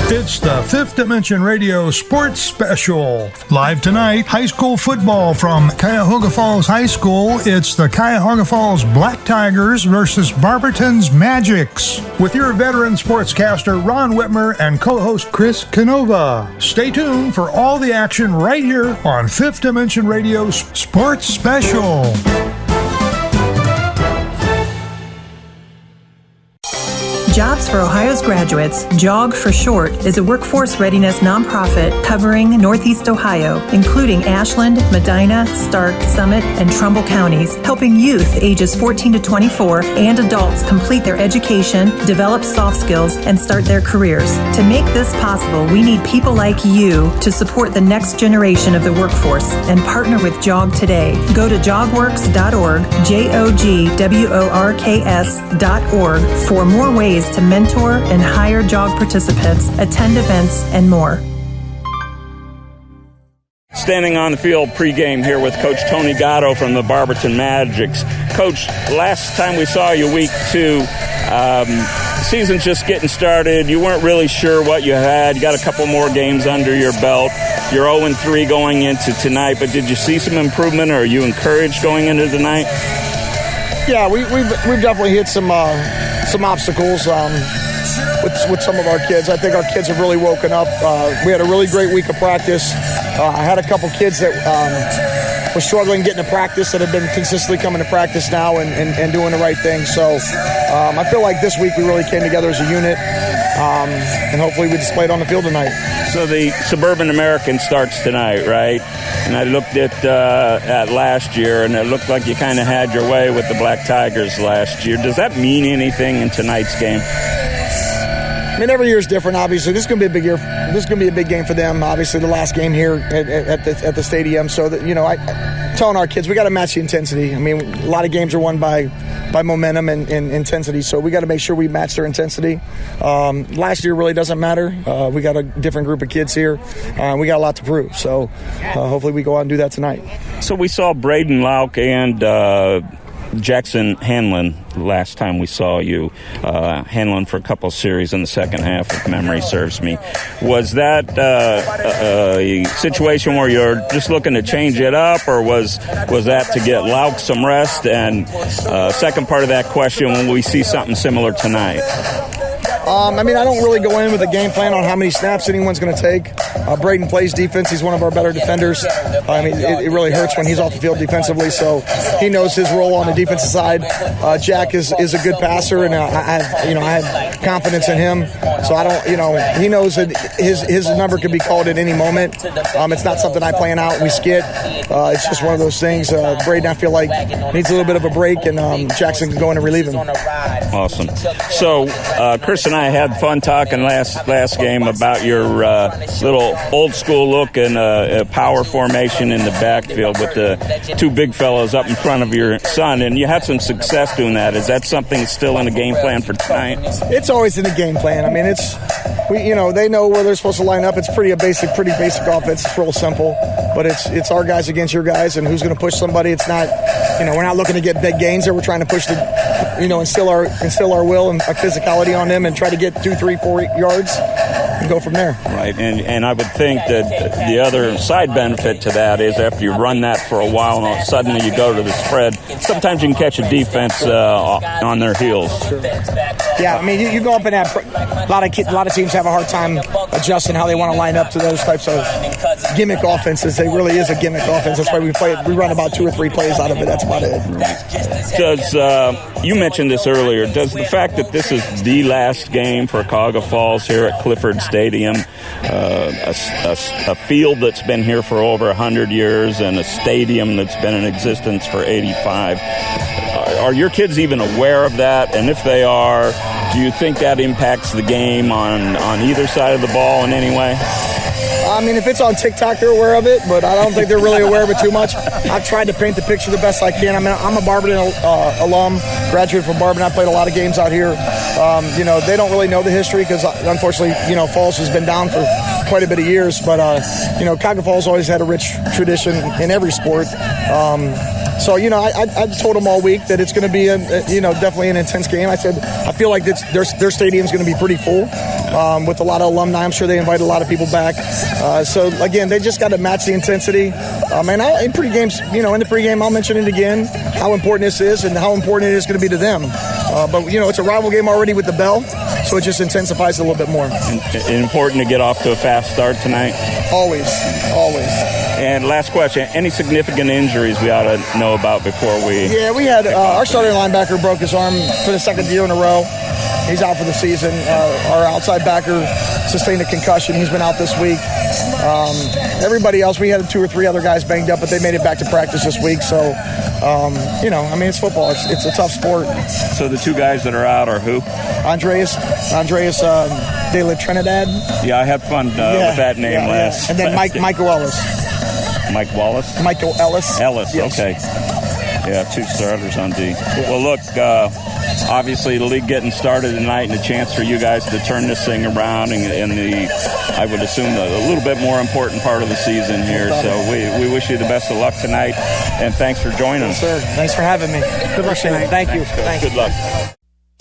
It's the Fifth Dimension Radio Sports Special. Live tonight, high school football from Cuyahoga Falls High School. It's the Cuyahoga Falls Black Tigers versus Barberton's Magics. With your veteran sportscaster Ron Whitmer and co-host Chris Canova. Stay tuned for all the action right here on Fifth Dimension Radio's Sports Special. Jobs for Ohio's Graduates, JOG for short, is a workforce readiness nonprofit covering Northeast Ohio, including Ashland, Medina, Stark, Summit, and Trumbull counties, helping youth ages 14 to 24 and adults complete their education, develop soft skills, and start their careers. To make this possible, we need people like you to support the next generation of the workforce and partner with JOG today. Go to jogworks.org, JOGWORKS.org for more ways to mentor and hire JOG participants, attend events, and more. Standing on the field pregame here with Coach Tony Gatto from the Barberton Magics. Coach, last time we saw you week 2, season's just getting started. You weren't really sure what you had. You got a couple more games under your belt. You're 0-3 going into tonight, but did you see some improvement, or are you encouraged going into tonight? Yeah, we've definitely hit some obstacles with some of our kids. I think our kids have really woken up. We had a really great week of practice. I had a couple kids that were struggling getting to practice that have been consistently coming to practice now and doing the right thing. So I feel like this week we really came together as a unit, and hopefully we displayed on the field tonight. So the Suburban American starts tonight, right? And I looked at last year, and it looked like you kind of had your way with the Black Tigers last year. Does that mean anything in tonight's game? I mean, every year is different, obviously. This is going to be a big year. This is going to be a big game for them, obviously, the last game here at the stadium. So, that, I'm telling our kids, we got to match the intensity. I mean, a lot of games are won by momentum and intensity, so we got to make sure we match their intensity. Last year really doesn't matter. We got a different group of kids here. We got a lot to prove, so hopefully we go out and do that tonight. So we saw Braden Lauk and Jackson Hanlon last time we saw you. Hanlon for a couple series in the second half, if memory serves me. Was that a situation where you're just looking to change it up, or was that to get Lauk some rest? And second part of that question, will we see something similar tonight? I mean, I don't really go in with a game plan on how many snaps anyone's going to take. Braden plays defense. He's one of our better defenders. I mean, it really hurts when he's off the field defensively, so he knows his role on the defensive side. Jack is a good passer, and I have confidence in him. So I don't, he knows that his number could be called at any moment. It's not something I plan out. We skit. It's just one of those things. Braden, I feel like, needs a little bit of a break, and Jackson can go in and relieve him. Awesome. So Chris and I had fun talking last game about your little old school look and power formation in the backfield with the two big fellows up in front of your son, and you had some success doing that. Is that something that's still in the game plan for tonight? It's always in the game plan. I mean, they know where they're supposed to line up. It's pretty basic offense. It's real simple, but it's our guys against your guys, and who's going to push somebody. It's not, we're not looking to get big gains there. We're trying to push instill our will and our physicality on them and try to get 2, 3, 4 yards and go from there. Right, and I would think that the other side benefit to that is after you run that for a while and suddenly you go to the spread, sometimes you can catch a defense on their heels. Sure. Yeah, I mean, you go up and have a lot of teams have a hard time adjusting how they want to line up to those types of gimmick offenses. It really is a gimmick offense. That's why we run about 2 or 3 plays out of it. That's about it. Does you mentioned this earlier, does the fact that this is the last game for Cuyahoga Falls here at Clifford Stadium, a field that's been here for over 100 years and a stadium that's been in existence for 85, are your kids even aware of that? And if they are, do you think that impacts the game on either side of the ball in any way? I mean, if it's on TikTok, they're aware of it, but I don't think they're really aware of it too much. I've tried to paint the picture the best I can. I mean, I'm a Barberton alum, graduated from Barberton. I played a lot of games out here. They don't really know the history because, unfortunately, Falls has been down for quite a bit of years. But, Cuyahoga Falls always had a rich tradition in every sport. So, I told them all week that it's going to be, definitely an intense game. I said, I feel like their stadium's going to be pretty full with a lot of alumni. I'm sure they invite a lot of people back. So, again, they just got to match the intensity. And in the pregame, I'll mention it again, how important this is and how important it is going to be to them. But it's a rival game already with the bell, so it just intensifies it a little bit more. And important to get off to a fast start tonight? Always. And last question, any significant injuries we ought to know about before we... Yeah, we had our starting linebacker broke his arm for the second year in a row. He's out for the season. Our outside backer sustained a concussion. He's been out this week. Everybody else, we had 2 or 3 other guys banged up, but they made it back to practice this week. So, it's football. It's a tough sport. So the 2 guys that are out are who? Andreas De La Trinidad. Yeah, I had fun with that name last. And then Michael Ellis. Mike Wallace? Michael Ellis. Yes. Okay. Yeah, 2 starters on D. Yeah. Well, look, obviously the league getting started tonight and a chance for you guys to turn this thing around in the, I would assume, a little bit more important part of the season here. So we wish you the best of luck tonight, and thanks for joining us. Sir, thanks for having me. Good luck tonight. Thank you. Good luck.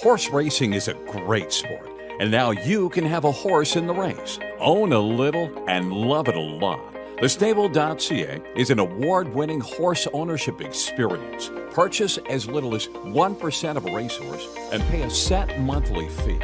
Horse racing is a great sport, and now you can have a horse in the race. Own a little and love it a lot. TheStable.ca is an award-winning horse ownership experience. Purchase as little as 1% of a racehorse and pay a set monthly fee.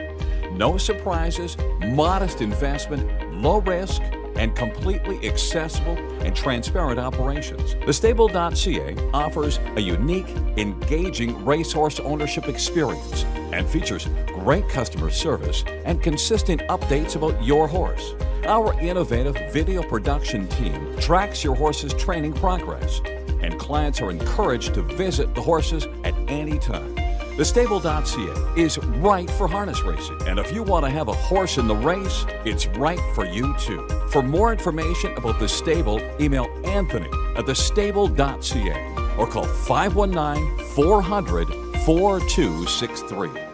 No surprises, modest investment, low risk, and completely accessible and transparent operations. TheStable.ca offers a unique, engaging racehorse ownership experience and features great customer service and consistent updates about your horse. Our innovative video production team tracks your horse's training progress, and clients are encouraged to visit the horses at any time. TheStable.ca is right for harness racing, and if you want to have a horse in the race, it's right for you too. For more information about The Stable, email Anthony at thestable.ca or call 519-400-4263.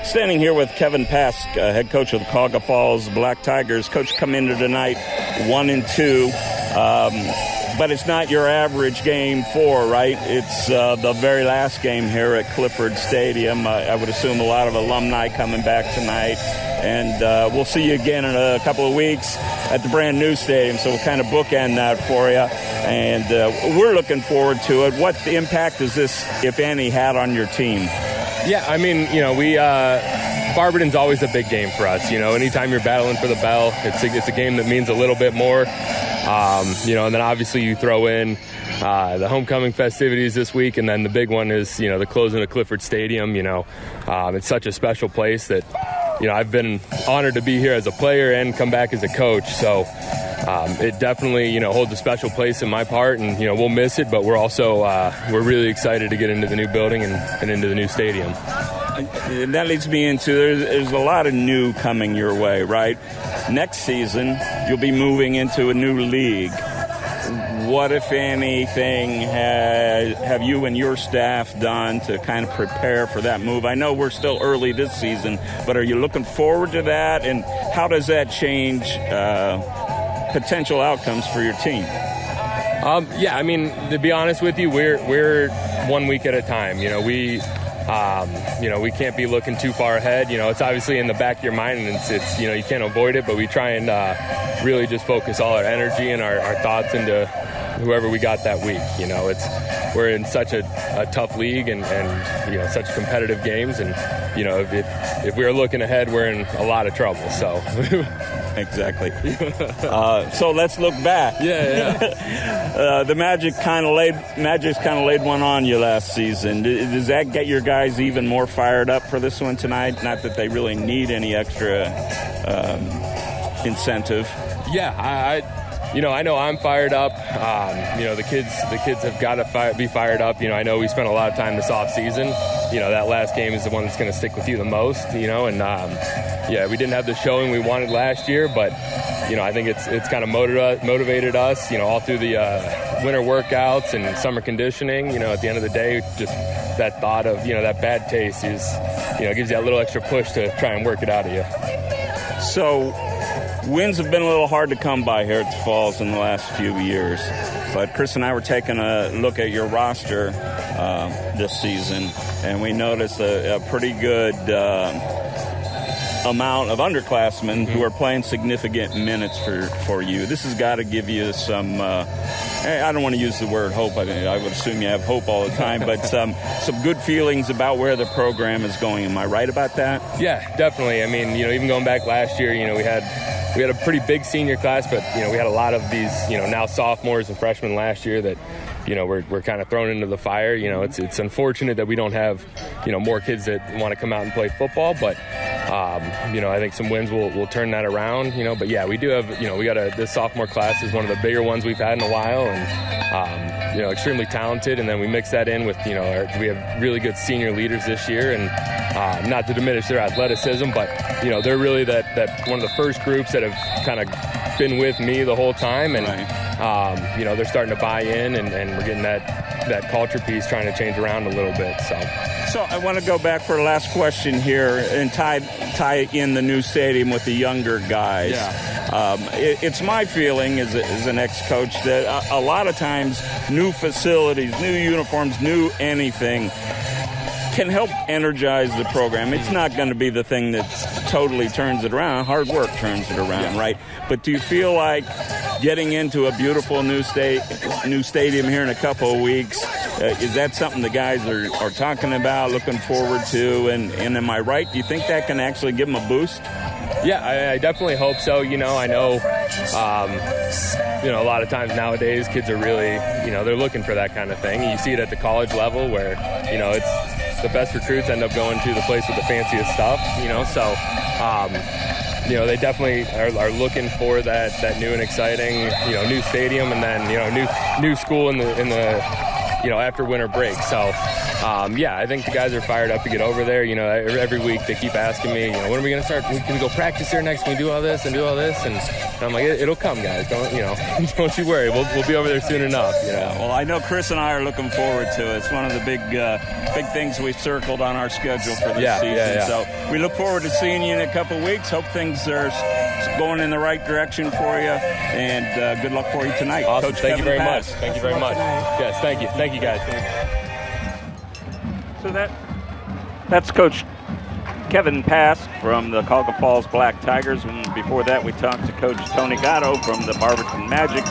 Standing here with Kevin Pask, head coach of the Cuyahoga Falls Black Tigers. Coach, come into tonight 1-2, but it's not your average game 4, right? It's the very last game here at Clifford Stadium. I would assume a lot of alumni coming back tonight, and we'll see you again in a couple of weeks at the brand new stadium, so we'll kind of bookend that for you, and we're looking forward to it. What impact has this, if any, had on your team? Yeah, I mean, Barberton's always a big game for us. Anytime you're battling for the bell, it's a game that means a little bit more. And then obviously you throw in the homecoming festivities this week, and then the big one is, the closing of Clifford Stadium. It's such a special place that, I've been honored to be here as a player and come back as a coach. So it definitely, holds a special place in my part, and, we'll miss it, but we're also, we're really excited to get into the new building and into the new stadium. And that leads me into, there's a lot of new coming your way, right? Next season, you'll be moving into a new league. What, if anything, have you and your staff done to kind of prepare for that move? I know we're still early this season, but are you looking forward to that? And how does that change potential outcomes for your team? Yeah, I mean, to be honest with you, we're 1 week at a time. We can't be looking too far ahead. It's obviously in the back of your mind, and it's you can't avoid it, but we try and really just focus all our energy and our thoughts into whoever we got that week. We're in such a tough league and such competitive games, and if we were looking ahead, we're in a lot of trouble. So exactly. So let's look back. Yeah. The Magic's kind of laid one on you last season. Does that get your guys even more fired up for this one tonight? Not that they really need any extra incentive. Yeah, I know I'm fired up. The kids have got to be fired up. I know we spent a lot of time this off season. That last game is the one that's going to stick with you the most. And we didn't have the showing we wanted last year, but I think it's kind of motivated us. All through the winter workouts and summer conditioning. At the end of the day, just that thought of that bad taste is gives you that little extra push to try and work it out of you. So Wins have been a little hard to come by here at the Falls in the last few years. But Chris and I were taking a look at your roster this season, and we noticed a pretty good amount of underclassmen who are playing significant minutes for you. This has got to give you some, I don't want to use the word hope. I would assume you have hope all the time, but some good feelings about where the program is going. Am I right about that? Yeah, definitely. I mean, even going back last year, we had a pretty big senior class, but, we had a lot of these, now sophomores and freshmen last year that, we're kind of thrown into the fire. It's unfortunate that we don't have, more kids that want to come out and play football, but, I think some wins will turn that around, but yeah, we do have, we got this sophomore class is one of the bigger ones we've had in a while, and, extremely talented. And then we mix that in with, we have really good senior leaders this year, and not to diminish their athleticism, but, they're really that one of the first groups that have kind of been with me the whole time, and, they're starting to buy in, and we're getting that culture piece trying to change around a little bit. So I want to go back for the last question here and tie in the new stadium with the younger guys. Yeah. It's my feeling as an ex-coach that a lot of times new facilities, new uniforms, new anything can help energize the program. It's not going to be the thing that totally turns it around. Hard work turns it around, right? But do you feel like getting into a beautiful new stadium here in a couple of weeks, is that something the guys are talking about, looking forward to? And am I right? Do you think that can actually give them a boost? Yeah, I definitely hope so. I know, a lot of times nowadays kids are really, they're looking for that kind of thing. You see it at the college level where, it's the best recruits end up going to the place with the fanciest stuff, so, they definitely are looking for that new and exciting, new stadium, and then, new school in the after winter break. So, I think the guys are fired up to get over there. Every week they keep asking me, when are we going to start? Can we go practice here next? Can we do all this and do all this? And I'm like, it'll come, guys. Don't you worry. We'll be over there soon enough. Yeah, well, I know Chris and I are looking forward to it. It's one of the big things we've circled on our schedule for this season. Yeah. So we look forward to seeing you in a couple of weeks. Hope things are going in the right direction for you, and good luck for you tonight. Awesome. Coach Thank you very Pass. much. Thank you very much. Yes, thank you. Thank you, guys. So that's Coach Kevin Pass from the Cuyahoga Falls Black Tigers. And before that, we talked to Coach Tony Gatto from the Barberton Magic.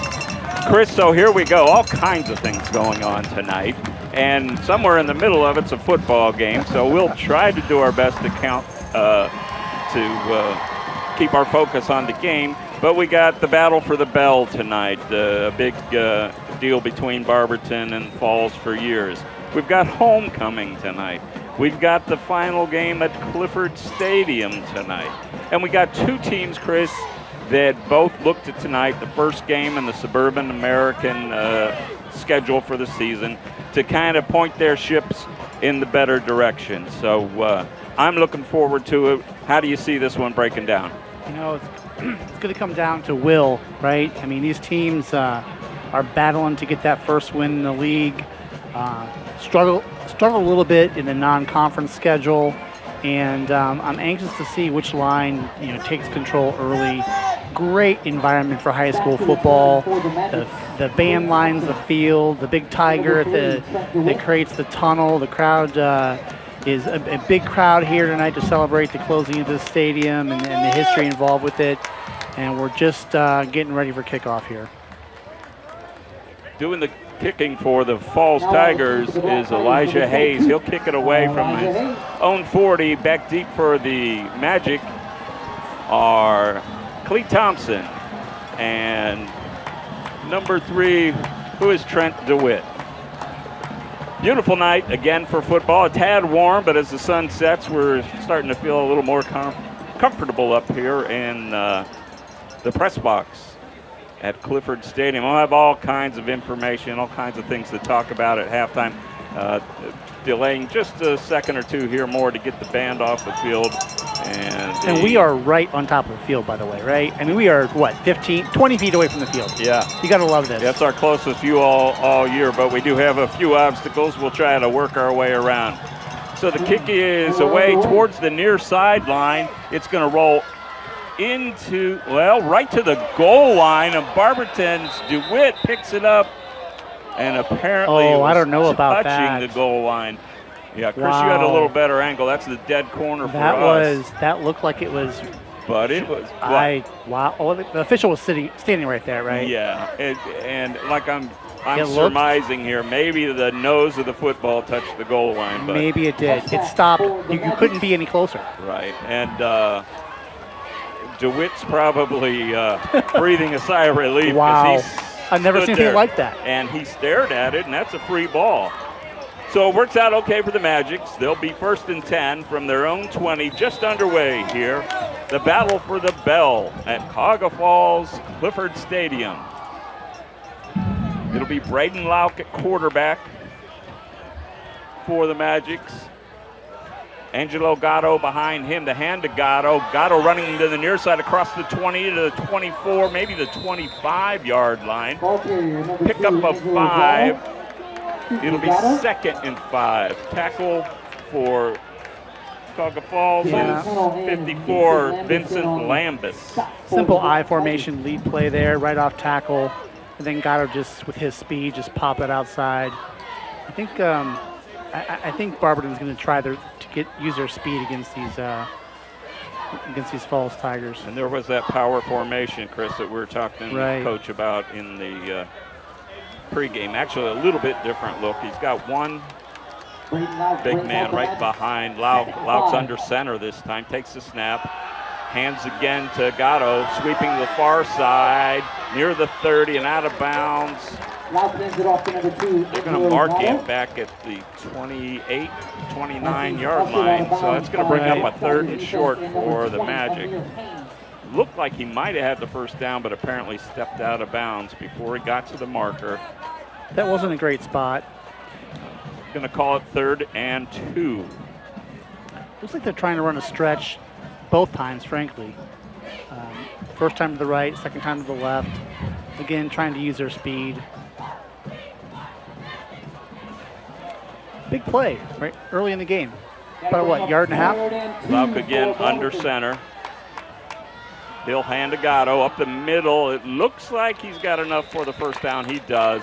Chris, so here we go. All kinds of things going on tonight. And somewhere in the middle of it's a football game. So we'll try to do our best to keep our focus on the game. But we got the battle for the bell tonight, a big deal between Barberton and Falls for years. We've got homecoming tonight. We've got the final game at Clifford Stadium tonight. And we got two teams, Chris, that both looked at tonight, the first game in the Suburban American schedule for the season, to kind of point their ships in the better direction. So I'm looking forward to it. How do you see this one breaking down? It's going to come down to will, right? I mean, these teams are battling to get that first win in the league. Struggle a little bit in the non-conference schedule, and I'm anxious to see which line takes control early. Great environment for high school football. The band lines the field, the big tiger that creates the tunnel. The crowd is a big crowd here tonight to celebrate the closing of the stadium and the history involved with it. And we're just getting ready for kickoff here. Doing the kicking for the Falls Tigers is Elijah Hayes. He'll kick it away from his own 40. Back deep for the Magic are Clee Thompson and number 3, who is Trent DeWitt. Beautiful night again for football. A tad warm, but as the sun sets, we're starting to feel a little more comfortable up here in the press box at Clifford Stadium. I'll have all kinds of information, all kinds of things to talk about at halftime. Delaying just a second or two here more to get the band off the field. And we are right on top of the field, by the way, right? I mean, we are, 20 feet away from the field. Yeah. You got to love this. That's our closest view all year, but we do have a few obstacles. We'll try to work our way around. So the kick is away towards the near sideline. It's going to roll right to the goal line, and Barberton's DeWitt picks it up, and apparently it was I don't know about touching that. the goal line. Yeah, Chris, you had a little better angle. That's the dead corner for us. That looked like it was. But it was. Wow. Oh, the official was standing right there, right? Yeah, and like I'm surmising here, maybe the nose of the football touched the goal line. But maybe it did. It stopped. You couldn't be any closer. Right, and DeWitt's probably breathing a sigh of relief. Wow. I've never seen anything like that. And he stared at it, and that's a free ball. So it works out okay for the Magics. They'll be 1st and 10 from their own 20, just underway here. The battle for the bell at Cuyahoga Falls Clifford Stadium. It'll be Braden Lauk at quarterback for the Magics. Angelo Gatto behind him, the hand to Gatto. Gatto running to the near side across the 20 to the 24, maybe the 25-yard line. Pick up a 5. It'll be 2nd and 5. Tackle for Cuyahoga Falls is 54, Vincent Lambus. Simple I formation lead play there, right off tackle. And then Gatto just, with his speed, just pop it outside. I think Barberton's going to try to use their speed against these Falls Tigers. And there was that power formation, Chris, that we were talking to the coach about in the pregame. Actually, a little bit different look. He's got one big man right behind Lauk. Lauk's under center this time. Takes the snap. Hands again to Gatto, sweeping the far side, near the 30 and out of bounds. They're going to mark him back at the 28, 29-yard line. So that's going to bring up a 3rd and short for the Magic. Looked like he might have had the first down, but apparently stepped out of bounds before he got to the marker. That wasn't a great spot. Going to call it 3rd and 2. Looks like they're trying to run a stretch both times, frankly. First time to the right, second time to the left. Again, trying to use their speed. Big play, right, early in the game. About what, yard and a half? Lauk again under center. He'll hand to Gatto up the middle. It looks like he's got enough for the first down. He does.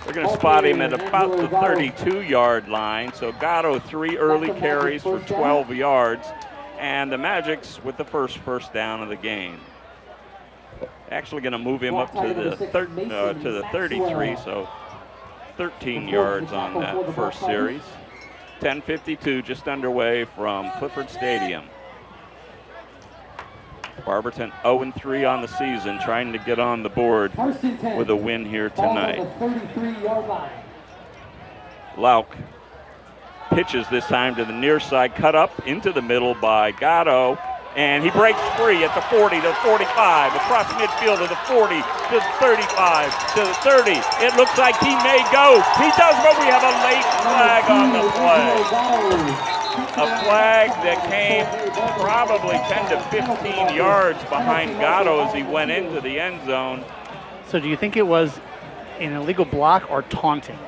They're going to spot him at about the 32-yard line. So Gatto 3 early carries for 12 yards. And the Magics with the first down of the game. Actually going to move him up to the 33, so 13 yards on that first series. 10:52 just underway from Clifford Stadium. Barberton 0-3 on the season, trying to get on the board with a win here tonight. Lauk pitches this time to the near side, cut up into the middle by Gatto, and he breaks free at the 40 to the 45, across midfield to the 40 to the 35 to the 30. It looks like he may go. He does, but we have a late flag on the play. A flag that came probably 10 to 15 yards behind Gatto as he went into the end zone. So do you think it was an illegal block or taunting?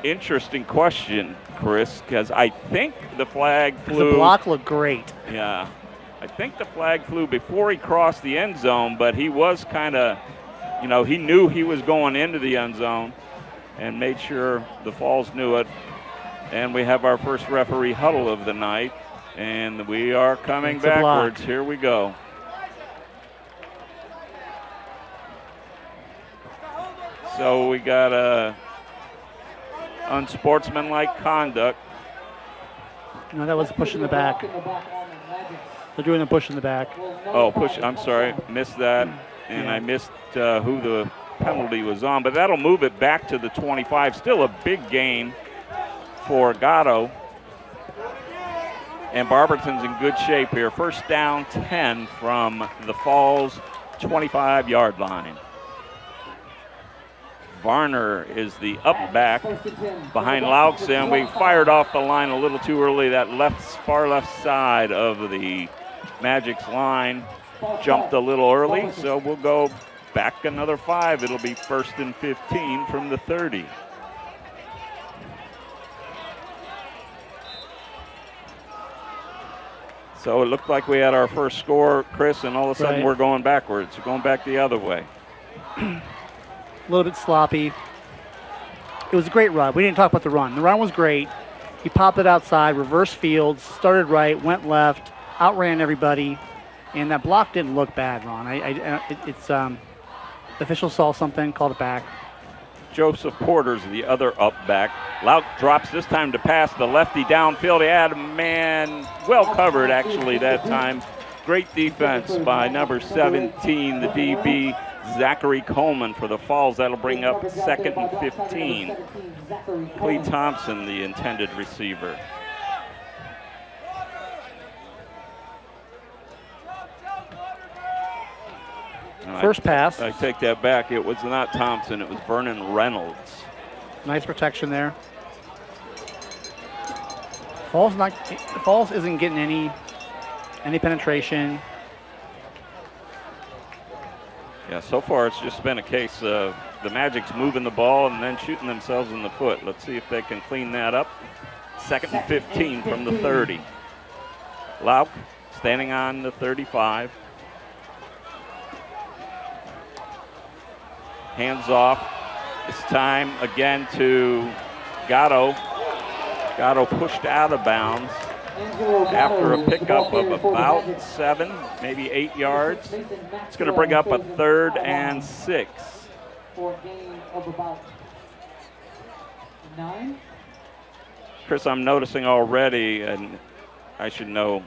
Interesting question, Chris, because I think the flag flew. The block looked great. Yeah. I think the flag flew before he crossed the end zone, but he was kind of, he knew he was going into the end zone and made sure the Falls knew it. And we have our first referee huddle of the night, and we are coming backwards. Here we go. So we got a unsportsmanlike conduct. No, that was a push in the back. They're doing a push in the back. Oh, push. I'm sorry. Missed that. And I missed who the penalty was on. But that'll move it back to the 25. Still a big gain for Gatto. And Barberton's in good shape here. First down 10 from the Falls 25-yard line. Varner is the up back behind Lauk, and we fired off the line a little too early. That far left side of the Magic's line jumped a little early, so we'll go back another 5. It'll be 1st and 15 from the 30. So it looked like we had our first score, Chris, and all of a sudden Right. we're going backwards. We're going back the other way. A little bit sloppy. It was a great run. We didn't talk about the run. The run was great. He popped it outside, reverse fields, started right, went left, outran everybody, and that block didn't look bad, Ron. The official saw something, called it back. Joseph Porter's the other up back. Lauk drops this time to pass the lefty downfield. He had a man well covered actually that time. Great defense by number 17, the DB, Zachary Coleman for the Falls. That'll bring up 2nd and 15. Clee Thompson, the intended receiver. First pass. I take that back. It was not Thompson. It was Vernon Reynolds. Nice protection there. Falls isn't getting any penetration. Yeah, so far it's just been a case of the Magic's moving the ball and then shooting themselves in the foot. Let's see if they can clean that up. 2nd and 15 from the 30. Lauk standing on the 35. Hands off. This time again to Gatto. Gatto pushed out of bounds after a pickup of about 7, maybe 8 yards. It's going to bring up a 3rd and 6. For a gain of about 9. Chris, I'm noticing already, and I should know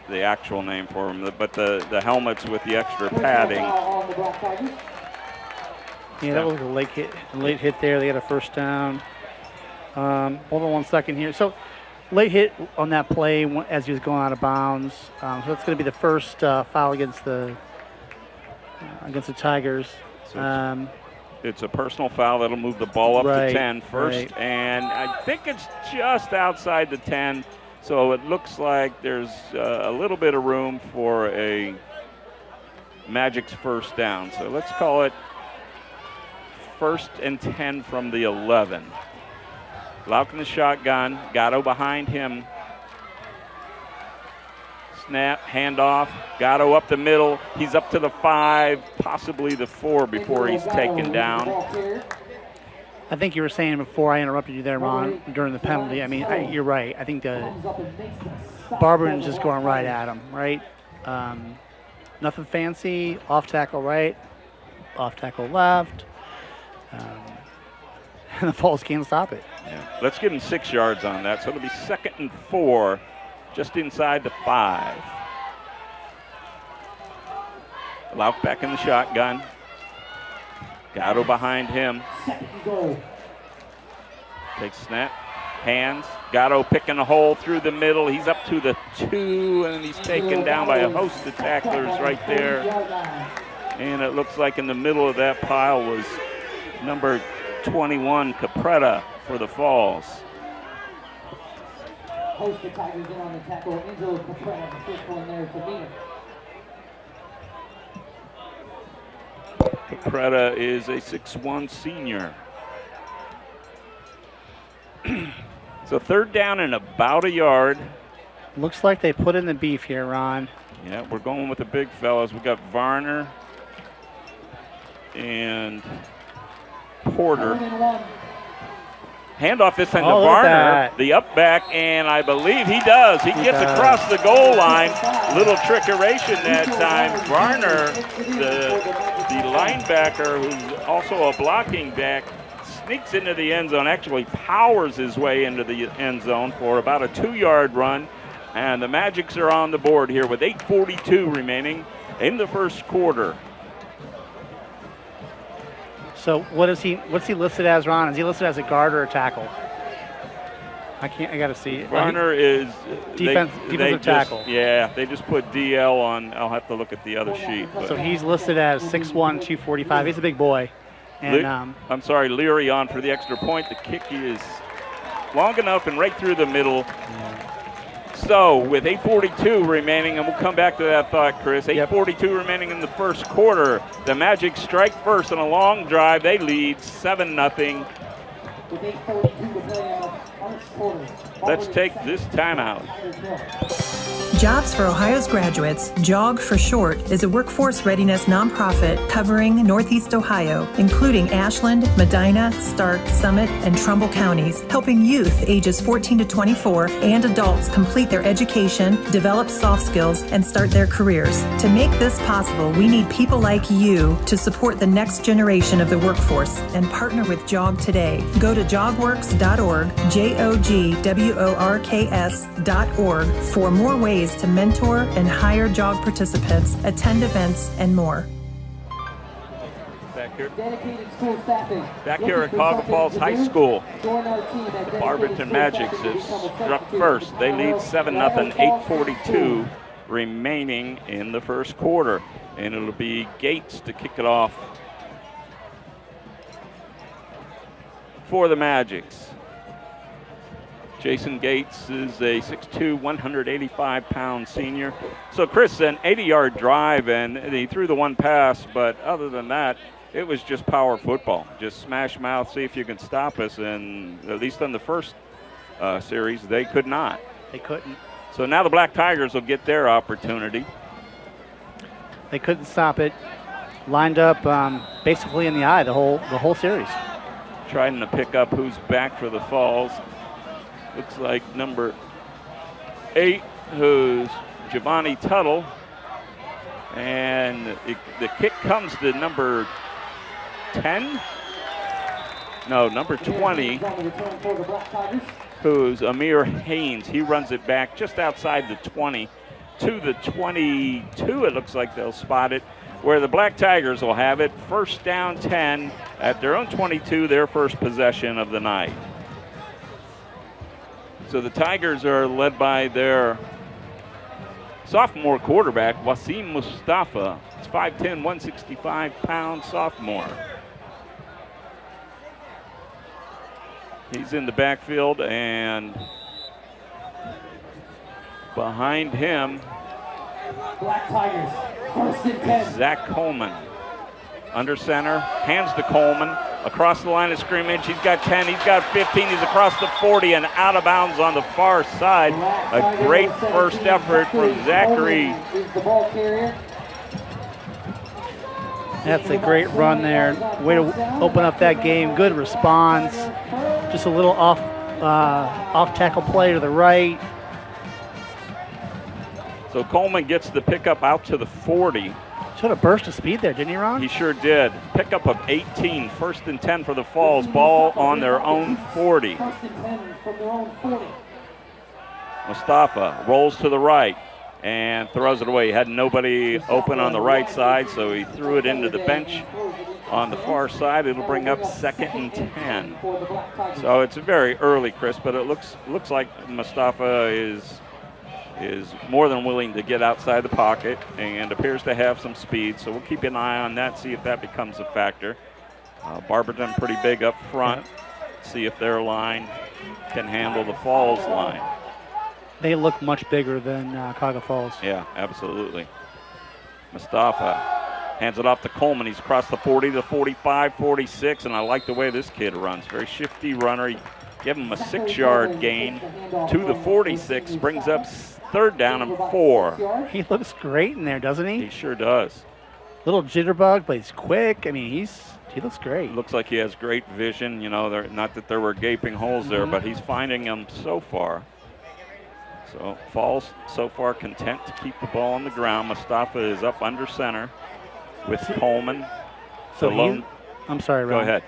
the actual name for them, but the helmets with the extra padding. Yeah, that was a late hit there. They got a first down. Hold on 1 second here. So late hit on that play as he was going out of bounds. So that's going to be the first foul against the Tigers. So it's a personal foul that'll move the ball up to 10 first, right. And I think it's just outside the 10. So it looks like there's a little bit of room for a Magic's first down. So let's call it 1st and 10 from the 11. Lauk in the shotgun. Gatto behind him. Snap, handoff. Gatto up the middle. He's up to the 5, possibly the 4 before he's taken down. I think you were saying before I interrupted you there, Ron, during the penalty. I mean, you're right. I think Barberton's just going right at him, right? Nothing fancy. Off tackle right, off tackle left. And the Falls can't stop it. Yeah. Let's give him 6 yards on that. So it'll be 2nd and 4, just inside the 5. Lauk back in the shotgun. Gatto behind him. Takes snap. Hands. Gatto picking a hole through the middle. He's up to the 2, and he's taken down by a host of tacklers right there. And it looks like in the middle of that pile was number 21, Capretta for the Falls. Host the Tigers in on the tackle. Angelo Capretta, the first one there for me. Capretta is a 6'1" senior. So 3rd down and about a yard. Looks like they put in the beef here, Ron. Yeah, we're going with the big fellas. We got Varner and Porter. Handoff this time to Varner, the up back, and I believe he does. He gets across the goal line. Little trickeration that time. Varner, the linebacker, who's also a blocking back, sneaks into the end zone, actually powers his way into the end zone for about a 2-yard run. And the Magics are on the board here with 8:42 remaining in the first quarter. So what's he listed as, Ron? Is he listed as a guard or a tackle? I got to see. Varner is defensive tackle. Yeah, they just put DL on. I'll have to look at the other sheet. So he's listed as 6'1", 245. He's a big boy. And I'm sorry, Leary on for the extra point. The kick is long enough and right through the middle. So with 8:42 remaining, and we'll come back to that thought, Chris. 8:42 remaining in the first quarter. The Magic strike first on a long drive. They lead 7-0. With 8:42 to play in the first quarter. Let's take this timeout. Jobs for Ohio's Graduates, JOG for short, is a workforce readiness nonprofit covering Northeast Ohio, including Ashland, Medina, Stark, Summit, and Trumbull counties, helping youth ages 14 to 24 and adults complete their education, develop soft skills, and start their careers. To make this possible, we need people like you to support the next generation of the workforce and partner with JOG today. Go to jogworks.org, jogworks.org, for more ways to mentor and hire JOG participants, attend events, and more. Back here. Dedicated school staffing. Back here at Cuyahoga Falls High School, the Barberton Magics have struck first. They lead 7-0, 8:42 remaining in the first quarter. And it'll be Gates to kick it off for the Magics. Jason Gates is a 6'2", 185-pound senior. So, Chris, an 80-yard drive, and he threw the one pass, but other than that, it was just power football. Just smash mouth, see if you can stop us, and at least on the first series, they could not. They couldn't. So now the Black Tigers will get their opportunity. They couldn't stop it. Lined up basically in the eye the whole series. Trying to pick up who's back for the Falls. Looks like number 8, who's Giovanni Tuttle. And the kick comes to number 10? No, number 20, who's Amir Haynes. He runs it back just outside the 20 to the 22. It looks like they'll spot it, where the Black Tigers will have it. First down 10 at their own 22, their first possession of the night. So the Tigers are led by their sophomore quarterback, Wasim Mustafa. It's 5'10", 165-pound sophomore. He's in the backfield, and behind him, Black Tigers, 1st and 10. Zach Coleman. Under center, hands to Coleman. Across the line of scrimmage, he's got 10, he's got 15, he's across the 40 and out of bounds on the far side. A great first effort from Zachary. That's a great run there. Way to open up that game. Good response. Just a little off tackle play to the right. So Coleman gets the pickup out to the 40. Should have burst of speed there, didn't he, Ron? He sure did. Pickup of 18, 1st and 10 for the Falls. Ball on their own 40. 1st and 10 from their own 40. Mustafa rolls to the right and throws it away. He had nobody open on the right side, so he threw it into the bench on the far side. It'll bring up 2nd and 10. So it's very early, Chris, but it looks like Mustafa is more than willing to get outside the pocket and appears to have some speed. So we'll keep an eye on that, see if that becomes a factor. Barberton pretty big up front. See if their line can handle the Falls line. They look much bigger than Cuyahoga Falls. Yeah, absolutely. Mustafa hands it off to Coleman. He's across the 40, the 45, 46, and I like the way this kid runs. Very shifty runner. Give him a 6-yard gain to the 46, brings up 3rd down and 4. He looks great in there, doesn't he? He sure does. Little jitterbug, but he's quick. I mean, he looks great. Looks like he has great vision. You know, not that there were gaping holes there, but he's finding them so far. So Falls so far content to keep the ball on the ground. Mustafa is up under center with Coleman. So I'm sorry, Ron. Go ahead.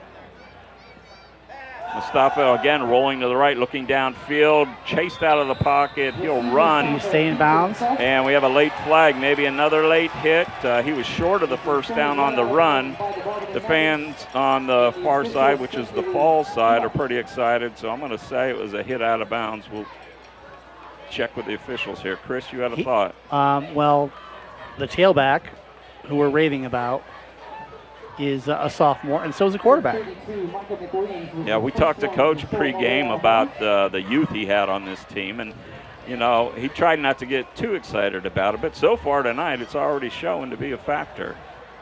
Mustafa again rolling to the right, looking downfield, chased out of the pocket. He'll run. Can you stay in bounds? And we have a late flag, maybe another late hit. He was short of the first down on the run. The fans on the far side, which is the Falls side, are pretty excited. So I'm going to say it was a hit out of bounds. We'll check with the officials here. Chris, you had a thought? Well, the tailback, who we're raving about, is a sophomore, and so is the quarterback. Yeah, we talked to Coach pregame about the youth he had on this team, and, you know, he tried not to get too excited about it, but so far tonight it's already showing to be a factor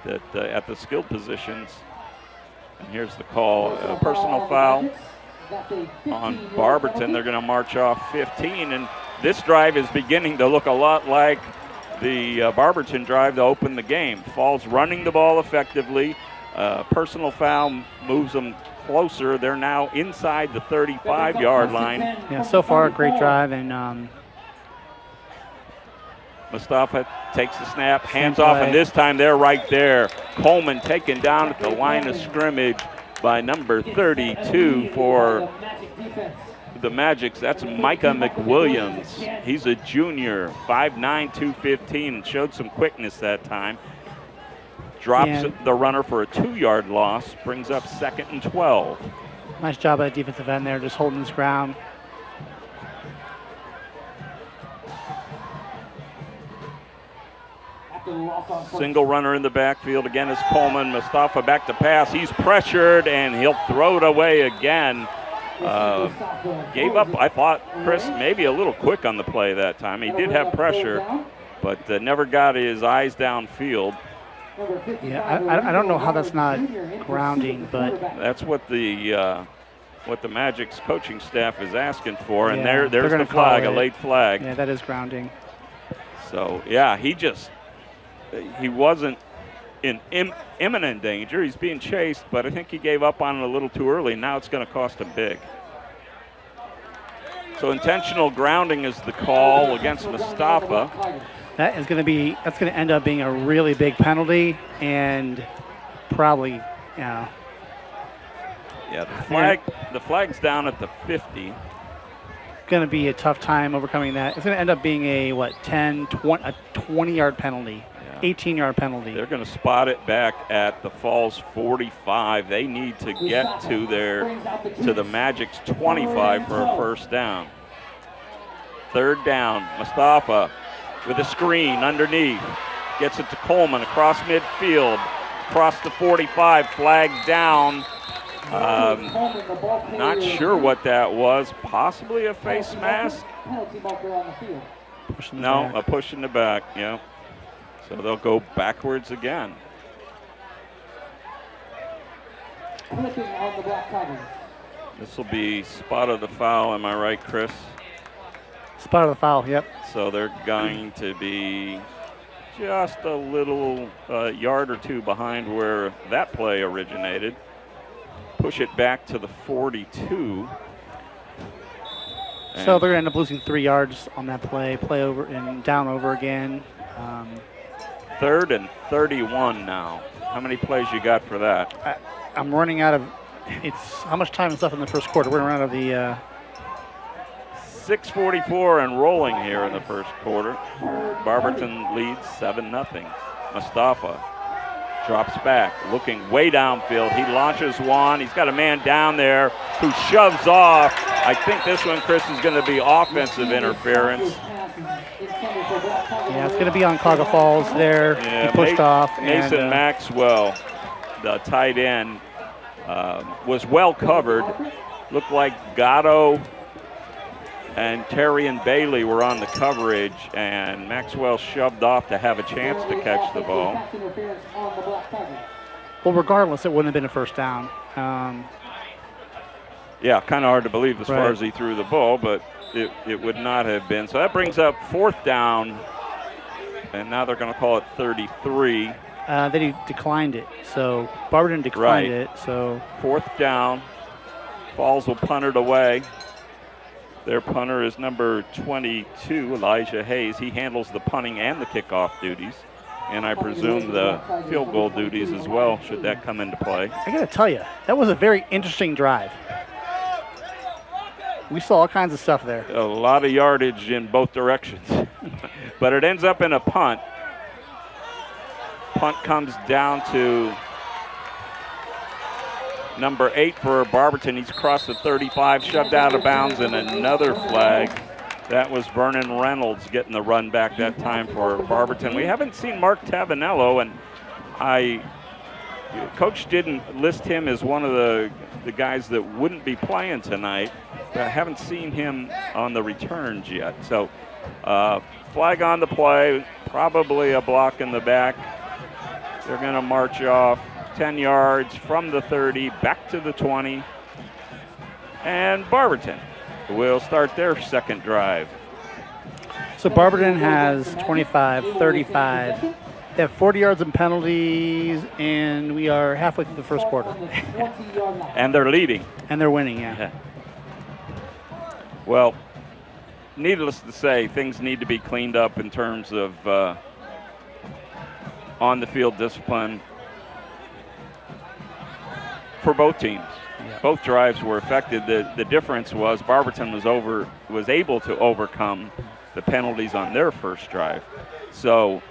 that at the skill positions. And here's the call, a personal foul on Barberton. They're going to march off 15, and this drive is beginning to look a lot like the Barberton drive to open the game. Falls running the ball effectively. Personal foul moves them closer. They're now inside the 35-yard line. Yeah, so far a great drive, and Mustafa takes the snap, hands off, and this time they're right there. Coleman taken down at the line of scrimmage by number 32 for the Magics. That's Micah McWilliams. He's a junior, 5'9", 215, and showed some quickness that time. Drops the runner for a 2-yard loss, brings up 2nd and 12. Nice job by the defensive end there, just holding his ground. Single runner in the backfield. Again, it's Coleman. Mustafa back to pass. He's pressured, and he'll throw it away again. Gave up, I thought, Chris, maybe a little quick on the play that time. He did have pressure, but never got his eyes downfield. Yeah, I don't know how that's not grounding, but that's what the Magic's coaching staff is asking for, and there's the flag, a late flag. Yeah, that is grounding. So, yeah, he wasn't in imminent danger. He's being chased, but I think he gave up on it a little too early. Now it's going to cost him big. So intentional grounding is the call against Mustafa. That's going to end up being a really big penalty, and probably, Yeah, the flag's down at the 50. Going to be a tough time overcoming that. It's going to end up being a 20-yard penalty, 18-yard penalty. They're going to spot it back at the Falls 45. They need to get to the Magic's 25 for a first down. 3rd down, Mustafa with a screen underneath. Gets it to Coleman across midfield, across the 45, flag down. Not sure what that was. Possibly a face mask? No, a push in the back, yeah. So they'll go backwards again. This will be spot of the foul, am I right, Chris? Spot of the foul, yep. So they're going to be just a little yard or two behind where that play originated. Push it back to the 42. So they're going to end up losing 3 yards on that play over and down over again. 3rd and 31 now. How many plays you got for that? I'm running out of. How much time is left in the first quarter? We're running out of the. 6:44 and rolling here in the first quarter. Barberton leads 7-0. Mustafa drops back, looking way downfield. He launches one. He's got a man down there who shoves off. I think this one, Chris, is going to be offensive interference. Yeah, it's going to be on Cuyahoga Falls there. Yeah, he pushed off. Mason Maxwell, the tight end, was well covered. Looked like Gatto and Terry and Bailey were on the coverage, and Maxwell shoved off to have a chance to catch the ball. Well, regardless, it wouldn't have been a first down. Yeah, kind of hard to believe as far as he threw the ball, but it would not have been. So that brings up 4th down, and now they're going to call it 33. Then he declined it. So Barberton declined it. So 4th down. Falls will punt it away. Their punter is number 22, Elijah Hayes. He handles the punting and the kickoff duties, and I presume the field goal duties as well, should that come into play. I got to tell you, that was a very interesting drive. We saw all kinds of stuff there. A lot of yardage in both directions, but it ends up in a punt. Punt comes down to number 8 for Barberton. He's across the 35, shoved out of bounds, and another flag. That was Vernon Reynolds getting the run back that time for Barberton. We haven't seen Mark Tavanello, and Coach didn't list him as one of the guys that wouldn't be playing tonight, but I haven't seen him on the returns yet. So flag on the play, probably a block in the back. They're going to march off 10 yards from the 30 back to the 20. And Barberton will start their second drive. So Barberton has 25, 35. They have 40 yards in penalties, and we are halfway through the first quarter. And they're leading. And they're winning, yeah. Well, needless to say, things need to be cleaned up in terms of on-the-field discipline for both teams. Yeah. Both drives were affected. The difference was Barberton was able to overcome the penalties on their first drive. So,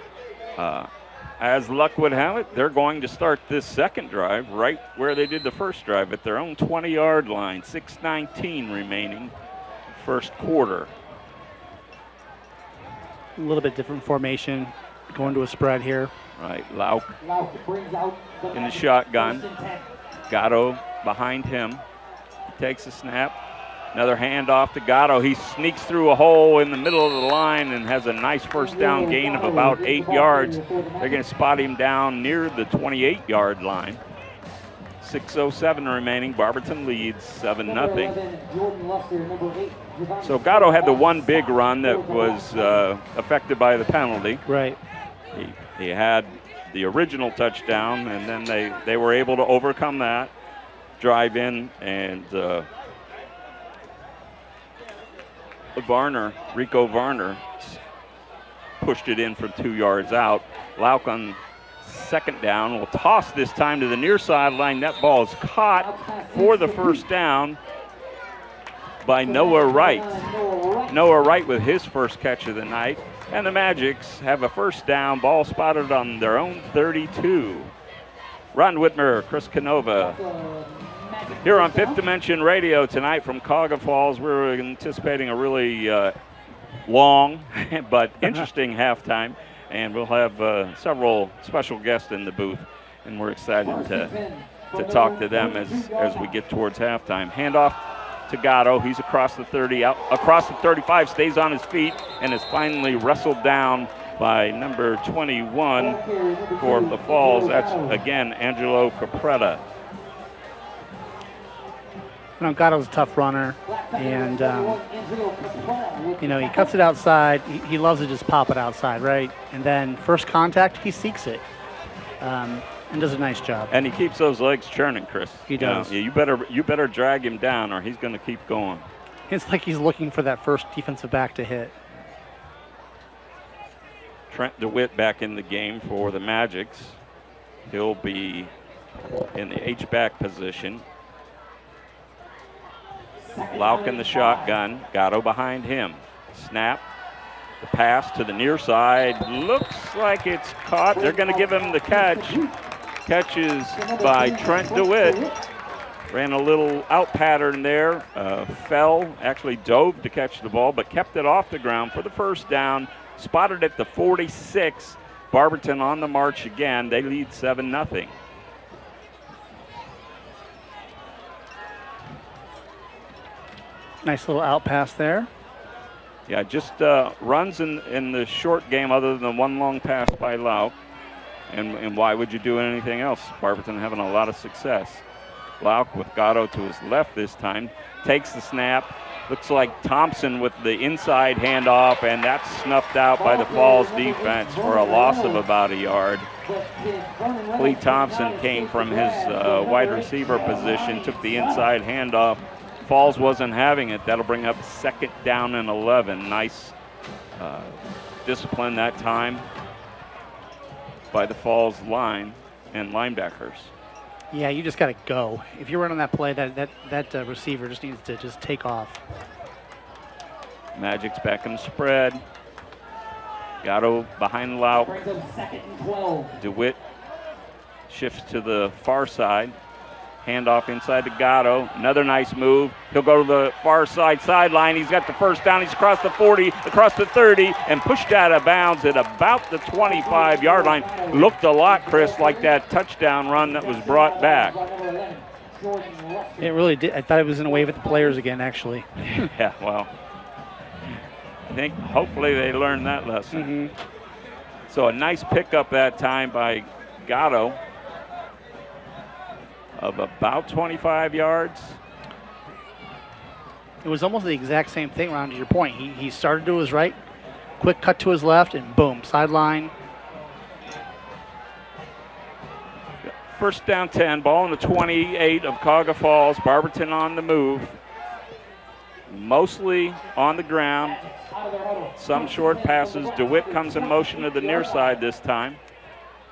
as luck would have it, they're going to start this second drive right where they did the first drive, at their own 20-yard line. 6:19 remaining, first quarter. A little bit different formation, going to a spread here. Right, Lauk in the shotgun. Gatto behind him. He takes a snap. Another handoff to Gatto. He sneaks through a hole in the middle of the line and has a nice first down gain of about 8 yards. They're going to spot him down near the 28-yard line. 6:07 remaining. Barberton leads 7-0. So Gatto had the one big run that was affected by the penalty. Right. He had the original touchdown, and then they were able to overcome that, drive in, and Rico Varner pushed it in from 2 yards out. Lauk on second down will toss this time to the near sideline. That ball is caught for the first down by Noah Wright. Noah Wright with his first catch of the night. And the Magics have a first down, ball spotted on their own 32. Ron Whitmer, Chris Canova. Here on Fifth Dimension Radio tonight from Cuyahoga Falls, we're anticipating a really long but interesting halftime, and we'll have several special guests in the booth, and we're excited to talk to them as we get towards halftime. Handoff to Gatto. He's across the 30, out across the 35, stays on his feet, and is finally wrestled down by number 21 for the Falls. That's, again, Angelo Capretta. Gatto's a tough runner, and, he cuts it outside. He loves to just pop it outside, right? And then first contact, he seeks it and does a nice job. And he keeps those legs churning, Chris. He does. You better drag him down, or he's going to keep going. It's like he's looking for that first defensive back to hit. Trent DeWitt back in the game for the Magics. He'll be in the H-back position. Lauk in the shotgun. Gatto behind him. Snap. The pass to the near side. Looks like it's caught. They're going to give him the catch. Catches by Trent DeWitt. Ran a little out pattern there. Fell, actually dove to catch the ball, but kept it off the ground for the first down. Spotted at the 46. Barberton on the march again. They lead 7-0. Nice little out pass there. Yeah, just runs in the short game other than one long pass by Lauk. And why would you do anything else? Barberton having a lot of success. Lauk with Gatto to his left this time. Takes the snap. Looks like Thompson with the inside handoff, and that's snuffed out by the Falls defense for a loss of about a yard. Clee Thompson came from his wide receiver position, took the inside handoff. Falls wasn't having it. That'll bring up second down and 11. Nice discipline that time by the Falls line and linebackers. Yeah, you just got to go. If you're running that play, that receiver just needs to just take off. Magic's back in the spread. Gatto behind Lauk. DeWitt shifts to the far side. Handoff inside to Gatto. Another nice move. He'll go to the far side sideline. He's got the first down. He's across the 40, across the 30, and pushed out of bounds at about the 25-yard line. Looked a lot, Chris, like that touchdown run that was brought back. It really did. I thought it was in a wave at the players again, actually. Yeah, well, I think hopefully they learned that lesson. Mm-hmm. So a nice pickup that time by Gatto of about 25 yards. It was almost the exact same thing, Ron, to your point. He started to his right, Quick cut to his left, and boom, sideline. First down 10, ball in the 28 of Cuyahoga Falls. Barberton on the move. Mostly on the ground. Some short passes. DeWitt comes in motion to the near side this time.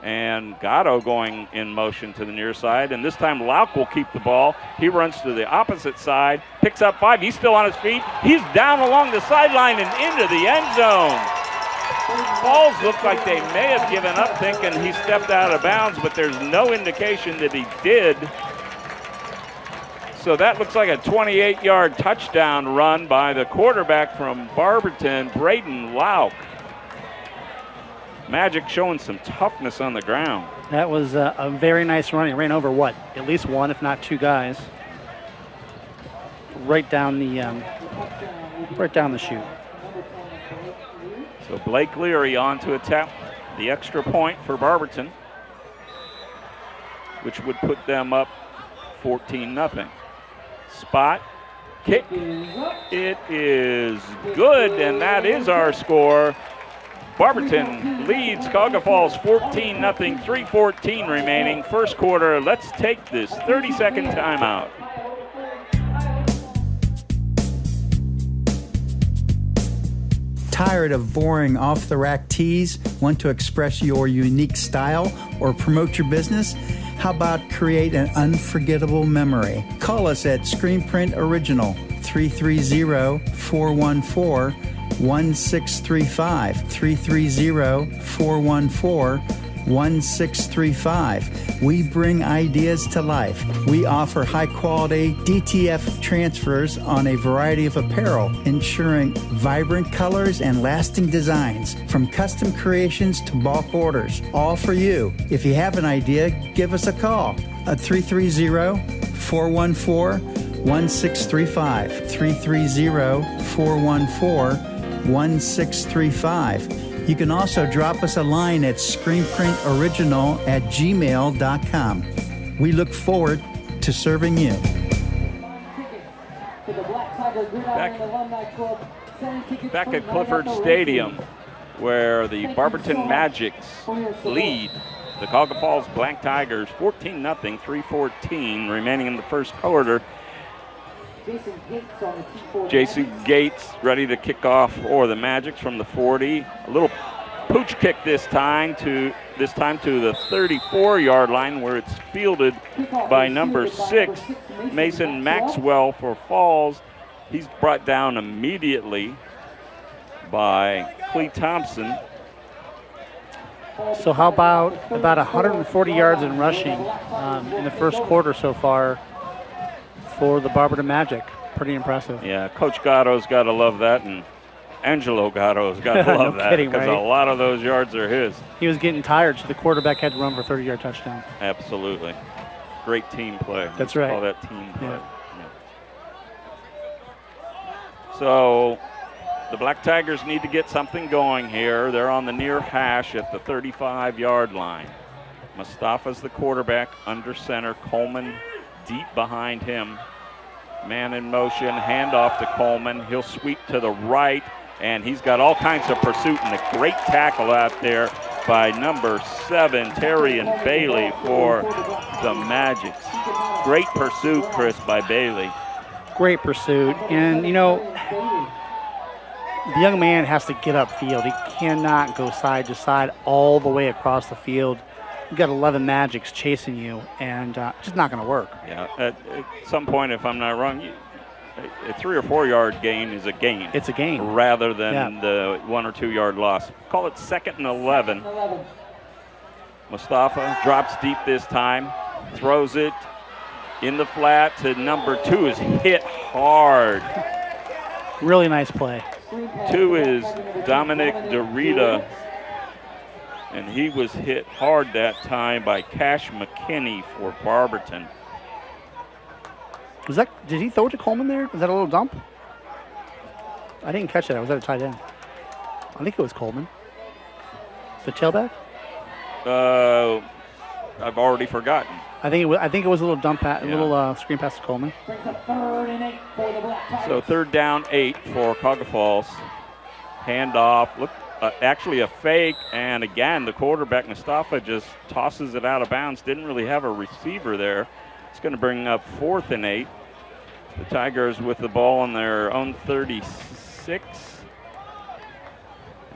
And Gatto going in motion to the near side. And this time Lauk will keep the ball. He runs to the opposite side, picks up 5. He's still on his feet. He's down along the sideline and into the end zone. Falls look like they may have given up thinking he stepped out of bounds, but there's no indication that he did. So that looks like a 28-yard touchdown run by the quarterback from Barberton, Braden Lauk. Magic showing some toughness on the ground. That was a very nice run. He ran over what? At least one, if not two guys. Right down the chute. So Blake Leary on to attempt the extra point for Barberton, which would put them up 14-0. Spot, kick, it is good, and that is our score. Barberton leads Cuyahoga Falls 14-0, 3:14 remaining. First quarter, let's take this 30-second timeout. Tired of boring off-the-rack tees? Want to express your unique style or promote your business? How about create an unforgettable memory? Call us at Screen Print Original, 330-414-1635, 330-414-1635. We bring ideas to life. We offer high-quality DTF transfers on a variety of apparel, ensuring vibrant colors and lasting designs, from custom creations to bulk orders, all for you. If you have an idea, give us a call at 330-414-1635, 330-414-1635. You can also drop us a line at screenprintoriginal@gmail.com. We look forward to serving you. Back at Clifford Stadium, where the Barberton Magics lead the Cuyahoga Falls Black Tigers 14-0, 3:14 remaining in the first quarter. Jason Gates ready to kick off for the Magics from the 40. A little pooch kick this time to the 34-yard line, where it's fielded by number 6, Mason Maxwell for Falls. He's brought down immediately by Clee Thompson. So how about 140 yards in rushing in the first quarter so far for the Barberton Magic? Pretty impressive. Yeah, Coach Gatto's got to love that, and Angelo Gatto's got to love that, because a lot of those yards are his. He was getting tired, so the quarterback had to run for a 30-yard touchdown. Absolutely. Great team play. That's right. All that team play. Yeah. So the Black Tigers need to get something going here. They're on the near hash at the 35-yard line. Mustafa's the quarterback under center. Coleman deep behind him. Man in motion, handoff to Coleman. He'll sweep to the right, and he's got all kinds of pursuit, and a great tackle out there by number 7, Terry and Bailey for the Magics. Great pursuit, Chris, by Bailey. Great pursuit. And, you know, the young man has to get upfield. He cannot go side to side all the way across the field. You've got 11 Magics chasing you, and it's just not going to work. Yeah, at some point, if I'm not wrong, a 3 or 4 yard gain is a gain. It's a gain. Rather than the 1 or 2 yard loss. Call it 2nd and 11. Mustafa drops deep this time, throws it in the flat to number 2, is hit hard. Really nice play. 2 is Dominic DeRita, and he was hit hard that time by Cash McKinney for Barberton. Did he throw it to Coleman there? Was that a little dump? I didn't catch that. Was that a tight end? I think it was Coleman. The tailback? I've already forgotten. I think it was a little dump, little screen pass to Coleman. So 3rd down 8 for Cuyahoga Falls. Handoff. Look, actually a fake, and again, the quarterback, Mustafa, just tosses it out of bounds. Didn't really have a receiver there. It's going to bring up 4th and 8. The Tigers with the ball on their own 36.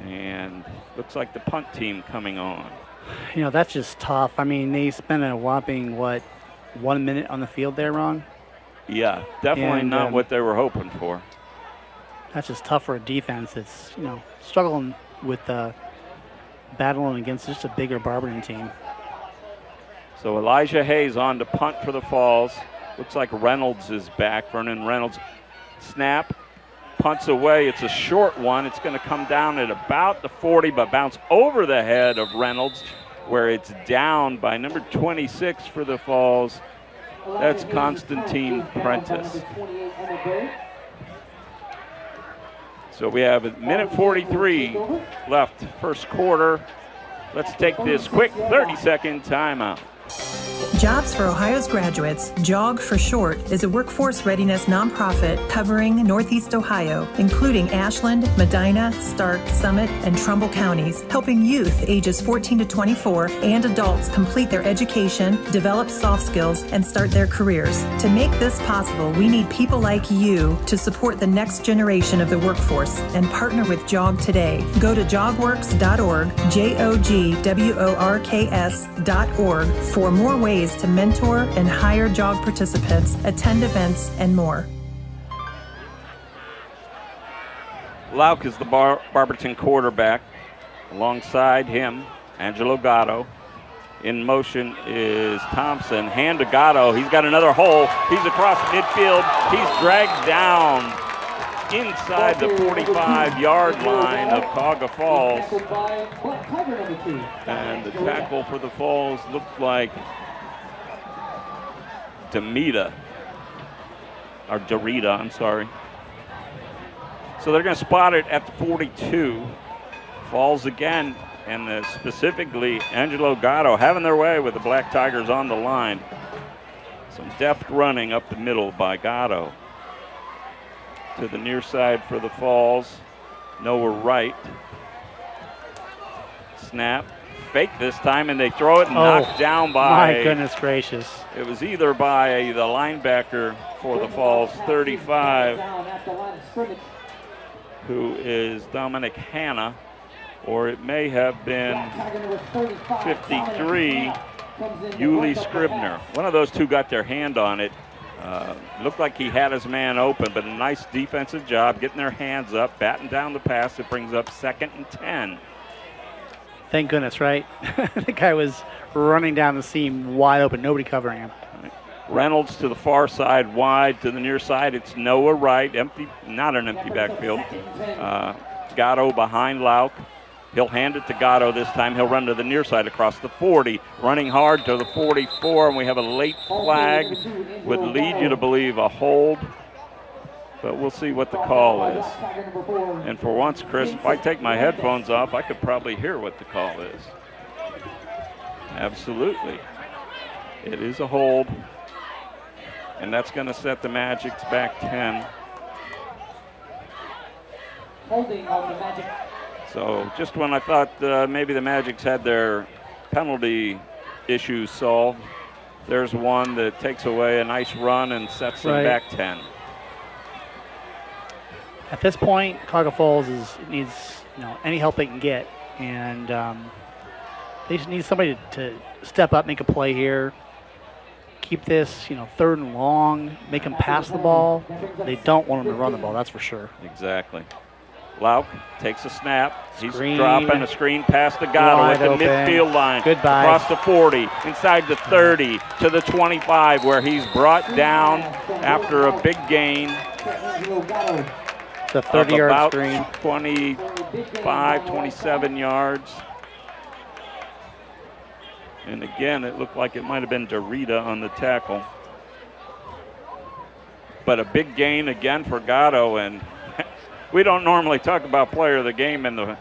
And looks like the punt team coming on. You know, that's just tough. I mean, they spent a whopping, 1 minute on the field there, Ron? Yeah, definitely not what they were hoping for. That's just tough for a defense that's, struggling with battling against just a bigger Barberton team. So Elijah Hayes on to punt for the Falls. Looks like Reynolds is back. Vernon Reynolds. Snap. Punts away. It's a short one. It's going to come down at about the 40, but bounce over the head of Reynolds, where it's down by number 26 for the Falls. That's Constantine Prentice. So we have a minute 43 left, first quarter. Let's take this quick 30-second timeout. Jobs for Ohio's Graduates, JOG for short, is a workforce readiness nonprofit covering Northeast Ohio, including Ashland, Medina, Stark, Summit, and Trumbull counties, helping youth ages 14 to 24 and adults complete their education, develop soft skills, and start their careers. To make this possible, we need people like you to support the next generation of the workforce and partner with JOG today. Go to jogworks.org, JOGWORKS.org, for more ways to mentor and hire JOG participants, attend events, and more. Lauk is the Barberton quarterback. Alongside him, Angelo Gatto. In motion is Thompson. Hand to Gatto. He's got another hole. He's across midfield. He's dragged down inside the 45-yard line of Cuyahoga Falls. And the tackle for the Falls looked like Dorita, I'm sorry. So they're going to spot it at the 42. Falls again, and specifically Angelo Gatto having their way with the Black Tigers on the line. Some deft running up the middle by Gatto. To the near side for the Falls. Noah Wright. Snap. Fake this time, and they throw it and knocked down by... My goodness gracious. It was either by the linebacker for the Falls, 35, who is Dominic Hanna, or it may have been 53, Yuli Scribner. One of those two got their hand on it. Looked like he had his man open, but a nice defensive job getting their hands up, batting down the pass. It brings up 2nd and 10. Thank goodness, right? The guy was running down the seam wide open, nobody covering him. Reynolds to the far side, wide to the near side. It's Noah Wright, empty, not an empty backfield. Gatto behind Lauk. He'll hand it to Gatto this time. He'll run to the near side across the 40, running hard to the 44, and we have a late flag. Would lead you to believe a hold, but we'll see what the call is. And for once, Chris, if I take my headphones off, I could probably hear what the call is. Absolutely. It is a hold, and that's going to set the Magics back 10. Holding on the Magic. So just when I thought maybe the Magics had their penalty issues solved, there's one that takes away a nice run and sets them back 10. At this point, Cuyahoga Falls needs any help they can get, and they just need somebody to step up, make a play here, keep this 3rd and long, make them pass the ball. They don't want them to run the ball, that's for sure. Exactly. Lauk takes a snap. He's dropping a screen pass to Gatto at the midfield line. Goodbye. Across the 40, inside the 30, to the 25, where he's brought down after a big gain. The 30-yard screen. 25, 27 yards. And again, it looked like it might have been Dorita on the tackle. But a big gain again for Gatto, and we don't normally talk about player of the game in the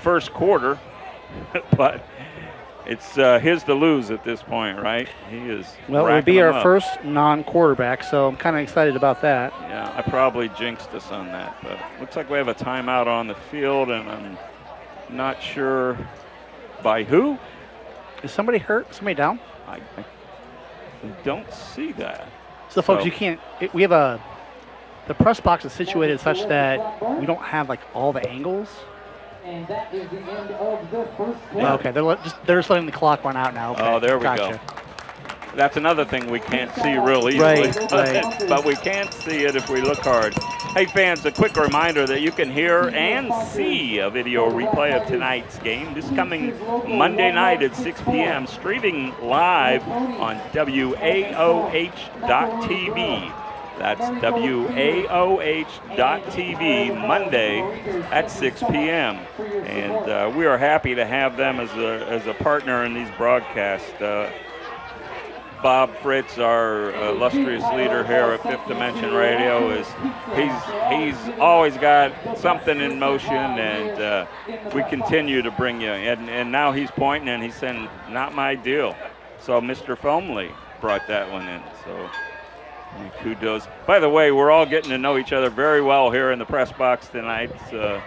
first quarter, but It's his to lose at this point, right? He is. Well, it would be our first non-quarterback, so I'm kind of excited about that. Yeah, I probably jinxed us on that, but looks like we have a timeout on the field, and I'm not sure by who. Is somebody hurt? Somebody down? I don't see that. So, folks, you can't. We have the press box is situated such that we don't have like all the angles. And that is the end of the first quarter. Okay, they're just letting the clock run out now. Okay. Oh, there we gotcha. go. That's another thing we can't see real easily. Right. But we can see it if we look hard. Hey, fans, a quick reminder that you can hear and see a video replay of tonight's game this coming Monday night at 6 p.m., streaming live on WAOH.TV. That's WAOH.TV, Monday at 6 p.m. And we are happy to have them as a partner in these broadcasts. Bob Fritz, our illustrious leader here at Fifth Dimension Radio, he's always got something in motion, and we continue to bring you. And now he's pointing and he's saying, "Not my deal." So Mr. Foamley brought that one in. So. Kudos. By the way, we're all getting to know each other very well here in the press box tonight. It's a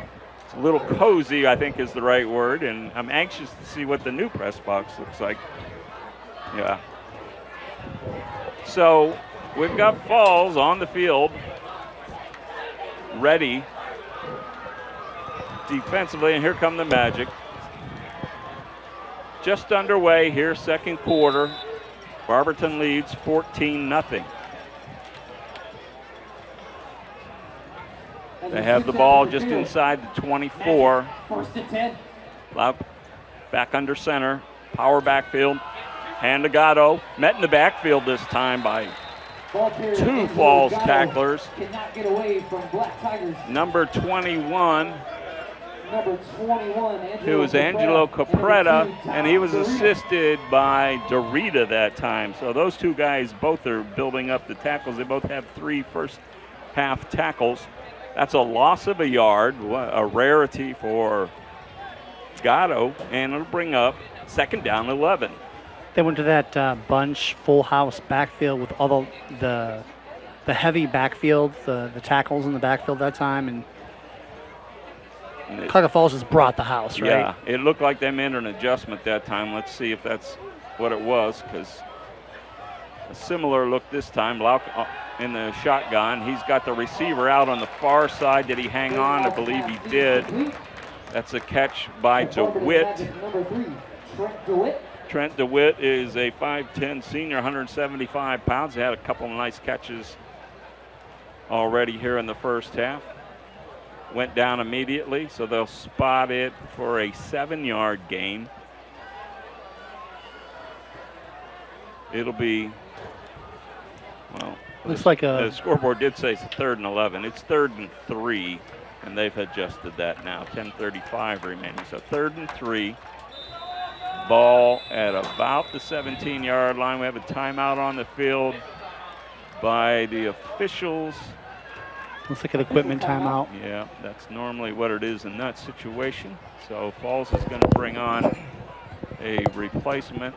little cozy, I think is the right word, and I'm anxious to see what the new press box looks like. Yeah. So we've got Falls on the field, ready defensively, and here come the Magic. Just underway here, second quarter. Barberton leads 14-0. They have the ball just inside the 24. First and 10. Loud back under center. Power backfield. Hand to Gatto. Met in the backfield this time by two Falls tacklers. Cannot get away from Black Tigers. Number 21. Number 21, It was Angelo Capretta, and he was assisted by Dorita that time. So those two guys both are building up the tackles. They both have 3 first half tackles. That's a loss of a yard, a rarity for Gatto, and it'll bring up second down 11. They went to that bunch full house backfield with all the heavy backfield, the tackles in the backfield that time, and Cuyahoga Falls just brought the house, right? Yeah, it looked like they made an adjustment that time. Let's see if that's what it was, because a similar look this time. Lauk in the shotgun. He's got the receiver out on the far side. Did he hang on? I believe he did. That's a catch by DeWitt. Trent DeWitt is a 5'10 senior, 175 pounds. He had a couple of nice catches already here in the first half. Went down immediately, so they'll spot it for a 7-yard gain. It'll be, well, looks like the scoreboard did say it's 3rd and 11. It's 3rd and 3, and they've adjusted that now. 10:35 remaining, so 3rd and 3. Ball at about the 17-yard line. We have a timeout on the field by the officials. Looks like an equipment timeout. Yeah, that's normally what it is in that situation. So Falls is going to bring on a replacement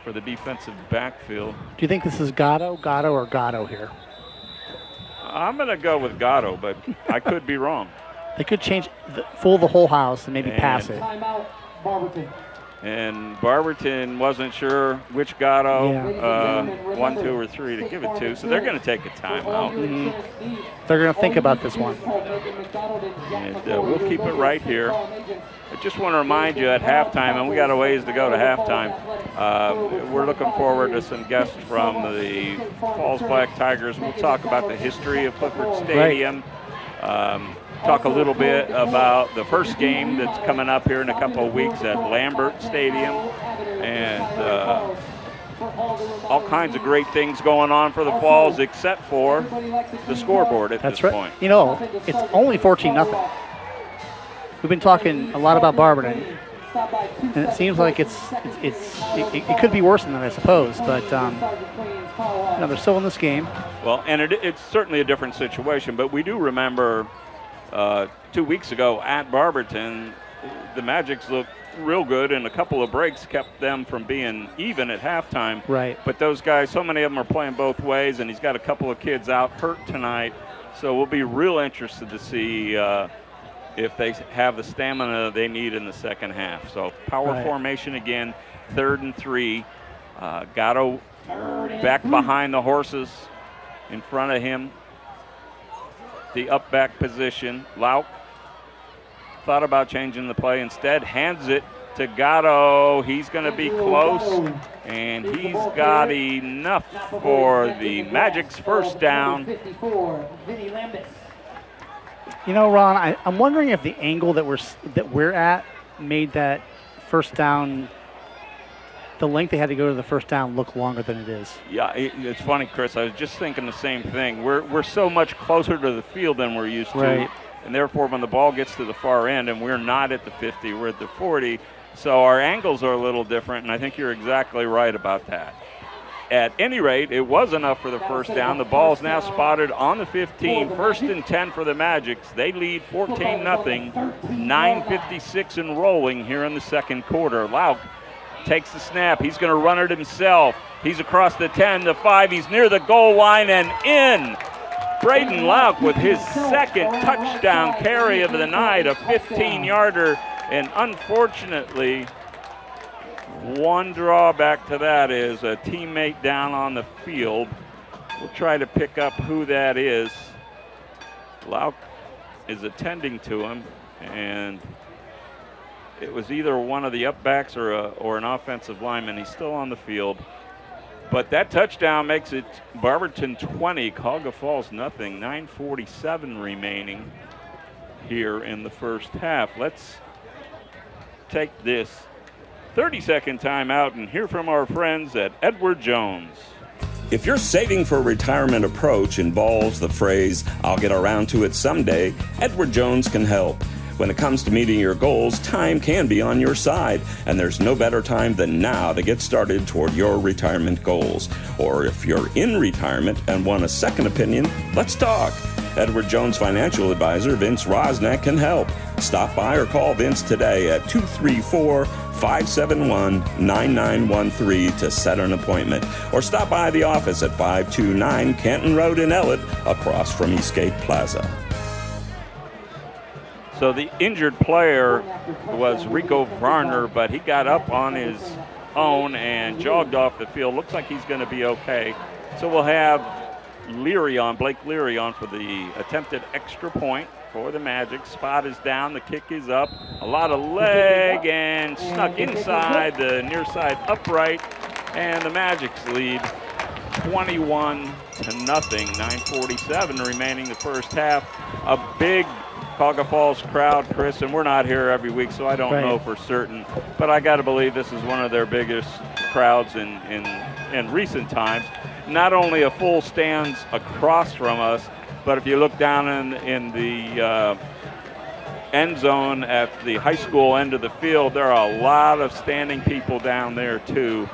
for the defensive backfield. Do you think this is Gatto or Gatto here? I'm going to go with Gatto, but I could be wrong. They could change, fool the whole house and maybe pass it. Timeout, Barberton. And Barberton wasn't sure which Gatto, 1, 2, or 3 to give it to, so they're going to take a timeout. They're going to think about this one. And we'll keep it right here. I just want to remind you at halftime, and we got a ways to go to halftime, we're looking forward to some guests from the Falls Black Tigers. We'll talk about the history of Clifford Stadium. Talk a little bit about the first game that's coming up here in a couple of weeks at Lambert Stadium, and all kinds of great things going on for the Falls except for the scoreboard at this point. You know, it's only 14-0. We've been talking a lot about Barberton, and it seems like it could be worse than that, I suppose, but they're still in this game. Well, and it's certainly a different situation, but we do remember 2 weeks ago at Barberton, the Magics look real good, and a couple of breaks kept them from being even at halftime. Right. But those guys, so many of them are playing both ways, and he's got a couple of kids out hurt tonight. So we'll be real interested to see if they have the stamina they need in the second half. So power formation again, 3rd and 3. Gatto back behind the horses in front of him. The up back position. Lauk thought about changing the play. Instead, hands it to Gatto. He's going to be close, and he's got enough for the Magic's first down. You know, Ron, I'm wondering if the angle that we're at made that first down, the length they had to go to the first down, look longer than it is. Yeah, it's funny, Chris. I was just thinking the same thing. We're so much closer to the field than we're used to, and therefore when the ball gets to the far end, and we're not at the 50, we're at the 40, so our angles are a little different, and I think you're exactly right about that. At any rate, it was enough for the first down. The ball is now spotted on the 15, 1st and 10 for the Magics. They lead 14-0, 9:56 and rolling here in the second quarter. Lauk takes the snap. He's going to run it himself. He's across the 10, the 5. He's near the goal line and in. Braden Lauk with his second touchdown carry of the night, a 15-yarder, and unfortunately, one drawback to that is a teammate down on the field. We'll try to pick up who that is. Lauk is attending to him, and it was either one of the upbacks or an offensive lineman. He's still on the field. But that touchdown makes it Barberton 20, Cuyahoga Falls nothing. 9:47 remaining here in the first half. Let's take this 30-second timeout and hear from our friends at Edward Jones. If your saving for retirement approach involves the phrase, "I'll get around to it someday," Edward Jones can help. When it comes to meeting your goals, time can be on your side, and there's no better time than now to get started toward your retirement goals. Or if you're in retirement and want a second opinion, let's talk. Edward Jones financial advisor Vince Rosnack can help. Stop by or call Vince today at 234-571-9913 to set an appointment. Or stop by the office at 529 Canton Road in Ellett, across from Eastgate Plaza. So the injured player was Rico Varner, but he got up on his own and jogged off the field. Looks like he's going to be okay. So we'll have Blake Leary on for the attempted extra point for the Magic. Spot is down, the kick is up. A lot of leg and snuck inside the near side upright. And the Magic's lead 21-0, 9:47 remaining the first half. A big Cuyahoga Falls crowd, Chris, and we're not here every week, so I don't know for certain. But I got to believe this is one of their biggest crowds in recent times. Not only a full stands across from us, but if you look down in the end zone at the high school end of the field, there are a lot of standing people down there too.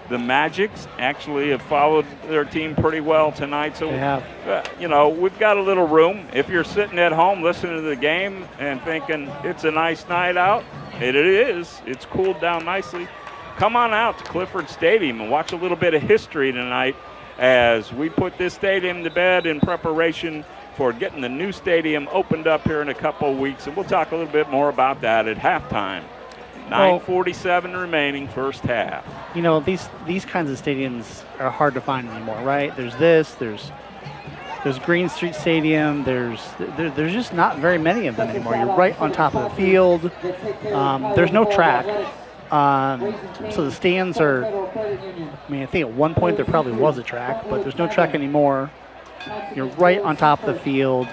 The Magics actually have followed their team pretty well tonight. So, we've got a little room. If you're sitting at home listening to the game and thinking it's a nice night out, it is. It's cooled down nicely. Come on out to Clifford Stadium and watch a little bit of history tonight as we put this stadium to bed in preparation for getting the new stadium opened up here in a couple of weeks. And we'll talk a little bit more about that at halftime. 9:47 remaining first half. You know, these kinds of stadiums are hard to find anymore, right? There's Green Street Stadium. There's just not very many of them anymore. You're right on top of the field. There's no track. So the stands are, I think at one point there probably was a track, but there's no track anymore. You're right on top of the field.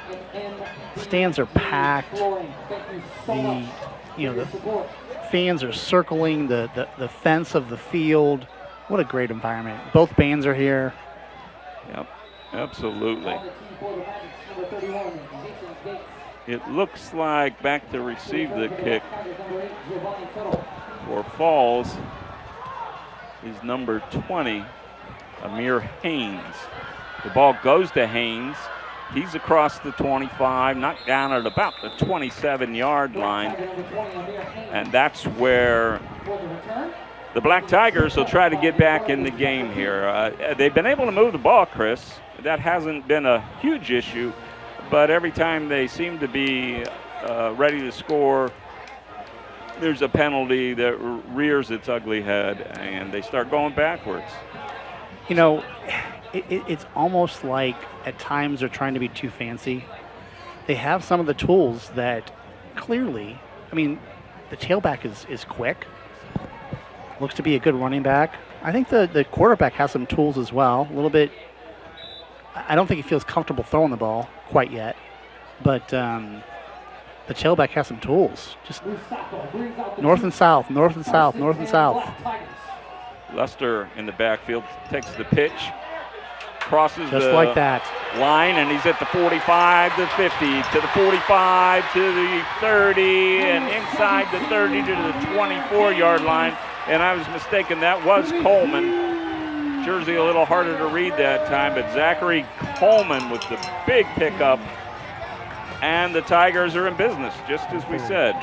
Stands are packed. The fans are circling the fence of the field. What a great environment. Both bands are here. Yep, absolutely. It looks like back to receive the kick for Falls is number 20, Amir Haynes. The ball goes to Haynes. He's across the 25, knocked down at about the 27-yard line. And that's where the Black Tigers will try to get back in the game here. They've been able to move the ball, Chris. That hasn't been a huge issue. But every time they seem to be ready to score, there's a penalty that rears its ugly head, and they start going backwards. You know, it's almost like at times they're trying to be too fancy. They have some of the tools that clearly, I mean, the tailback is quick. Looks to be a good running back. I think the quarterback has some tools as well. A little bit, I don't think he feels comfortable throwing the ball quite yet. But the tailback has some tools. Just north and south, north and south, north and south. Lester in the backfield takes the pitch, crosses just the like that line, and he's at the 45, the 50, to the 45, to the 30, and inside the 30 to the 24-yard line. And I was mistaken, that was Coleman. Jersey a little harder to read that time, but Zachary Coleman with the big pickup. And the Tigers are in business, just as we said.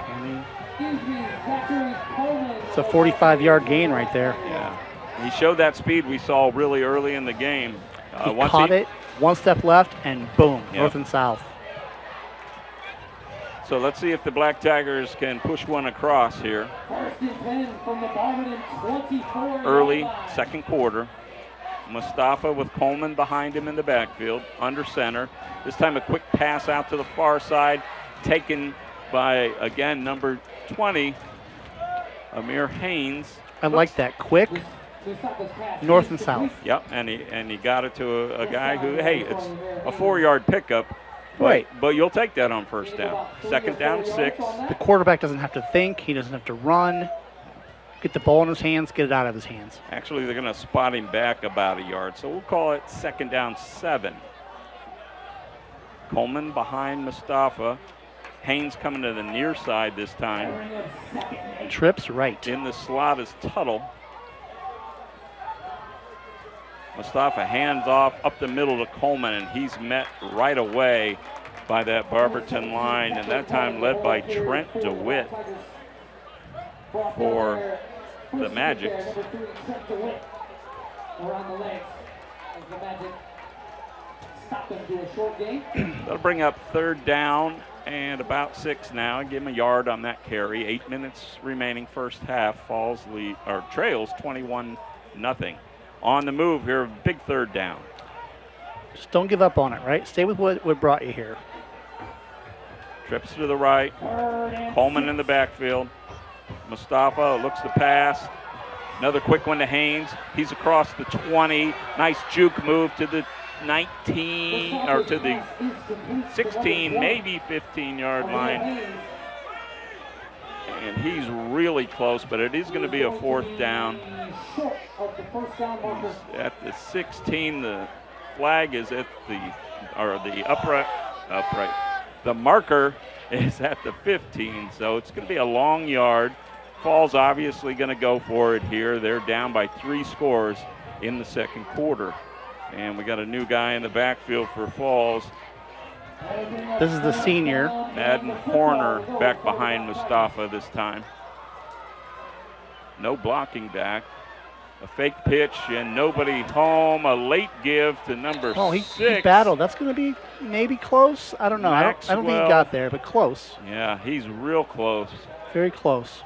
It's a 45-yard gain right there. Yeah. He showed that speed we saw really early in the game. He caught it, one step left, and boom, north and south. So let's see if the Black Tigers can push one across here. Early, second quarter. Mustafa with Coleman behind him in the backfield, under center. This time a quick pass out to the far side, taken by, again, number 20, Amir Haynes. I like that, quick, north and south. Yep, and he got it to a guy who, hey, it's a 4-yard pickup, but you'll take that on first down. Second down, 6. The quarterback doesn't have to think. He doesn't have to run. Get the ball in his hands, get it out of his hands. Actually, they're going to spot him back about a yard, so we'll call it second down, 7. Coleman behind Mustafa. Haynes coming to the near side this time. Trips right. In the slot is Tuttle. Mustafa hands off up the middle to Coleman, and he's met right away by that Barberton line, and that time led by Trent DeWitt for the Magics. That'll bring up third down and about 6 now. Give him a yard on that carry. 8 minutes remaining first half. Trails 21-0. On the move here, big third down. Just don't give up on it, right? Stay with what brought you here. Trips to the right. Coleman in the backfield. Mustafa looks to pass. Another quick one to Haynes. He's across the 20. Nice juke move to the 19 or to the 16, maybe 15-yard line. And he's really close, but it is going to be a fourth down. He's at the 16. The flag is at the upright. The marker is at the 15, so it's going to be a long yard. Fall's obviously going to go for it here. They're down by 3 scores in the second quarter. And we got a new guy in the backfield for Falls. This is the senior. Madden Horner back behind Mustafa this time. No blocking back. A fake pitch and nobody home. A late give to number 6. He battled. That's going to be maybe close. I don't know. I don't think he got there, but close. Yeah, he's real close. Very close.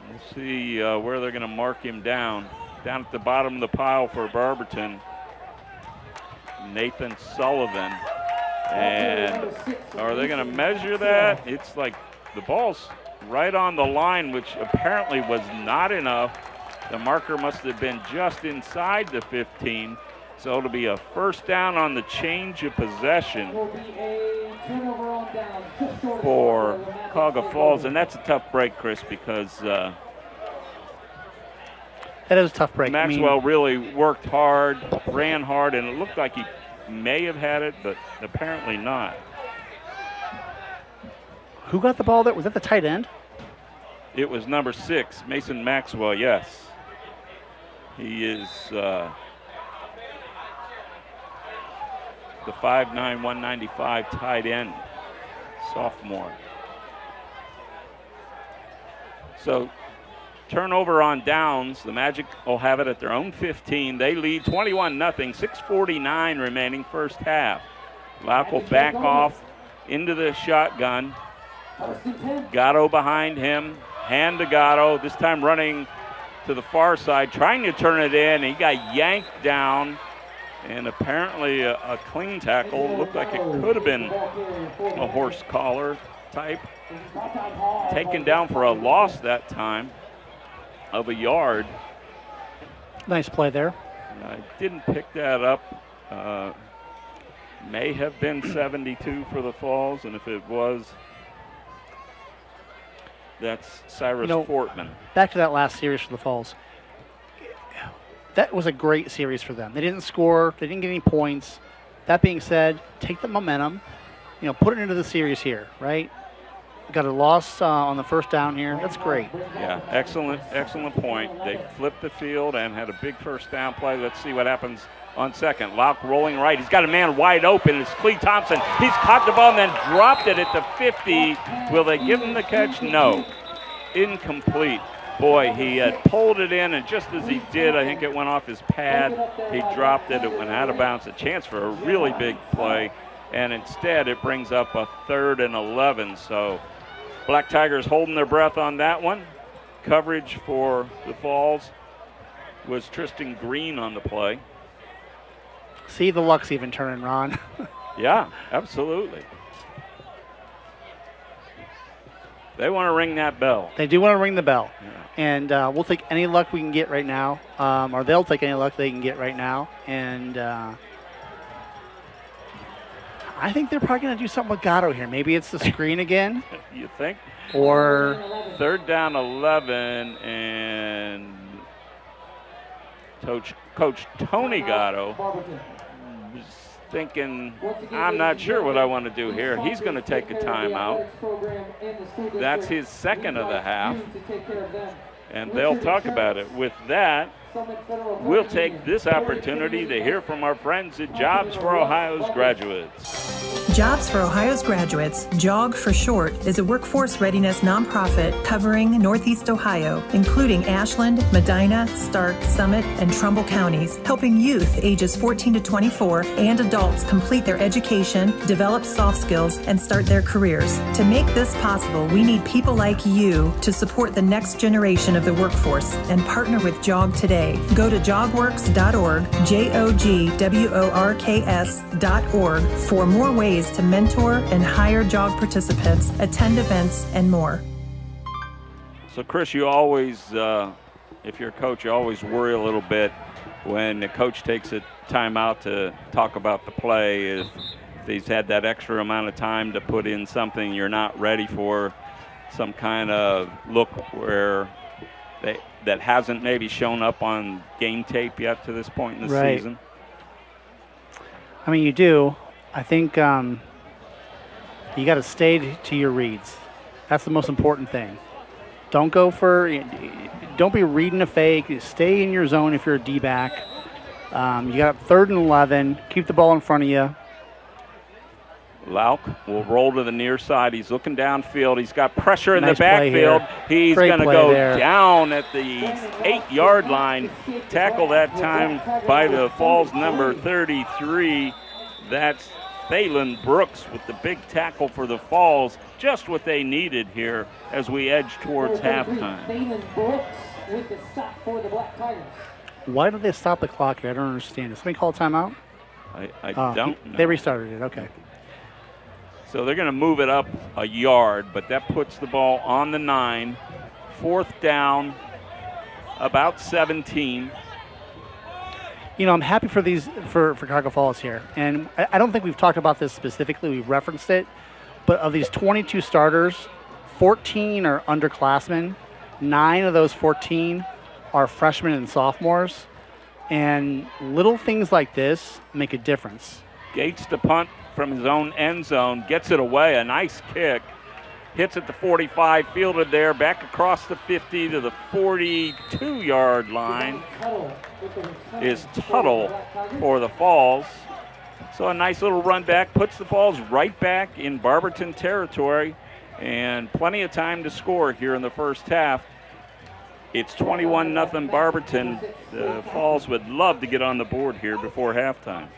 We'll see where they're going to mark him down. Down at the bottom of the pile for Barberton, Nathan Sullivan. And are they going to measure that? It's like the ball's right on the line, which apparently was not enough. The marker must have been just inside the 15. So it'll be a first down on the change of possession for Cuyahoga Falls. And that's a tough break, Chris, because that is a tough break. Maxwell really worked hard, ran hard, and it looked like he may have had it, but apparently not. Who got the ball there? Was that the tight end? It was number 6, Mason Maxwell, yes. He is the 5'9", 195 tight end, sophomore. So turnover on downs. The Magic will have it at their own 15. They lead 21-0, 6:49 remaining first half. Lauk will back off into the shotgun. Gatto behind him. Hand to Gatto, this time running to the far side, trying to turn it in. He got yanked down, and apparently a clean tackle. Looked like it could have been a horse collar type. Taken down for a loss that time of a yard. Nice play there. I didn't pick that up. May have been 72 for the Falls, and if it was, that's Cyrus Fortman. Back to that last series for the Falls. That was a great series for them. They didn't score. They didn't get any points. That being said, take the momentum, put it into the series here, right? Got a loss on the first down here. That's great. Yeah, excellent point. They flipped the field and had a big first down play. Let's see what happens on second. Lauk rolling right. He's got a man wide open. It's Clee Thompson. He's caught the ball and then dropped it at the 50. Will they give him the catch? No. Incomplete. Boy, he had pulled it in, and just as he did, I think it went off his pad. He dropped it. It went out of bounds. A chance for a really big play, and instead it brings up a 3rd and 11. So Black Tigers holding their breath on that one. Coverage for the Falls was Tristan Green on the play. See, the luck's even turning, Ron. Yeah, absolutely. They want to ring that bell. They do want to ring the bell. Yeah. And we'll take any luck we can get right now, or they'll take any luck they can get right now. And I think they're probably going to do something with Gatto here. Maybe it's the screen again. You think? Or 3rd down 11, and Coach Tony Gatto was thinking, I'm not sure what I want to do here. He's going to take a timeout. That's his second of the half, and they'll talk about it. With that, we'll take this opportunity to hear from our friends at Jobs for Ohio's Graduates. Jobs for Ohio's Graduates, JOG for short, is a workforce readiness nonprofit covering Northeast Ohio, including Ashland, Medina, Stark, Summit, and Trumbull counties, helping youth ages 14 to 24 and adults complete their education, develop soft skills, and start their careers. To make this possible, we need people like you to support the next generation of the workforce and partner with JOG today. Go to jogworks.org, JOGWORKS.org for more ways to mentor and hire JOG participants, attend events, and more. So, Chris, you always, if you're a coach, you always worry a little bit when the coach takes a timeout to talk about the play. If he's had that extra amount of time to put in something you're not ready for, some kind of look where that hasn't maybe shown up on game tape yet to this point in the season. I mean, you do. I think you got to stay to your reads. That's the most important thing. Don't be reading a fake. Stay in your zone if you're a D-back. You got 3rd and 11. Keep the ball in front of you. Lauk will roll to the near side. He's looking downfield. He's got pressure in the backfield. He's going to go down at the 8-yard line. Tackle that time by the Falls number 33. That's Thalen Brooks with the big tackle for the Falls. Just what they needed here as we edge towards halftime. Thalen Brooks with the stop for the Black Tigers. Why did they stop the clock here? I don't understand. Did somebody call a timeout? I don't know. They restarted it. Okay. So they're going to move it up a yard, but that puts the ball on the 9. 4th down, about 17. I'm happy for Cuyahoga Falls here. And I don't think we've talked about this specifically. We've referenced it. But of these 22 starters, 14 are underclassmen. 9 of those 14 are freshmen and sophomores. And little things like this make a difference. Gates to punt from his own end zone, gets it away, a nice kick, hits at the 45, fielded there, back across the 50 to the 42-yard line is Tuttle for the Falls. So a nice little run back puts the Falls right back in Barberton territory, and plenty of time to score here in the first half. It's 21-0 Barberton. The Falls would love to get on the board here before halftime.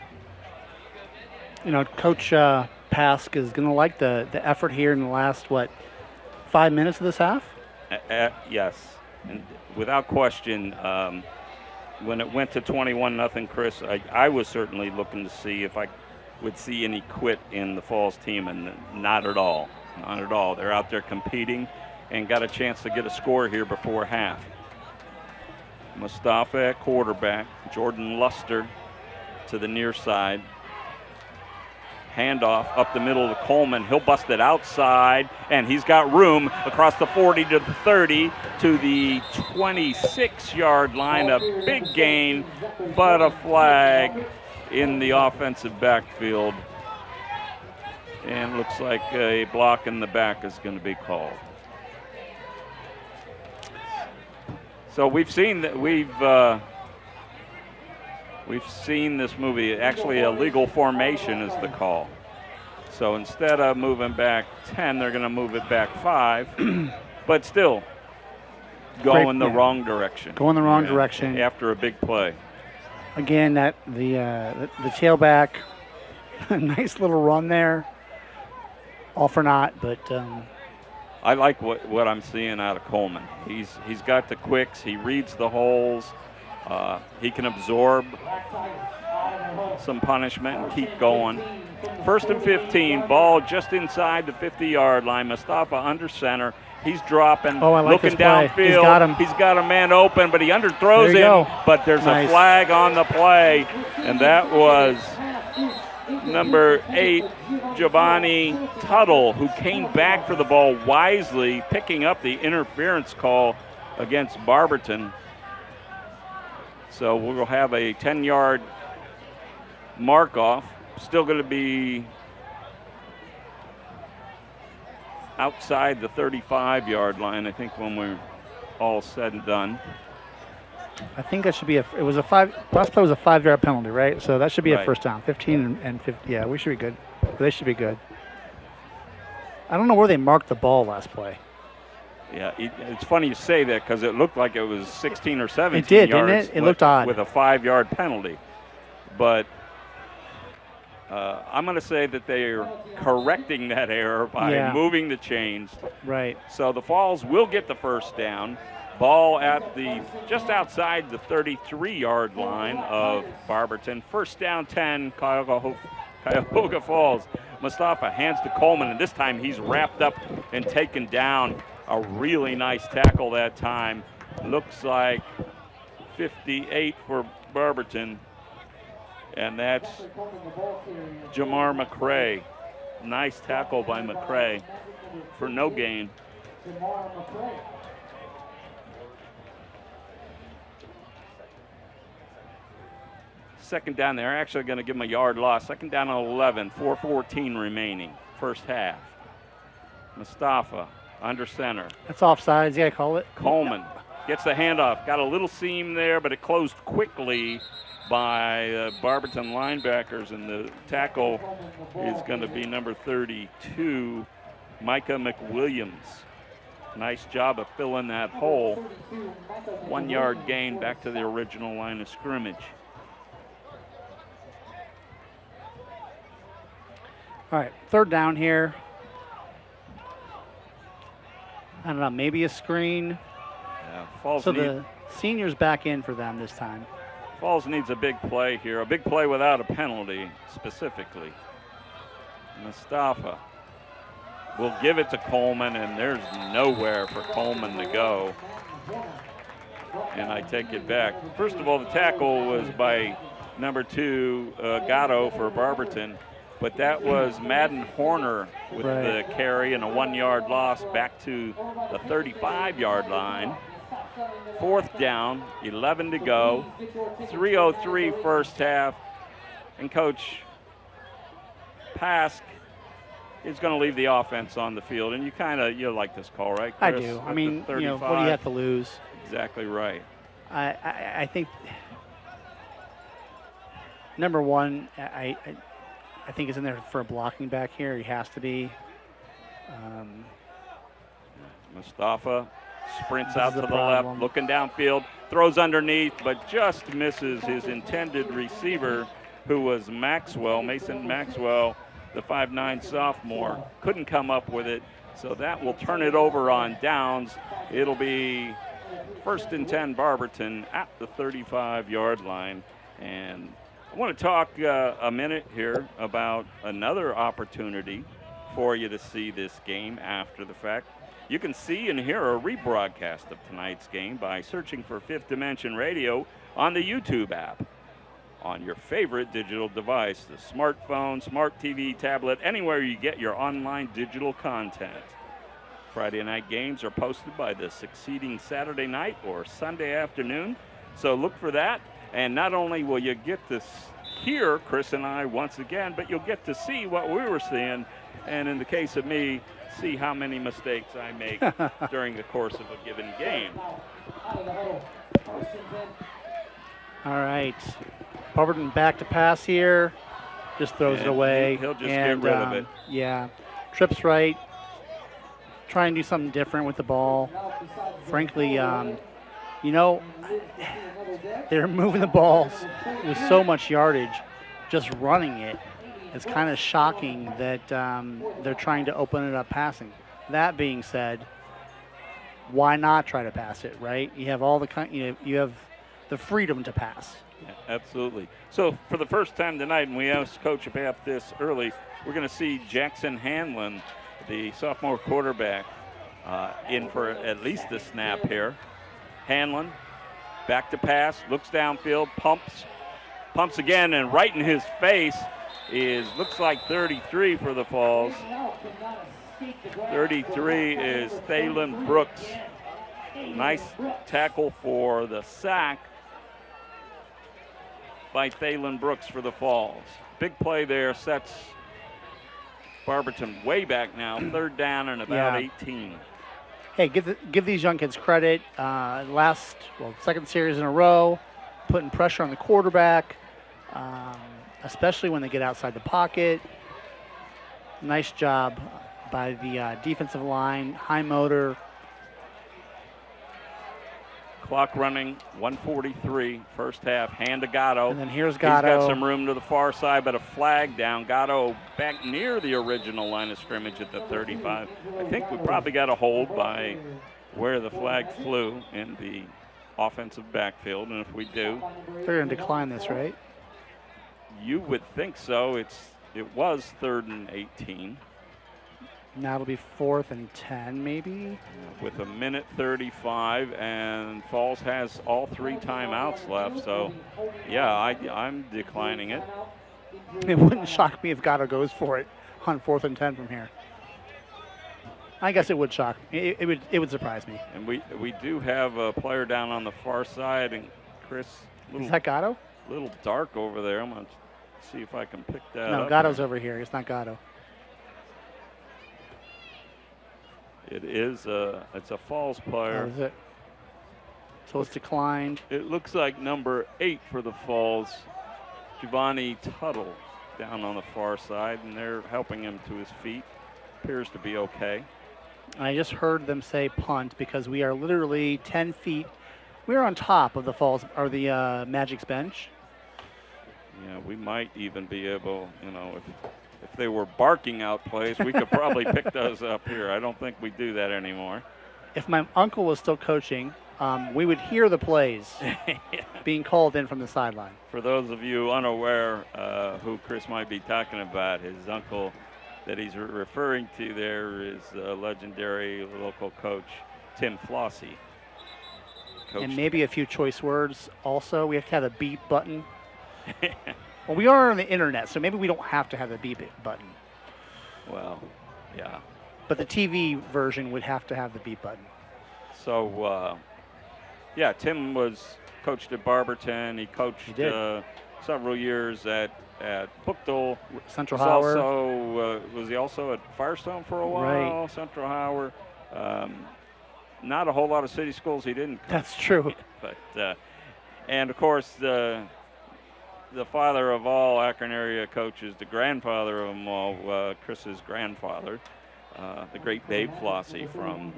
Coach Pask is going to like the effort here in the last, 5 minutes of this half? Yes, and without question, when it went to 21-0, Chris, I was certainly looking to see if I would see any quit in the Falls team, and not at all. Not at all. They're out there competing and got a chance to get a score here before half. Mustafa at quarterback, Jordan Luster to the near side. Handoff up the middle to Coleman. He'll bust it outside, and he's got room across the 40 to the 30 to the 26-yard line. A big gain, but a flag in the offensive backfield. And looks like a block in the back is going to be called. So we've seen that we've seen this movie. Actually, a legal formation is the call. So instead of moving back 10, they're going to move it back 5, but still going the wrong direction. Going the wrong direction after a big play. Again, that the tailback, nice little run there. All for naught, but. I like what I'm seeing out of Coleman. He's got the quicks. He reads the holes. He can absorb some punishment and keep going. 1st and 15, ball just inside the 50-yard line. Mustafa under center. He's dropping, looking downfield. He's got a man open, but he underthrows him. But there's a flag on the play, and that was number 8, Giovanni Tuttle, who came back for the ball wisely, picking up the interference call against Barberton. So we'll have a 10-yard mark off. Still going to be outside the 35-yard line, I think, when we're all said and done. I think that should be last play was a 5-yard penalty, right? So that should be a first down. 15 and 50. Yeah, we should be good. They should be good. I don't know where they marked the ball last play. Yeah, it's funny you say that because it looked like it was 16 or 17 It did, yards. didn't it? It looked odd. With a 5-yard penalty. But I'm going to say that they are correcting that error by moving the chains. Right. So the Falls will get the first down. Ball at just outside the 33-yard line of Barberton. First down 10, Cuyahoga Falls. Mustafa hands to Coleman, and this time he's wrapped up and taken down. A really nice tackle that time. Looks like 58 for Barberton, and that's Jamar McCray. Nice tackle by McCray for no gain. Second down, they're actually going to give him a yard loss. Second down on 11, 4:14 remaining, first half. Mustafa under center. That's offsides, you got to call it. Coleman gets the handoff. Got a little seam there, but it closed quickly by Barberton linebackers, and the tackle is going to be number 32, Micah McWilliams. Nice job of filling that hole. 1 yard gain back to the original line of scrimmage. All right, third down here. I don't know, maybe a screen. Yeah, so the seniors back in for them this time. Falls needs a big play here, a big play without a penalty specifically. Mustafa will give it to Coleman, and there's nowhere for Coleman to go. And I take it back. First of all, the tackle was by number 2, Gatto for Barberton. But that was Madden Horner with the carry and a 1 yard loss back to the 35-yard line. Fourth down, 11 to go, 3:03 first half. And Coach Pask is going to leave the offense on the field. And you like this call, right, Chris? I do. I mean, what do you have to lose? Exactly right. I think, number one, I think is in there for blocking back here. He has to be. Mustafa sprints out to the left, looking downfield, throws underneath, but just misses his intended receiver, who was Maxwell, Mason Maxwell, the 5'9 sophomore. Couldn't come up with it, so that will turn it over on downs. It'll be 1st and 10 Barberton at the 35-yard line. And I want to talk a minute here about another opportunity for you to see this game after the fact. You can see and hear a rebroadcast of tonight's game by searching for Fifth Dimension Radio on the YouTube app, on your favorite digital device, the smartphone, smart TV, tablet, anywhere you get your online digital content. Friday night games are posted by the succeeding Saturday night or Sunday afternoon, so look for that. And not only will you get to hear Chris and I once again, but you'll get to see what we were seeing, and in the case of me, see how many mistakes I make during the course of a given game. All right. Barberton back to pass here. Just throws it away. He'll just get rid of it. Yeah. Trips right. Try and do something different with the ball. Frankly, they're moving the balls with so much yardage. Just running it. It's kind of shocking that they're trying to open it up passing. That being said, why not try to pass it, right? You have all the you have the freedom to pass. Yeah, absolutely. So for the first time tonight, and we asked Coach about this early, we're going to see Jackson Hanlon, the sophomore quarterback, in for at least a snap here. Hanlon, back to pass, looks downfield, pumps again, and right in his face looks like 33 for the Falls. 33 is Thalen Brooks. Nice tackle for the sack by Thalen Brooks for the Falls. Big play there, sets Barberton way back now, 3rd down and about 18. Hey, give these young kids credit. Second series in a row, putting pressure on the quarterback, especially when they get outside the pocket. Nice job by the defensive line, high motor. Clock running, 1:43, first half. Hand to Gatto. And then here's Gatto. He's got some room to the far side, but a flag down. Gatto back near the original line of scrimmage at the 35. I think we probably got a hold by where the flag flew in the offensive backfield, and if we do, they're going to decline this, right? You would think so. It was 3rd and 18. Now it'll be 4th and 10, maybe? With a minute 35, and Falls has all 3 timeouts left. So, yeah, I'm declining it. It wouldn't shock me if Gatto goes for it on 4th and 10 from here. I guess it would shock me. It would surprise me. And we do have a player down on the far side, and Chris. Is that Gatto? A little dark over there. I'm going to see if I can pick that up. No, Gatto's over here. It's not Gatto. It is it's a Falls player. Oh, is it? So it's declined. It looks like number 8 for the Falls, Giovanni Tuttle, down on the far side, and they're helping him to his feet. Appears to be okay. I just heard them say punt because we are literally 10 feet. We're on top of the Falls or the Magic's bench. Yeah, we might even be able, if they were barking out plays, we could probably pick those up here. I don't think we do that anymore. If my uncle was still coaching, we would hear the plays being called in from the sideline. For those of you unaware who Chris might be talking about, his uncle that he's referring to there is legendary local coach Tim Flossie. And maybe a few choice words also. We have to have a beep button. Well, we are on the internet, so maybe we don't have to have a beep button. Well, yeah. But the TV version would have to have the beep button. So, Tim was coached at Barberton. He coached several years at Bookdale. Central Howard. Was he also at Firestone for a while? Right. Central Howard. Not a whole lot of city schools he didn't coach. That's true. But and of course the father of all Akron area coaches, the grandfather of them all, Chris's grandfather, the great Babe Flossie from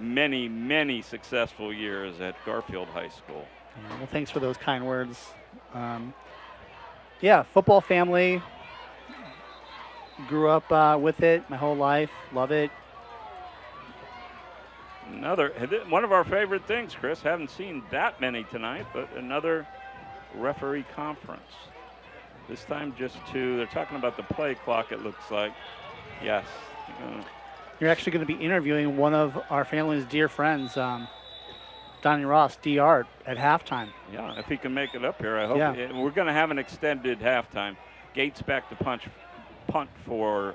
many, many successful years at Garfield High School. Yeah, well, thanks for those kind words. Yeah, football family. Grew up with it my whole life. Love it. One of our favorite things, Chris. Haven't seen that many tonight, but another referee conference. This time just two. They're talking about the play clock, it looks like. Yes. You're actually going to be interviewing one of our family's dear friends, Donnie Ross, DR, at halftime. Yeah, if he can make it up here, I hope. Yeah. We're going to have an extended halftime. Gates back to punt for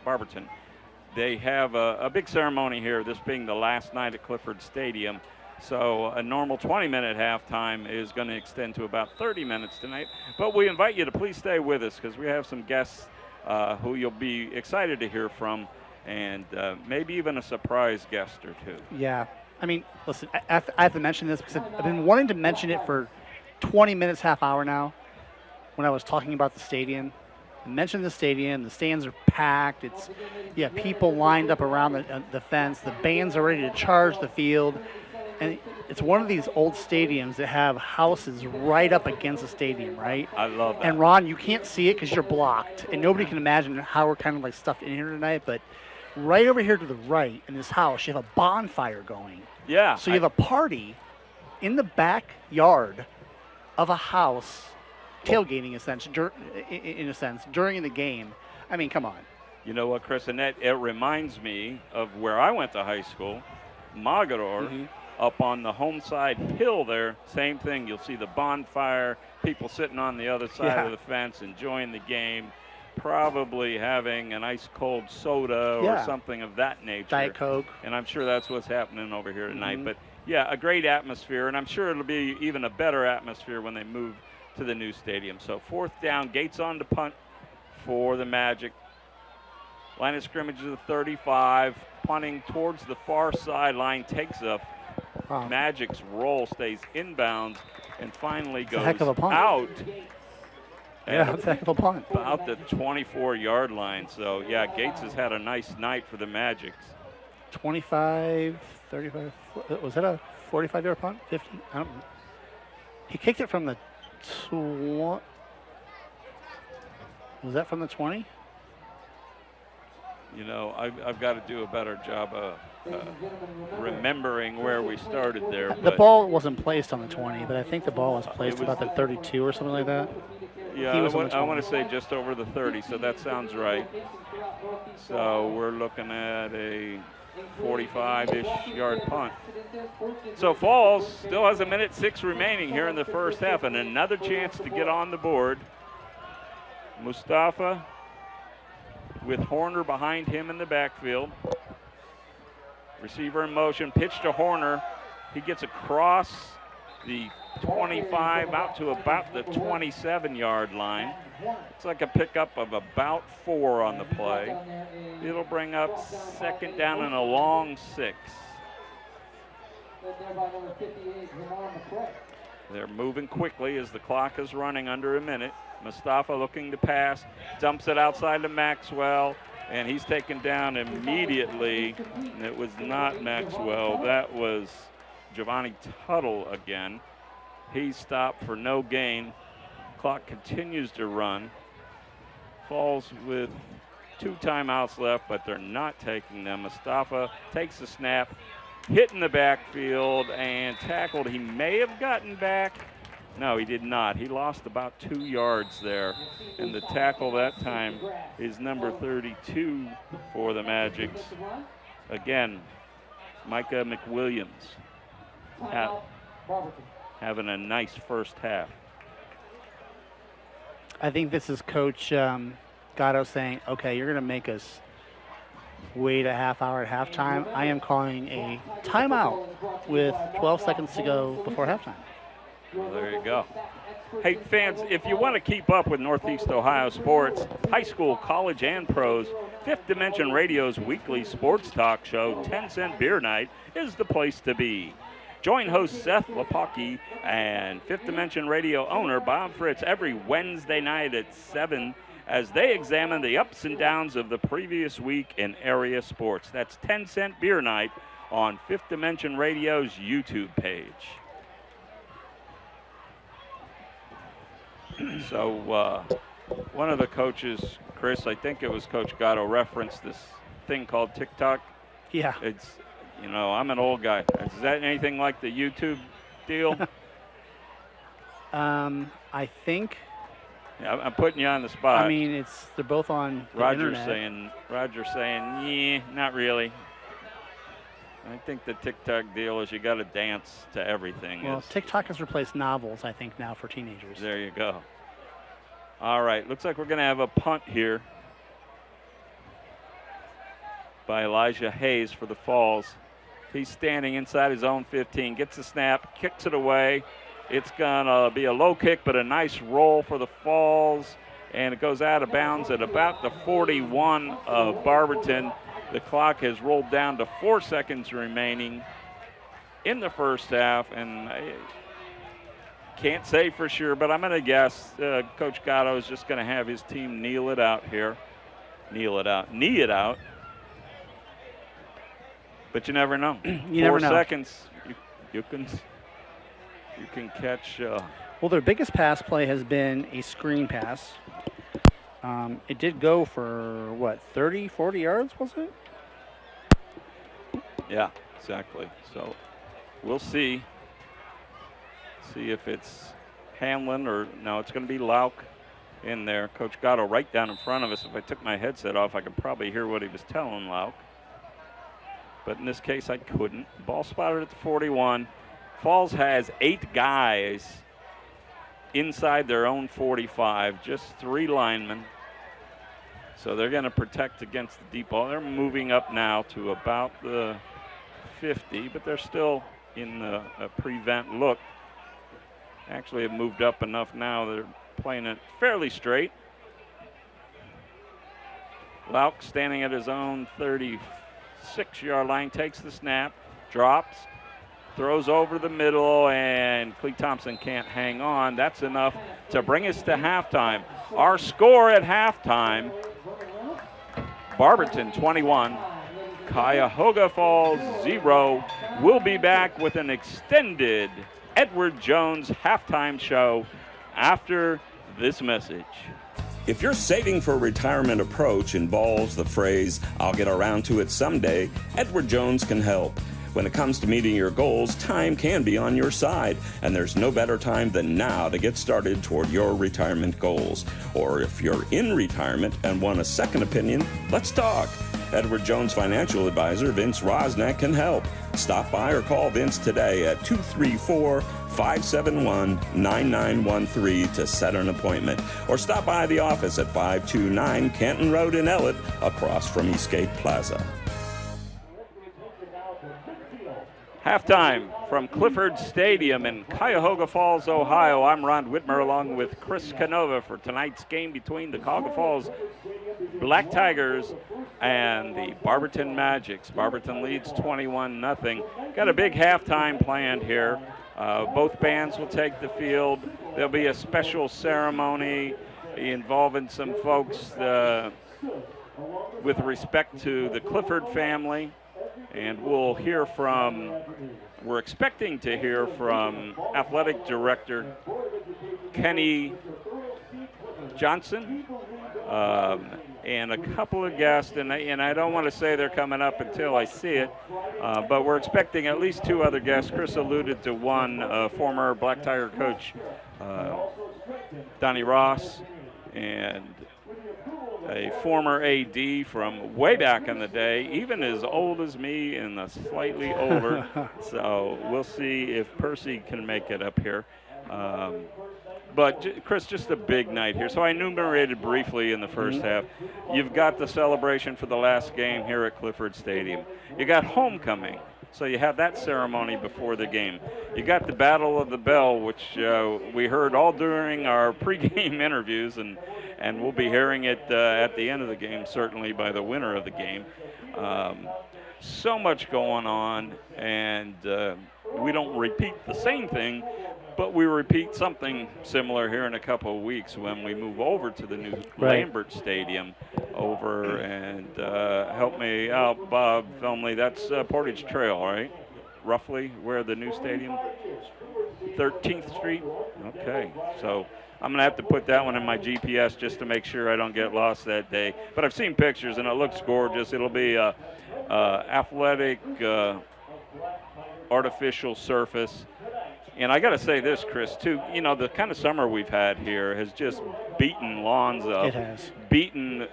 Barberton. They have a big ceremony here, this being the last night at Clifford Stadium. So a normal 20-minute halftime is going to extend to about 30 minutes tonight. But we invite you to please stay with us because we have some guests who you'll be excited to hear from, and maybe even a surprise guest or two. Yeah. I mean, listen, I have to mention this because I've been wanting to mention it for 20 minutes, half hour now when I was talking about the stadium. I mentioned the stadium. The stands are packed. It's, people lined up around the fence. The bands are ready to charge the field. And it's one of these old stadiums that have houses right up against the stadium, right? I love that. And, Ron, you can't see it because you're blocked. And nobody can imagine how we're kind of like stuffed in here tonight. But right over here to the right in this house, you have a bonfire going. Yeah. So you have a party in the backyard of a house, tailgating in a sense, during the game. I mean, come on. You know what, Chris? And it reminds me of where I went to high school, Mogador. Mm-hmm. Up on the home side hill there, same thing. You'll see the bonfire, people sitting on the other side of the fence enjoying the game, probably having an ice cold soda or something of that nature. Diet Coke. And I'm sure that's what's happening over here tonight. Mm-hmm. But, yeah, a great atmosphere, and I'm sure it'll be even a better atmosphere when they move to the new stadium. So 4th down, Gates on to punt for the Magic. Line of scrimmage is the 35, punting towards the far sideline, takes a Magic's roll, stays inbounds, and finally goes heck of a punt. out. Yeah, it's a heck of a punt. About the 24-yard line. So, yeah, Gates has had a nice night for the Magics. 25, 35, was that a 45-yard punt? 50? I don't know. He kicked it from the was that from the 20? You know, I've got to do a better job of remembering where we started there. The ball wasn't placed on the 20, but I think the ball was placed about the 32 or something like that. Yeah, I want to say just over the 30, so that sounds right. So we're looking at a 45-ish yard punt. So Falls still has 1:06 remaining here in the first half, and another chance to get on the board. Mustafa with Horner behind him in the backfield. Receiver in motion, pitch to Horner. He gets across the 25 out to about the 27-yard line. It's like a pickup of about 4 on the play. It'll bring up 2nd down and a long 6. They're moving quickly as the clock is running under a minute. Mustafa looking to pass, dumps it outside to Maxwell, and he's taken down immediately. It was not Maxwell. That was Giovanni Tuttle again. He stopped for no gain. Clock continues to run. Falls with 2 timeouts left, but they're not taking them. Mustafa takes the snap, hit in the backfield, and tackled. He may have gotten back. No, he did not. He lost about 2 yards there. And the tackle that time is number 32 for the Magics. Again, Micah McWilliams having a nice first half. I think this is Coach Gatto saying, okay, you're going to make us wait a half hour at halftime. I am calling a timeout with 12 seconds to go before halftime. Well, there you go. Hey, fans, if you want to keep up with Northeast Ohio sports, high school, college, and pros, Fifth Dimension Radio's weekly sports talk show, 10 Cent Beer Night, is the place to be. Join host Seth Lapaki and Fifth Dimension Radio owner Bob Fritz every Wednesday night at 7 as they examine the ups and downs of the previous week in area sports. That's 10-cent beer night on Fifth Dimension Radio's YouTube page. So one of the coaches, Chris, I think it was Coach Gatto, referenced this thing called TikTok. Yeah. It's, you know, I'm an old guy. Is that anything like the YouTube deal? I think. Yeah, I'm putting you on the spot. I mean, they're both on the internet. Roger's saying, yeah, not really. I think the TikTok deal is you got to dance to everything. Well, TikTok has replaced novels, I think, now for teenagers. There you go. All right, looks like we're going to have a punt here by Elijah Hayes for the Falls. He's standing inside his own 15, gets the snap, kicks it away. It's going to be a low kick, but a nice roll for the Falls, and it goes out of bounds at about the 41 of Barberton. The clock has rolled down to 4 seconds remaining in the first half, and I can't say for sure, but I'm going to guess Coach Gatto is just going to have his team kneel it out here. Knee it out. But you never know. You never know. 4 seconds, you can catch. Well, their biggest pass play has been a screen pass. It did go for, 30, 40 yards, was it? Yeah, exactly. So we'll see. See if it's Hanlon or no, it's going to be Lauk in there. Coach Gatto right down in front of us. If I took my headset off, I could probably hear what he was telling Lauk. But in this case, I couldn't. Ball spotted at the 41. Falls has 8 guys inside their own 45, just 3 linemen. So they're going to protect against the deep ball. They're moving up now to about the 50, but they're still in the prevent look. Actually, have moved up enough now. They're playing it fairly straight. Lauk standing at his own 36-yard line, takes the snap, drops, throws over the middle, and Clee Thompson can't hang on. That's enough to bring us to halftime. Our score at halftime, Barberton 21, Cuyahoga Falls 0. We'll be back with an extended Edward Jones halftime show after this message. If your saving for retirement approach involves the phrase, I'll get around to it someday, Edward Jones can help. When it comes to meeting your goals, time can be on your side, and there's no better time than now to get started toward your retirement goals. Or if you're in retirement and want a second opinion, let's talk. Edward Jones financial advisor Vince Rosnack can help. Stop by or call Vince today at 234-571-9913 to set an appointment. Or stop by the office at 529 Canton Road in Ellett, across from Eastgate Plaza. Halftime from Clifford Stadium in Cuyahoga Falls, Ohio. I'm Ron Whitmer along with Chris Canova for tonight's game between the Cuyahoga Falls Black Tigers and the Barberton Magics. Barberton leads 21-0. Got a big halftime planned here. Both bands will take the field. There'll be a special ceremony involving some folks with respect to the Clifford family. And we're expecting to hear from Athletic Director Kenny Johnson and a couple of guests, and I don't want to say they're coming up until I see it, but we're expecting at least 2 other guests. Chris alluded to one, former Black Tiger coach Donnie Ross, and a former AD from way back in the day, even as old as me and slightly older. So we'll see if Percy can make it up here. But, Chris, just a big night here. So I enumerated briefly in the first half. You've got the celebration for the last game here at Clifford Stadium. You got homecoming. So you have that ceremony before the game. You got the Battle of the Bell, which we heard all during our pregame interviews, and we'll be hearing it at the end of the game, certainly by the winner of the game. So much going on, and we don't repeat the same thing, but we repeat something similar here in a couple of weeks when we move over to the new Lambert Stadium over, and help me out, Bob Felmley. That's Portage Trail, right? Roughly where the new stadium, 13th Street? Okay, so I'm going to have to put that one in my GPS just to make sure I don't get lost that day. But I've seen pictures, and it looks gorgeous. It'll be a athletic artificial surface. And I got to say this, Chris, too. You know, the kind of summer we've had here has just beaten lawns up. It has. Beaten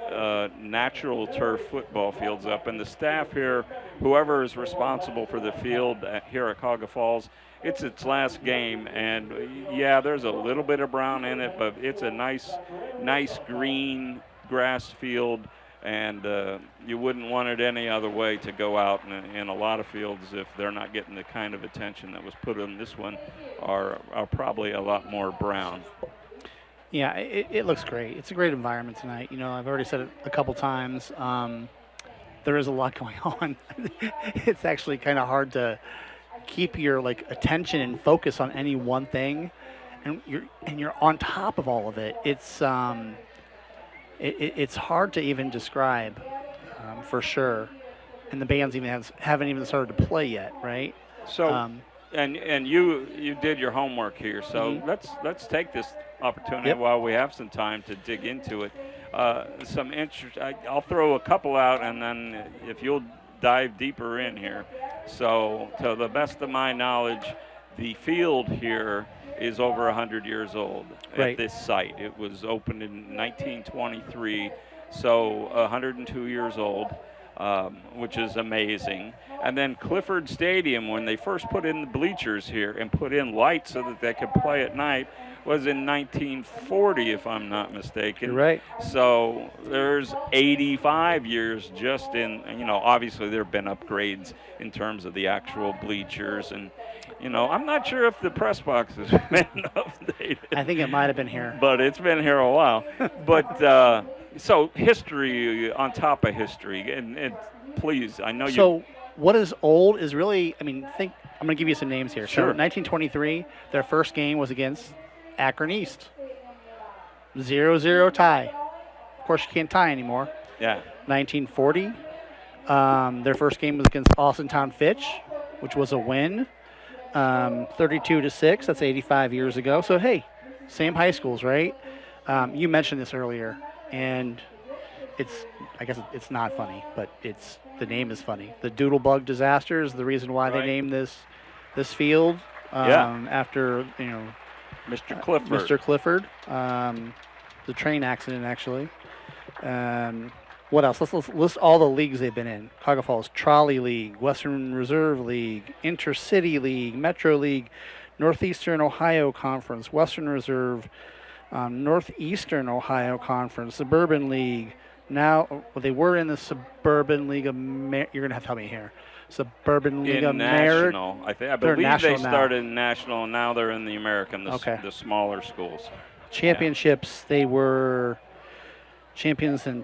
natural turf football fields up. And the staff here, whoever is responsible for the field here at Cuyahoga Falls, it's its last game. And, yeah, there's a little bit of brown in it, but it's a nice green grass field. And you wouldn't want it any other way to go out in a lot of fields if they're not getting the kind of attention that was put on this one are probably a lot more brown. Yeah, it looks great. It's a great environment tonight. You know, I've already said it a couple times. There is a lot going on. It's actually kind of hard to keep your attention and focus on any one thing, and you're on top of all of it. It's hard to even describe, for sure, and the bands haven't even started to play yet, right? So, and you did your homework here, so let's take this opportunity while we have some time to dig into it. Some interest. I'll throw a couple out, and then if you'll dive deeper in here. So, to the best of my knowledge, the field here is over 100 years old at this site. It was opened in 1923, so 102 years old, which is amazing. And then Clifford Stadium, when they first put in the bleachers here and put in lights so that they could play at night, was in 1940, if I'm not mistaken. You're right. So there's 85 years just in, obviously there have been upgrades in terms of the actual bleachers. And, I'm not sure if the press box has been updated. I think it might have been here. But it's been here a while. But so history on top of history. And please, I know you. So what is old is really, I'm going to give you some names here. Sure. So 1923, their first game was against Akron East. 0-0 tie. Of course, you can't tie anymore. Yeah. 1940, their first game was against Austintown Fitch, which was a win. 32-6. That's 85 years ago. So, hey, same high schools, right? You mentioned this earlier, and I guess it's not funny, but the name is funny. The Doodlebug disaster is the reason why they named this field after, Mr. Clifford. Mr. Clifford. The train accident, actually. What else? Let's list all the leagues they've been in. Cuyahoga Falls Trolley League, Western Reserve League, Intercity League, Metro League, Northeastern Ohio Conference, Western Reserve, Northeastern Ohio Conference, Suburban League. Now, they were in the Suburban League of you're going to have to help me here. Suburban League of National. I believe they started in National, and now they're in the American, the smaller schools. Championships, they were champions in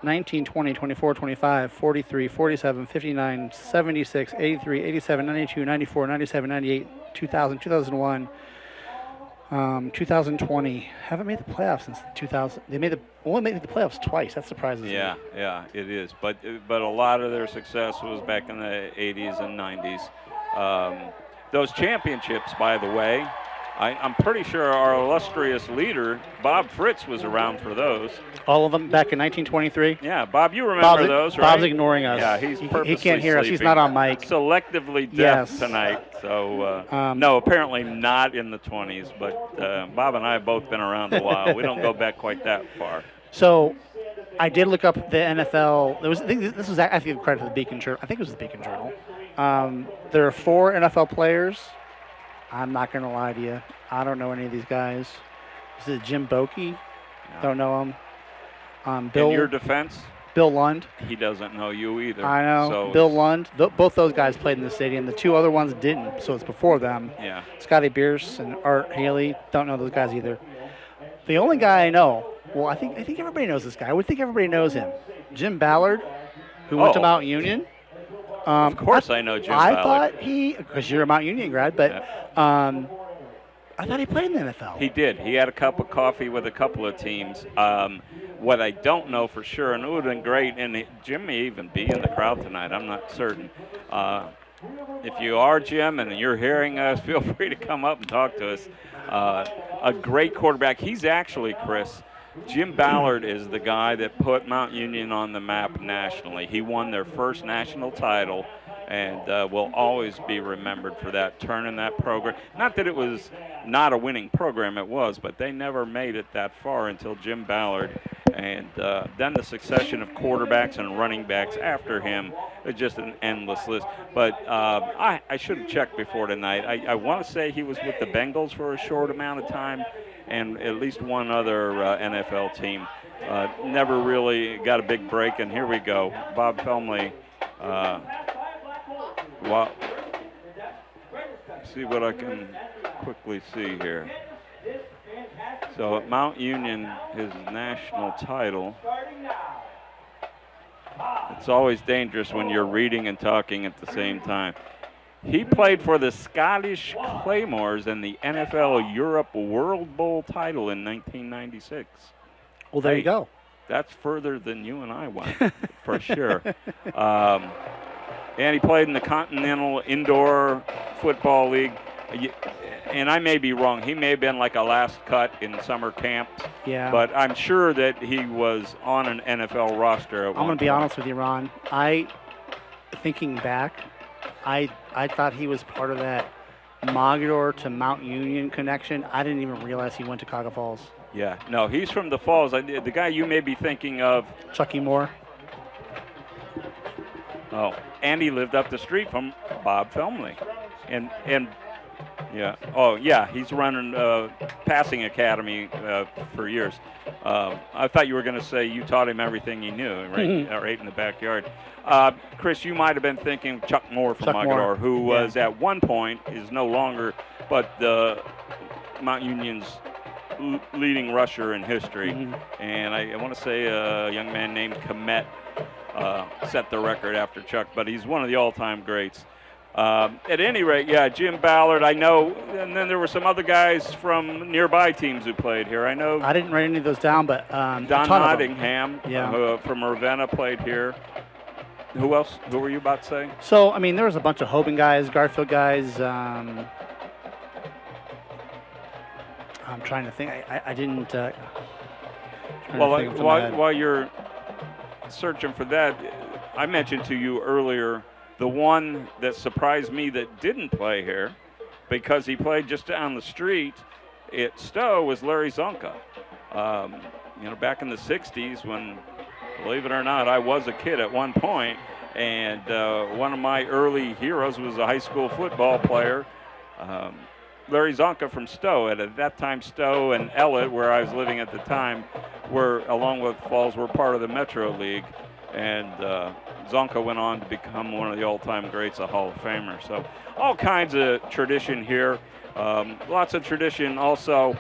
19, 20, 24, 25, 43, 47, 59, 76, 83, 87, 92, 94, 97, 98, 2000, 2001, 2020. Haven't made the playoffs since 2000. They only made the playoffs twice. That surprises me. Yeah, it is. But a lot of their success was back in the 80s and 90s. Those championships, by the way, I'm pretty sure our illustrious leader, Bob Fritz, was around for those. All of them back in 1923? Yeah, Bob, you remember those, right? Bob's ignoring us. Yeah, he's purposely He can't hear us. He's sleeping. not on mic. Selectively deaf tonight. So, no, apparently not in the 20s. But Bob and I have both been around a while. We don't go back quite that far. So I did look up the NFL. I think this was actually credit to the Beacon Journal. I think it was the Beacon Journal. There are 4 NFL players. I'm not going to lie to you. I don't know any of these guys. Is it Jim Bokey? No. Don't know him. Bill, in your defense? Bill Lund. He doesn't know you either. I know. So Bill Lund. Both those guys played in the stadium. The 2 other ones didn't, so it's before them. Yeah. Scotty Bierce and Art Haley. Don't know those guys either. The only guy I know, well, I think everybody knows this guy. I would think everybody knows him. Jim Ballard, who went to Mount Union. Of course I know Jim I Ballard. thought because you're a Mount Union grad, but I thought he played in the NFL. He did. He had a cup of coffee with a couple of teams. What I don't know for sure, and it would have been great, and Jim may even be in the crowd tonight, I'm not certain. If you are Jim and you're hearing us, feel free to come up and talk to us. A great quarterback. He's actually, Chris, Jim Ballard is the guy that put Mount Union on the map nationally. He won their first national title and will always be remembered for that, turning that program. Not that it was not a winning program, it was, but they never made it that far until Jim Ballard. And then the succession of quarterbacks and running backs after him, it's just an endless list. But I should have checked before tonight. I want to say he was with the Bengals for a short amount of time and at least one other NFL team. Never really got a big break, and here we go. Bob Felmley. See what I can quickly see here. So at Mount Union, his national title. It's always dangerous when you're reading and talking at the same time. He played for the Scottish Claymores in the NFL Europe World Bowl title in 1996. Well, there you go. That's further than you and I went, for sure. And he played in the Continental Indoor Football League. And I may be wrong. He may have been like a last cut in summer camp. Yeah. But I'm sure that he was on an NFL roster at one I'm going to be point. honest with you, Ron. Thinking back, I thought he was part of that Mogador to Mount Union connection. I didn't even realize he went to Cuyahoga Falls. Yeah. No, he's from the Falls. The guy you may be thinking of. Chucky Moore. Oh, and he lived up the street from Bob Felmley. And yeah. Oh, yeah, he's running passing academy for years. I thought you were going to say you taught him everything he knew, right in the backyard. Chris, you might have been thinking Chuck Moore from Mogador, who was at one point, is no longer, but the Mount Union's leading rusher in history. And I want to say a young man named Komet set the record after Chuck, but he's one of the all-time greats. At any rate, yeah, Jim Ballard, I know, and then there were some other guys from nearby teams who played here. I know. I didn't write any of those down, but Don Nottingham, yeah. From Ravenna, played here. Who else? Who were you about to say? So, I mean, there was a bunch of Hoban guys, Garfield guys. I'm trying to think. I didn't. While you're searching for that, I mentioned to you earlier the one that surprised me that didn't play here because he played just down the street at Stowe was Larry Zonka. Back in the 60s when, believe it or not, I was a kid at one point, and one of my early heroes was a high school football player, Larry Zonka from Stowe. And at that time, Stowe and Ellett, where I was living at the time, along with Falls, were part of the Metro League. And Zonka went on to become one of the all-time greats, a Hall of Famer. So all kinds of tradition here. Lots of tradition also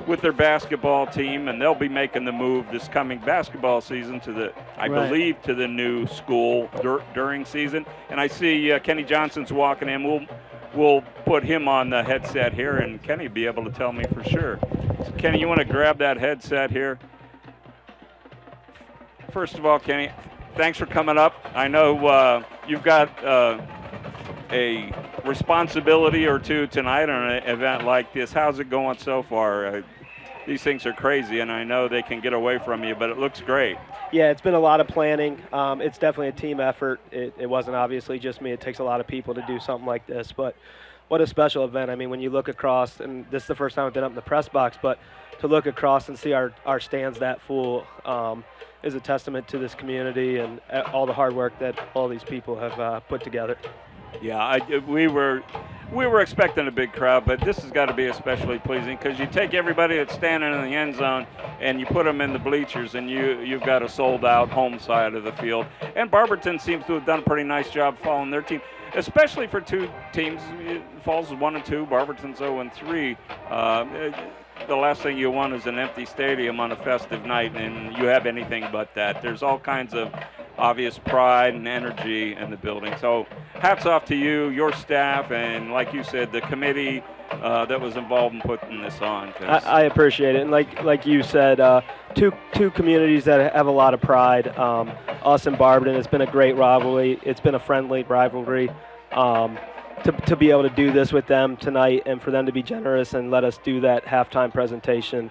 with their basketball team, and they'll be making the move this coming basketball season to believe to the new school during season. And I see Kenny Johnson's walking in. We'll put him on the headset here, and Kenny will be able to tell me for sure. So Kenny, you want to grab that headset here? First of all, Kenny, thanks for coming up. I know you've got a responsibility or two tonight on an event like this. How's it going so far? These things are crazy, and I know they can get away from you, but it looks great. Yeah, it's been a lot of planning. It's definitely a team effort. It wasn't obviously just me. It takes a lot of people to do something like this, but what a special event. I mean, when you look across, and this is the first time I've been up in the press box, but to look across and see our stands that full is a testament to this community and all the hard work that all these people have put together. Yeah, we were expecting a big crowd, but this has got to be especially pleasing because you take everybody that's standing in the end zone and you put them in the bleachers, and you've got a sold-out home side of the field. And Barberton seems to have done a pretty nice job following their team, especially for two teams. Falls is 1-2, Barberton's 0-3. The last thing you want is an empty stadium on a festive night, and you have anything but that. There's all kinds of obvious pride and energy in the building. So hats off to you, your staff, and like you said, the committee that was involved in putting this on. I appreciate it. And like you said, two communities that have a lot of pride. Us and Barberton, it's been a great rivalry. It's been a friendly rivalry. To be able to do this with them tonight and for them to be generous and let us do that halftime presentation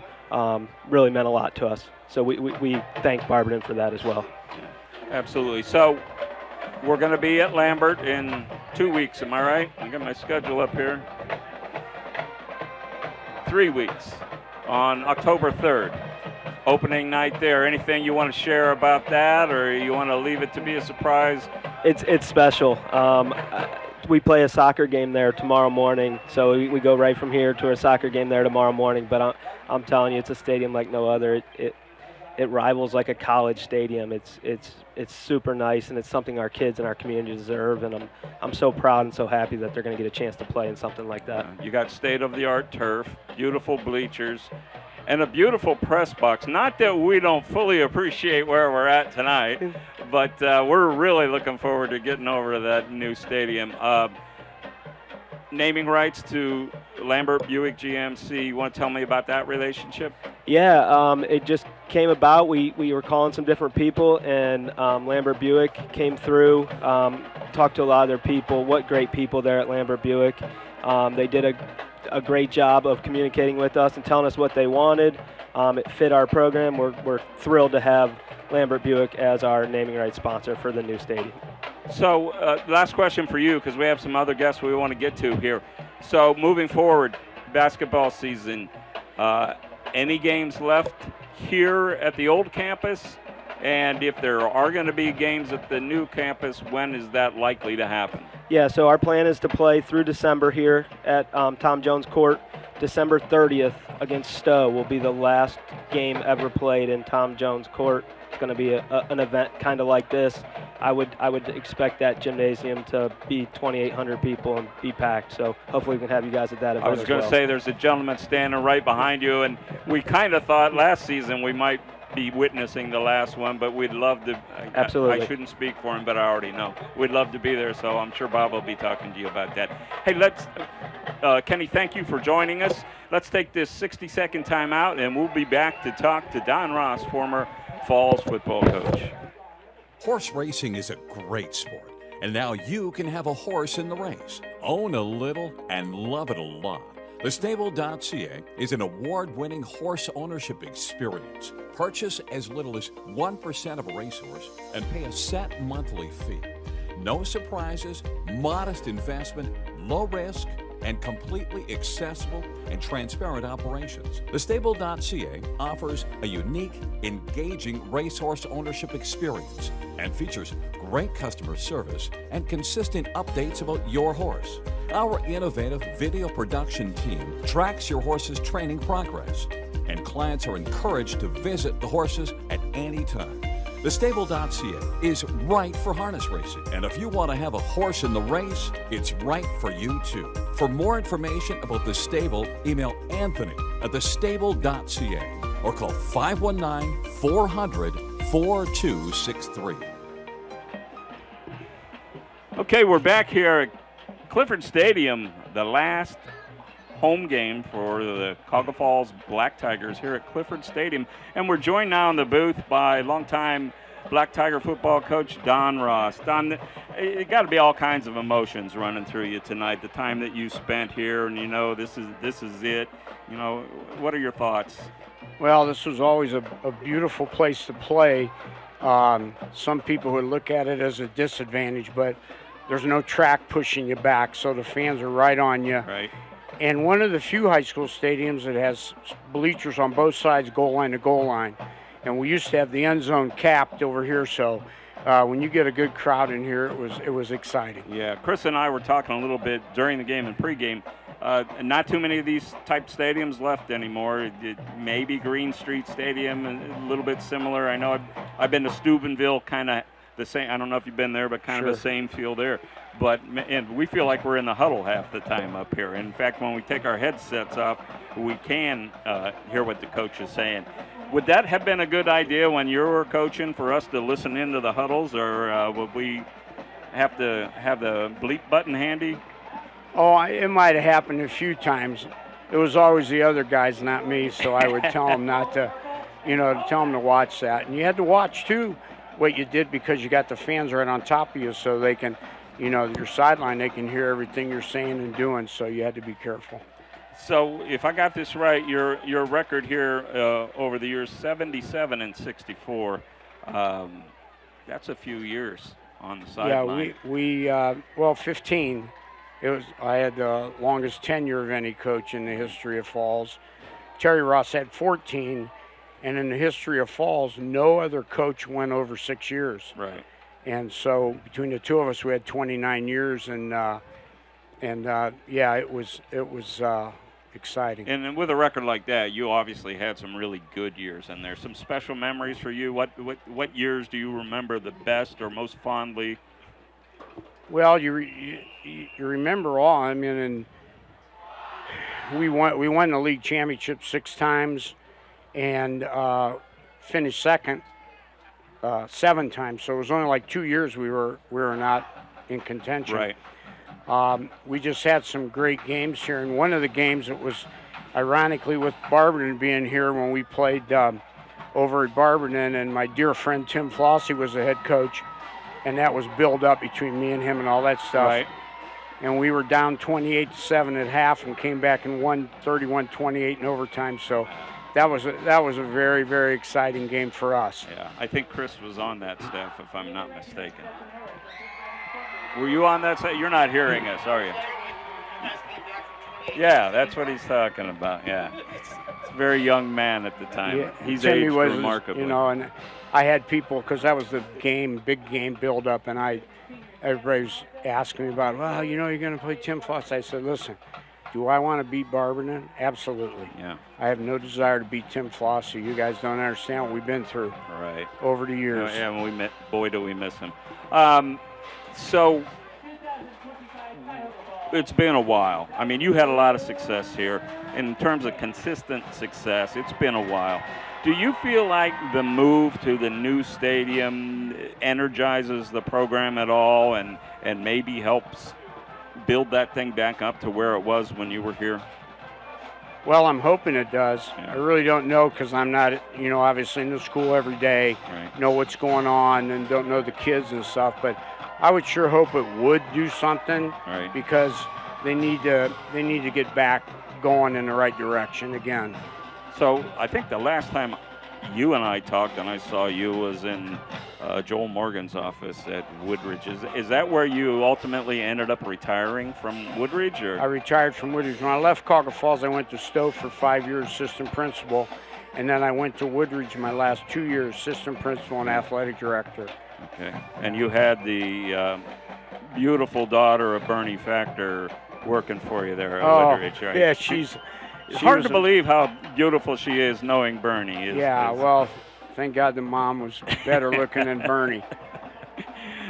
really meant a lot to us. So we thank Barberton for that as well. Absolutely. So we're going to be at Lambert in 2 weeks, am I right? I got my schedule up here. 3 weeks on October 3rd. Opening night there. Anything you want to share about that, or you want to leave it to be a surprise? It's special. We play a soccer game there tomorrow morning, so we go right from here to a soccer game there tomorrow morning. But I'm telling you, it's a stadium like no other. It rivals like a college stadium. It's super nice, and it's something our kids and our community deserve. And I'm so proud and so happy that they're going to get a chance to play in something like that. You got state-of-the-art turf, beautiful bleachers, and a beautiful press box. Not that we don't fully appreciate where we're at tonight, but we're really looking forward to getting over to that new stadium. Naming rights to Lambert Buick GMC. You want to tell me about that relationship? Yeah, it just came about. We were calling some different people, and Lambert Buick came through, talked to a lot of their people. What great people there at Lambert Buick. They did a great job of communicating with us and telling us what they wanted. It fit our program. We're thrilled to have Lambert Buick as our naming rights sponsor for the new stadium. So last question for you, because we have some other guests we want to get to here. So moving forward, basketball season, any games left here at the old campus? And if there are going to be games at the new campus, when is that likely to happen? Yeah, so our plan is to play through December here at Tom Jones Court. December 30th against Stowe will be the last game ever played in Tom Jones Court. It's going to be an event kind of like this. I would expect that gymnasium to be 2,800 people and be packed. So hopefully we can have you guys at that event. I was going to say there's a gentleman standing right behind you, and we kind of thought last season we might be witnessing the last one, but we'd love to. Absolutely. I shouldn't speak for him, but I already know. We'd love to be there, so I'm sure Bob will be talking to you about that. Hey, let's, Kenny, thank you for joining us. Let's take this 60-second timeout, and we'll be back to talk to Don Ross, former Falls football coach. Horse racing is a great sport, and now you can have a horse in the race. Own a little and love it a lot. TheStable.ca is an award-winning horse ownership experience. Purchase as little as 1% of a racehorse and pay a set monthly fee. No surprises, modest investment, low risk, and completely accessible and transparent operations. TheStable.ca offers a unique, engaging racehorse ownership experience and features great customer service and consistent updates about your horse. Our innovative video production team tracks your horse's training progress, and clients are encouraged to visit the horses at any time. TheStable.ca is right for harness racing, and if you want to have a horse in the race, it's right for you too. For more information about The Stable, email Anthony at thestable.ca or call 519-400-4263. Okay, we're back here at Clifford Stadium, the last home game for the Cuyahoga Falls Black Tigers here at Clifford Stadium. And we're joined now in the booth by longtime Black Tiger football coach Don Ross. Don, it got to be all kinds of emotions running through you tonight, the time that you spent here, and you know this is it. You know, what are your thoughts? Well, this was always a beautiful place to play. Some people would look at it as a disadvantage, but there's no track pushing you back, so the fans are right on you. Right. And one of the few high school stadiums that has bleachers on both sides, goal line to goal line. And we used to have the end zone capped over here, so when you get a good crowd in here, it was exciting. Yeah, Chris and I were talking a little bit during the game and pregame. Not too many of these type stadiums left anymore. Maybe Green Street Stadium, a little bit similar. I know I've been to Steubenville kind of the same. I don't know if you've been there, but kind Sure. of the same feel there. But and we feel like we're in the huddle half the time up here. In fact, when we take our headsets off, we can hear what the coach is saying. Would that have been a good idea when you were coaching for us to listen into the huddles, or would we have to have the bleep button handy? Oh, it might have happened a few times. It was always the other guys, not me, so I would tell them not to, to tell them to watch that. And you had to watch, too, what you did because you got the fans right on top of you so they can, your sideline, they can hear everything you're saying and doing, so you had to be careful. So if I got this right, your record here over the years, 77 and 64, that's a few years on the sideline. Yeah, we 15. I had the longest tenure of any coach in the history of Falls. Terry Ross had 14, and in the history of Falls, no other coach went over 6 years. Right. And so between the two of us, we had 29 years, and it was exciting. And with a record like that, you obviously had some really good years in there. Some special memories for you. What years do you remember the best or most fondly? Well, you remember all. I mean, and we won the league championship 6 times, and finished second 7 times. So it was only like 2 years we were not in contention. Right. We just had some great games here, and one of the games that was ironically with Barberton being here when we played over at Barberton, and my dear friend Tim Flossie was the head coach. And that was built up between me and him and all that stuff. Right. And we were down 28-7 at half and came back and won 31-28 in overtime. So that was a very, very exciting game for us. Yeah, I think Chris was on that staff, if I'm not mistaken. Were you on that staff? You're not hearing us, are you? Yeah, that's what he's talking about. Yeah, it's a very young man at the time. Yeah, He's Timmy aged was, remarkably. And I had people, because that was the big game build-up, and everybody was asking me about, well, you're going to play Tim Floss. I said, listen, do I want to beat Barberton? Absolutely. Yeah. I have no desire to beat Tim Floss. So you guys don't understand what we've been through over the years. Yeah, when boy, do we miss him. So it's been a while. I mean, you had a lot of success here. In terms of consistent success, it's been a while. Do you feel like the move to the new stadium energizes the program at all and maybe helps build that thing back up to where it was when you were here? Well, I'm hoping it does. Yeah. I really don't know because I'm not, obviously in the school every day, know what's going on and don't know the kids and stuff. But I would sure hope it would do something because they need to get back going in the right direction again. So I think the last time you and I talked and I saw you was in Joel Morgan's office at Woodridge. Is that where you ultimately ended up retiring from Woodridge? Or? I retired from Woodridge. When I left Cuyahoga Falls, I went to Stowe for 5 years, assistant principal, and then I went to Woodridge my last 2 years, assistant principal and athletic director. Okay. And you had the beautiful daughter of Bernie Factor working for you there at Woodridge, right? Yeah, It's hard to believe how beautiful she is knowing Bernie. Well, thank God the mom was better looking than Bernie.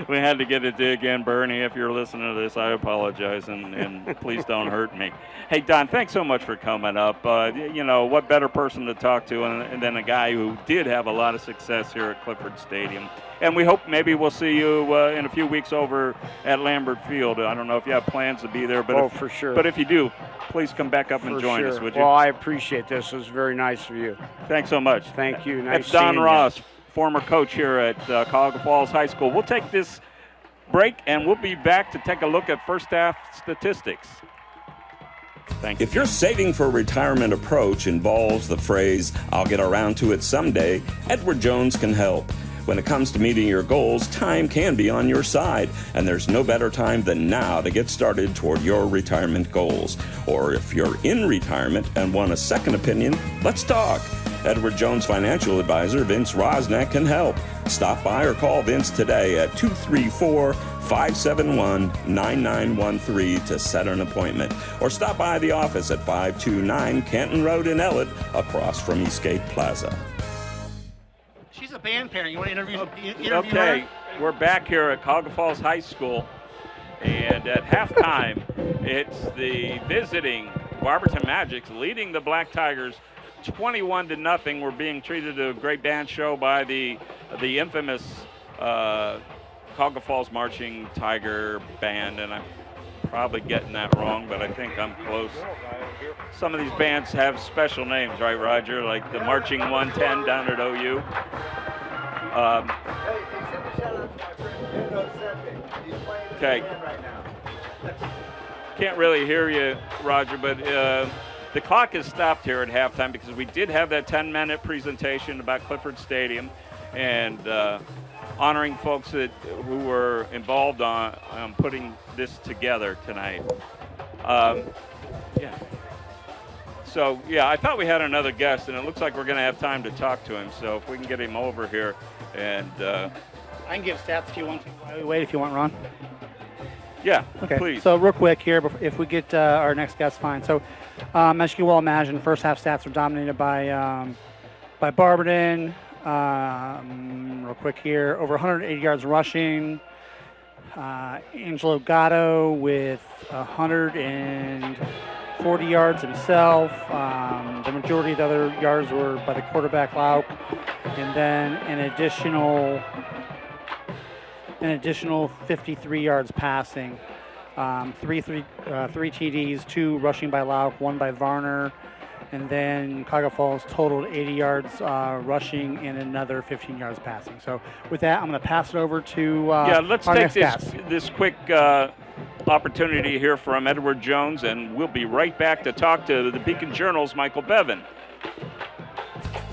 We had to get a dig in, Bernie. If you're listening to this, I apologize, and please don't hurt me. Hey, Don, thanks so much for coming up. What better person to talk to than a guy who did have a lot of success here at Clifford Stadium. And we hope maybe we'll see you in a few weeks over at Lambert Field. I don't know if you have plans to be there, but for sure. But if you do, please come back up and join us, would you? Well, I appreciate this. It was very nice of you. Thanks so much. Thank you. Nice That's Don seeing Ross, you. Former coach here at Cuyahoga Falls High School. We'll take this break, and we'll be back to take a look at first half statistics. Thank you. If your saving for retirement approach involves the phrase, I'll get around to it someday, Edward Jones can help. When it comes to meeting your goals, time can be on your side, and there's no better time than now to get started toward your retirement goals. Or if you're in retirement and want a second opinion, let's talk. Edward Jones financial advisor Vince Rosnack can help. Stop by or call Vince today at 234-571-9913 to set an appointment. Or stop by the office at 529 Canton Road in Ellett, across from Eastgate Plaza. She's a band parent. You want to interview Okay. her? We're back here at Cuyahoga Falls High School, and at halftime, it's the visiting Barberton Magics leading the Black Tigers 21-0. We're being treated to a great band show by the infamous Cuyahoga Falls Marching Tiger Band, and I'm probably getting that wrong, but I think I'm close. Some of these bands have special names, right, Roger? Like the Marching 110 down at OU. Okay. Can't really hear you, Roger, but the clock is stopped here at halftime because we did have that 10-minute presentation about Clifford Stadium and honoring folks who were involved on putting this together tonight. Yeah. So, yeah, I thought we had another guest, and it looks like we're going to have time to talk to him. So if we can get him over here. And I can give stats if you want to. Wait, if you want, Ron. Yeah, okay. Please. So real quick here, if we get our next guest, fine. So as you can well imagine, first half stats were dominated by Barberton. Real quick here, over 180 yards rushing. Angelo Gatto with 140 yards himself. The majority of the other yards were by the quarterback, Lauk. And then an additional 53 yards passing. Three TDs, 2 rushing by Lauk, 1 by Varner. And then Cuyahoga Falls totaled 80 yards rushing and another 15 yards passing. So with that, I'm going to pass it over to let's take this quick opportunity to hear from Edward Jones, and we'll be right back to talk to the Beacon Journal's Michael Bevan.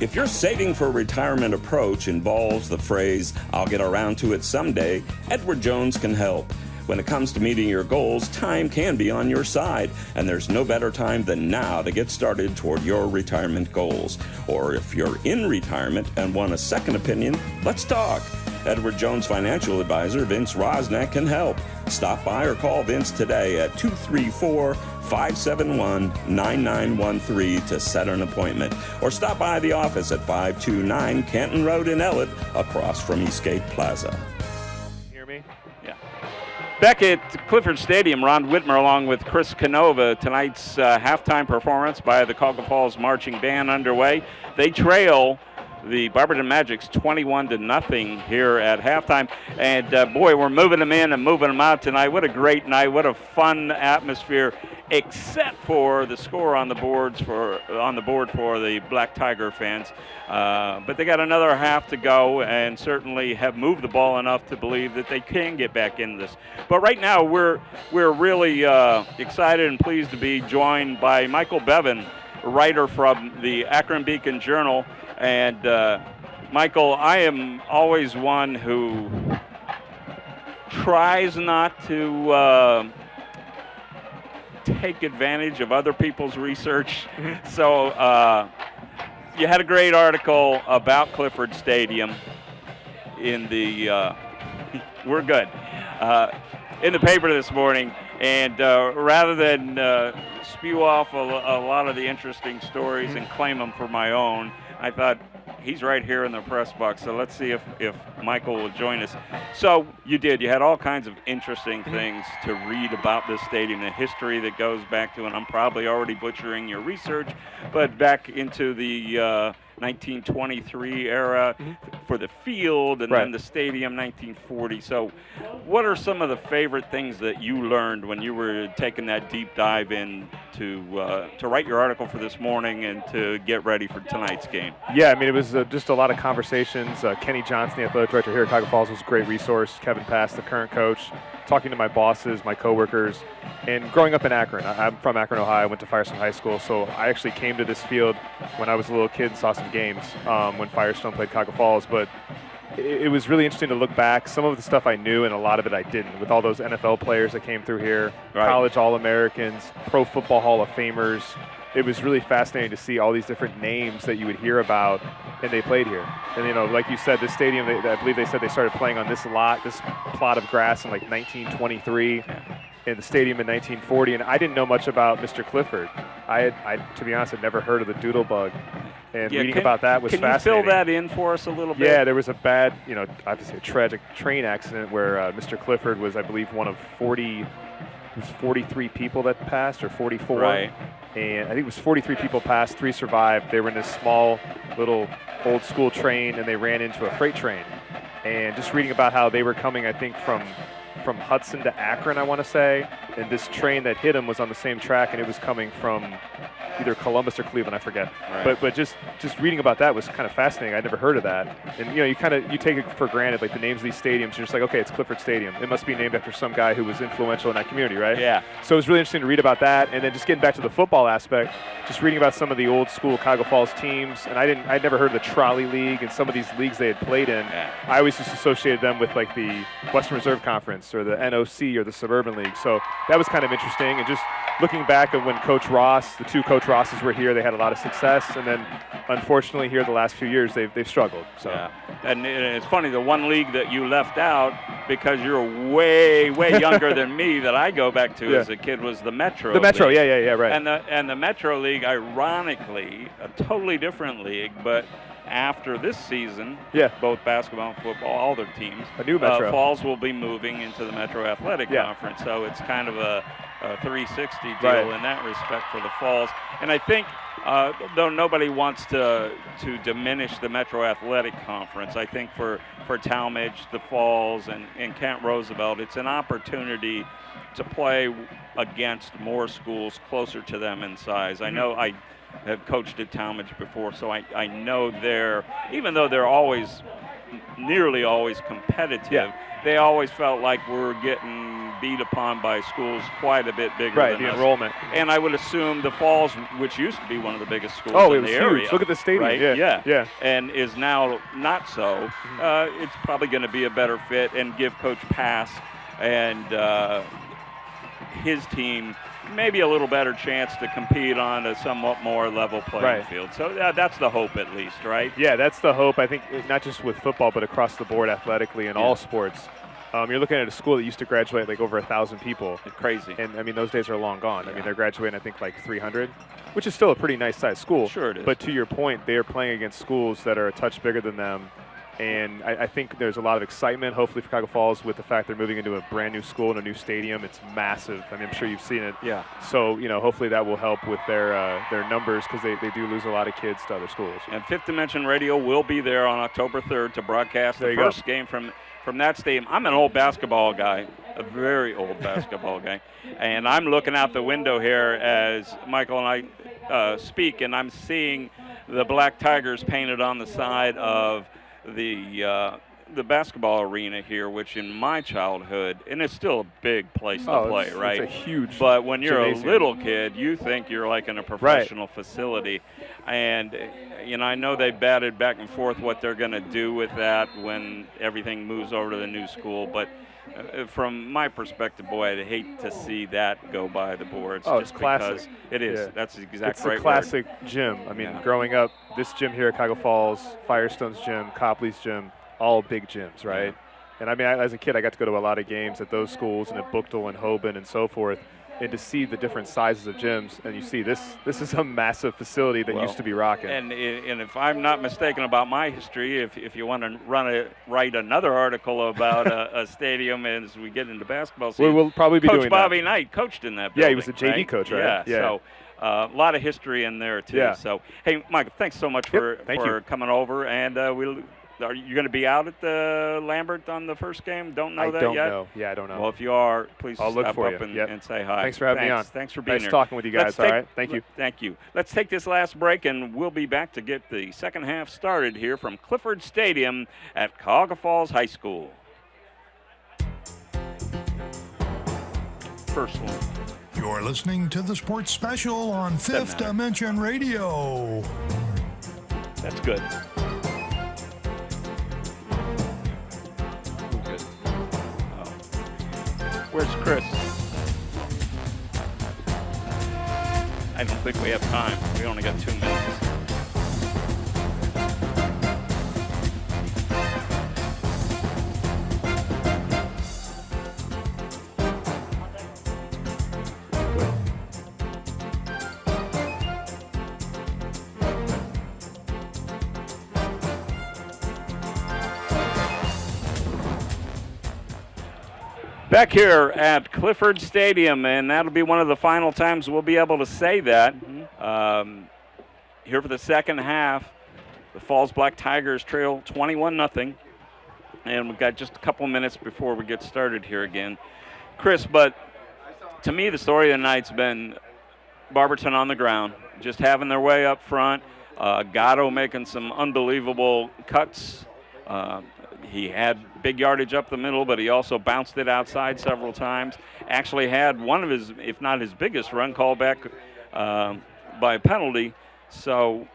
If your saving for retirement approach involves the phrase, "I'll get around to it someday," Edward Jones can help. When it comes to meeting your goals, time can be on your side, and there's no better time than now to get started toward your retirement goals. Or if you're in retirement and want a second opinion, let's talk. Edward Jones financial advisor Vince Rosnack can help. Stop by or call Vince today at 234-571-9913 to set an appointment. Or stop by the office at 529 Canton Road in Ellett, across from Eastgate Plaza. Hear me? Yeah. Back at Clifford Stadium, Ron Whitmer along with Chris Canova. Tonight's halftime performance by the Cuyahoga Falls Marching Band underway. They trail the Barberton Magics 21-0 here at halftime. And boy, we're moving them in and moving them out tonight. What a great night. What a fun atmosphere, except for the score on the board for the Black Tiger fans. But they got another half to go and certainly have moved the ball enough to believe that they can get back in this. But right now we're really excited and pleased to be joined by Michael Bevan, writer from the Akron Beacon Journal. And Michael, I am always one who tries not to take advantage of other people's research. So you had a great article about Clifford Stadium in the we're good in the paper this morning, and rather than spew off a lot of the interesting stories and claim them for my own, I thought he's right here in the press box, so let's see if Michael will join us. So you had all kinds of interesting things to read about this stadium, the history that goes back to, and I'm probably already butchering your research, but back into the 1923 era for the field, and then the stadium 1940. So what are some of the favorite things that you learned when you were taking that deep dive in to write your article for this morning and to get ready for tonight's game? Yeah, I mean, it was just a lot of conversations. Kenny Johnson, the athletic director here at Cuyahoga Falls, was a great resource. Kevin Pass, the current coach, talking to my bosses, my coworkers. And growing up in Akron, I'm from Akron, Ohio. I went to Firestone High School, so I actually came to this field when I was a little kid and saw some games when Firestone played Cuyahoga Falls. But it was really interesting to look back. Some of the stuff I knew and a lot of it I didn't, with all those NFL players that came through here, college All-Americans, Pro Football Hall of Famers. It was really fascinating to see all these different names that you would hear about, and they played here. And, you know, like you said, this stadium, I believe they said they started playing on this plot of grass in like 1923, and the stadium in 1940. And I didn't know much about Mr. Clifford. I to be honest, had never heard of the Doodle Bug. And reading about that was fascinating. Can you fill that in for us a little bit? Yeah, there was a bad, obviously a tragic train accident where Mr. Clifford was, I believe, one of 43 people that passed, or 44. Right. And I think it was 43 people passed, 3 survived. They were in this small little old school train, and they ran into a freight train. And just reading about how they were coming, I think, from Hudson to Akron, I want to say. And this train that hit them was on the same track, and it was coming from either Columbus or Cleveland, I forget. Right. But just reading about that was kind of fascinating. I'd never heard of that. And you take it for granted, like the names of these stadiums. You're just like, okay, it's Clifford Stadium. It must be named after some guy who was influential in that community, right? Yeah. So it was really interesting to read about that. And then just getting back to the football aspect, just reading about some of the old school Cuyahoga Falls teams. And I'd never heard of the Trolley League and some of these leagues they had played in. Yeah. I always just associated them with like the Western Reserve Conference or the NOC or the Suburban League. So that was kind of interesting. And just looking back at when Coach Ross, the 2 Coach Rosses were here, they had a lot of success. And then unfortunately here the last few years they've struggled. So. Yeah. And it's funny, the one league that you left out, because you're way, way younger than me, that I go back to as a kid, was the Metro. The Metro, League. yeah, right. And the Metro League, ironically, a totally different league, but after this season, both basketball and football, all their teams, a new Metro. Falls will be moving into the Metro Athletic Conference. So it's kind of a 360 deal in that respect for the Falls. And I think, though nobody wants to diminish the Metro Athletic Conference, I think for Talmadge, the Falls, and Kent Roosevelt, it's an opportunity to play against more schools closer to them in size. I know I have coached at Talmadge before, so I know even though they're nearly always competitive, they always felt like we're getting beat upon by schools quite a bit bigger than the us. enrollment. And I would assume the Falls, which used to be one of the biggest schools in the area. Look at the stadium. Right? Yeah. And is now not so. It's probably going to be a better fit and give Coach Pass and his team maybe a little better chance to compete on a somewhat more level playing field. So that's the hope, at least, right? Yeah, that's the hope. I think not just with football, but across the board athletically in all sports. You're looking at a school that used to graduate like over 1,000 people. It's crazy. And, I mean, those days are long gone. I mean, they're graduating, I think, like 300, which is still a pretty nice-sized school. Sure it is. But to your point, they are playing against schools that are a touch bigger than them. And I think there's a lot of excitement, hopefully, for Cuyahoga Falls with the fact they're moving into a brand-new school and a new stadium. It's massive. I mean, I'm sure you've seen it. Yeah. So, hopefully that will help with their numbers, because they do lose a lot of kids to other schools. And Fifth Dimension Radio will be there on October 3rd to broadcast the first game from that stadium. I'm an old basketball guy, a very old basketball guy, and I'm looking out the window here as Michael and I speak, and I'm seeing the Black Tigers painted on the side of the basketball arena here, which in my childhood, and it's still a big place to play, right? It's a huge But when you're gymnasium. a little kid, you think you're like in a professional facility. And, I know they batted back and forth what they're going to do with that when everything moves over to the new school. But from my perspective, boy, I'd hate to see that go by the boards. Oh, just it's classic. Because it is. Yeah. That's the exact it's right a classic word. gym. I mean, growing up, this gym here at Cuyahoga Falls, Firestone's gym, Copley's gym, all big gyms, right? Yeah. And I mean, as a kid, I got to go to a lot of games at those schools and at Buchtel and Hoban and so forth. And to see the different sizes of gyms, and you see this is a massive facility that used to be rocking. And if I'm not mistaken about my history, if you want to write another article about a stadium as we get into basketball season, we'll probably be Coach doing Bobby that. Knight coached in that building. Yeah, he was a JV coach, right? Yeah. So a lot of history in there too. Yeah. So hey, Michael, thanks so much for coming over, and Are you going to be out at the Lambert on the first game? Don't know that yet? I don't know. Yeah, I don't know. Well, if you are, please I'll look step for up you. and say hi. Thanks for having me on. Thanks for being here. Nice talking with you guys. All right. Thank you. Thank you. Let's take this last break, and we'll be back to get the second half started here from Clifford Stadium at Cuyahoga Falls High School. First one. You're listening to the Sports Special on Fifth Dimension Radio. That's good. Where's Chris? I don't think we have time. We only got 2 minutes. Back here at Clifford Stadium, and that'll be one of the final times we'll be able to say that. Here for the second half, the Falls Black Tigers trail 21-0, and we've got just a couple minutes before we get started here again. Chris, but to me the story of the night's been Barberton on the ground, just having their way up front. Gatto making some unbelievable cuts. He had big yardage up the middle, but he also bounced it outside several times. Actually had one of his, if not his biggest run call back by a penalty. So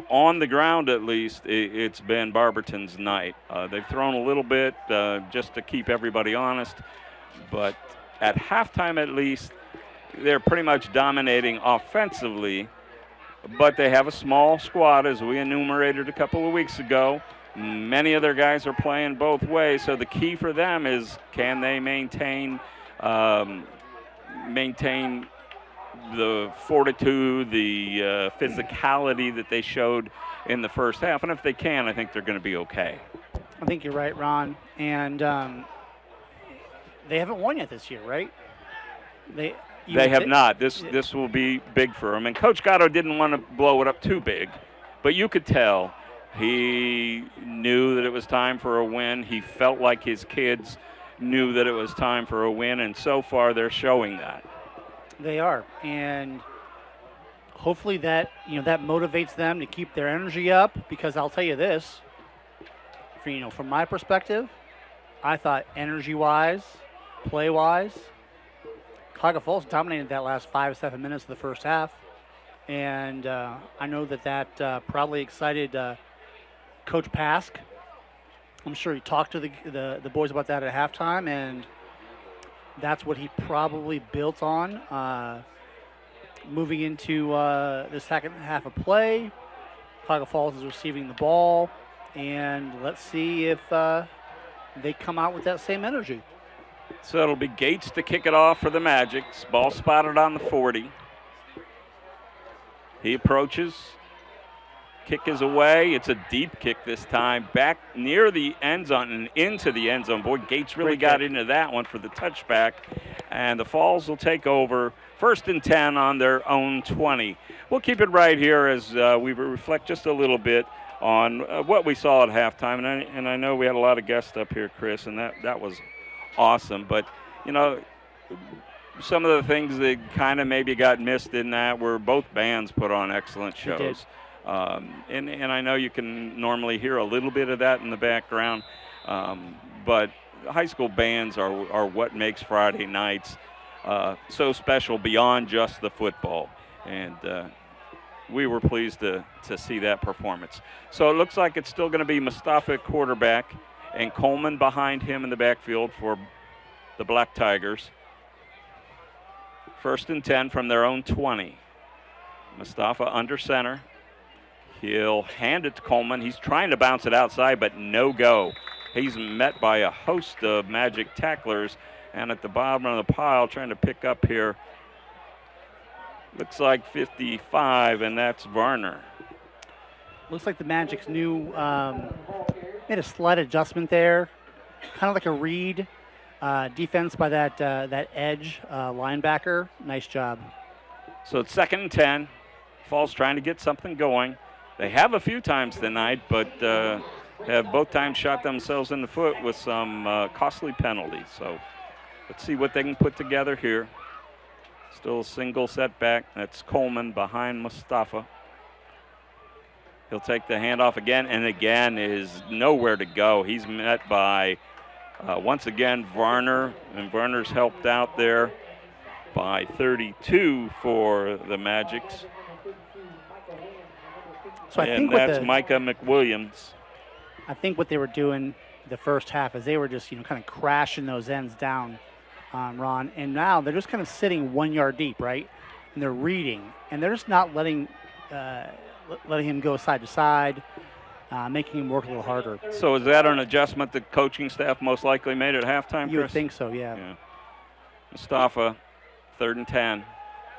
on the ground at least, it's been Barberton's night. They've thrown a little bit just to keep everybody honest. But at halftime at least, they're pretty much dominating offensively. But they have a small squad, as we enumerated a couple of weeks ago. Many of their guys are playing both ways, so the key for them is can they maintain the fortitude, the physicality that they showed in the first half. And if they can, I think they're going to be okay. I think you're right, Ron. And they haven't won yet this year, right? They have not. This will be big for them. And Coach Gatto didn't want to blow it up too big, but you could tell he knew that it was time for a win. He felt like his kids knew that it was time for a win, and so far they're showing that. They are, and hopefully that that motivates them to keep their energy up. Because I'll tell you this, from my perspective, I thought energy-wise, play-wise, Cuyahoga Falls dominated that last 5-7 minutes of the first half, and I know that probably excited Coach Pask. I'm sure he talked to the boys about that at halftime, and that's what he probably built on moving into the second half of play. Cuyahoga Falls is receiving the ball, and let's see if they come out with that same energy. So it'll be Gates to kick it off for the Magics. Ball spotted on the 40. He approaches. Kick is away. It's a deep kick this time. Back near the end zone and into the end zone. Boy, Gates really got into that one for the touchback. And the Falls will take over 1st and 10 on their own 20. We'll keep it right here as we reflect just a little bit on what we saw at halftime. And I know we had a lot of guests up here, Chris, and that was awesome. But, some of the things that kind of maybe got missed in that were both bands put on excellent shows. And I know you can normally hear a little bit of that in the background, but high school bands are what makes Friday nights so special beyond just the football. And we were pleased to see that performance. So it looks like it's still going to be Mustafa at quarterback and Coleman behind him in the backfield for the Black Tigers. 1st and 10 from their own 20. Mustafa under center. He'll hand it to Coleman. He's trying to bounce it outside, but no go. He's met by a host of Magic tacklers, and at the bottom of the pile trying to pick up here, looks like 55, and that's Varner. Looks like the Magic's new made a slight adjustment there, kind of like a read defense by that edge linebacker. Nice job. So it's 2nd and 10. Falls trying to get something going. They have a few times tonight, but have both times shot themselves in the foot with some costly penalties. So let's see what they can put together here. Still a single setback. That's Coleman behind Mustafa. He'll take the handoff again, and again is nowhere to go. He's met by, once again, Varner, and Varner's helped out there by 32 for the Magics. So and that's Micah McWilliams. I think what they were doing the first half is they were just, kind of crashing those ends down, Ron. And now they're just kind of sitting 1 yard deep, right? And they're reading, and they're just not letting him go side to side, making him work a little harder. So is that an adjustment the coaching staff most likely made at halftime, Chris? You would think so, yeah. Mustafa, 3rd and 10.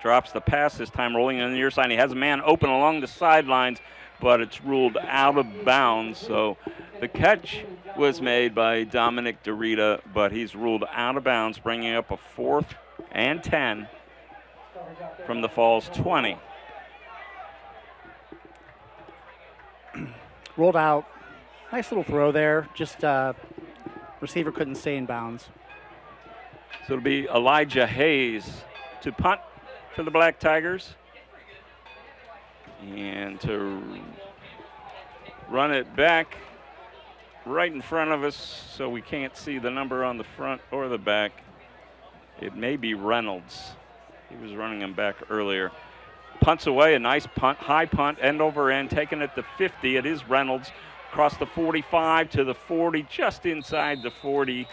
Drops the pass this time, rolling in the near side. He has a man open along the sidelines, but it's ruled out of bounds. So The catch was made by Dominic DeRita, but he's ruled out of bounds, bringing up a 4th and 10 from the Falls 20. Rolled out. Nice little throw there. Just receiver couldn't stay in bounds. So it'll be Elijah Hayes to punt for the Black Tigers. And to run it back right in front of us so we can't see the number on the front or the back. It may be Reynolds. He was running him back earlier. Punts away, a nice punt, high punt, end over end, taking it to 50. It is Reynolds across the 45 to the 40, just inside the 40.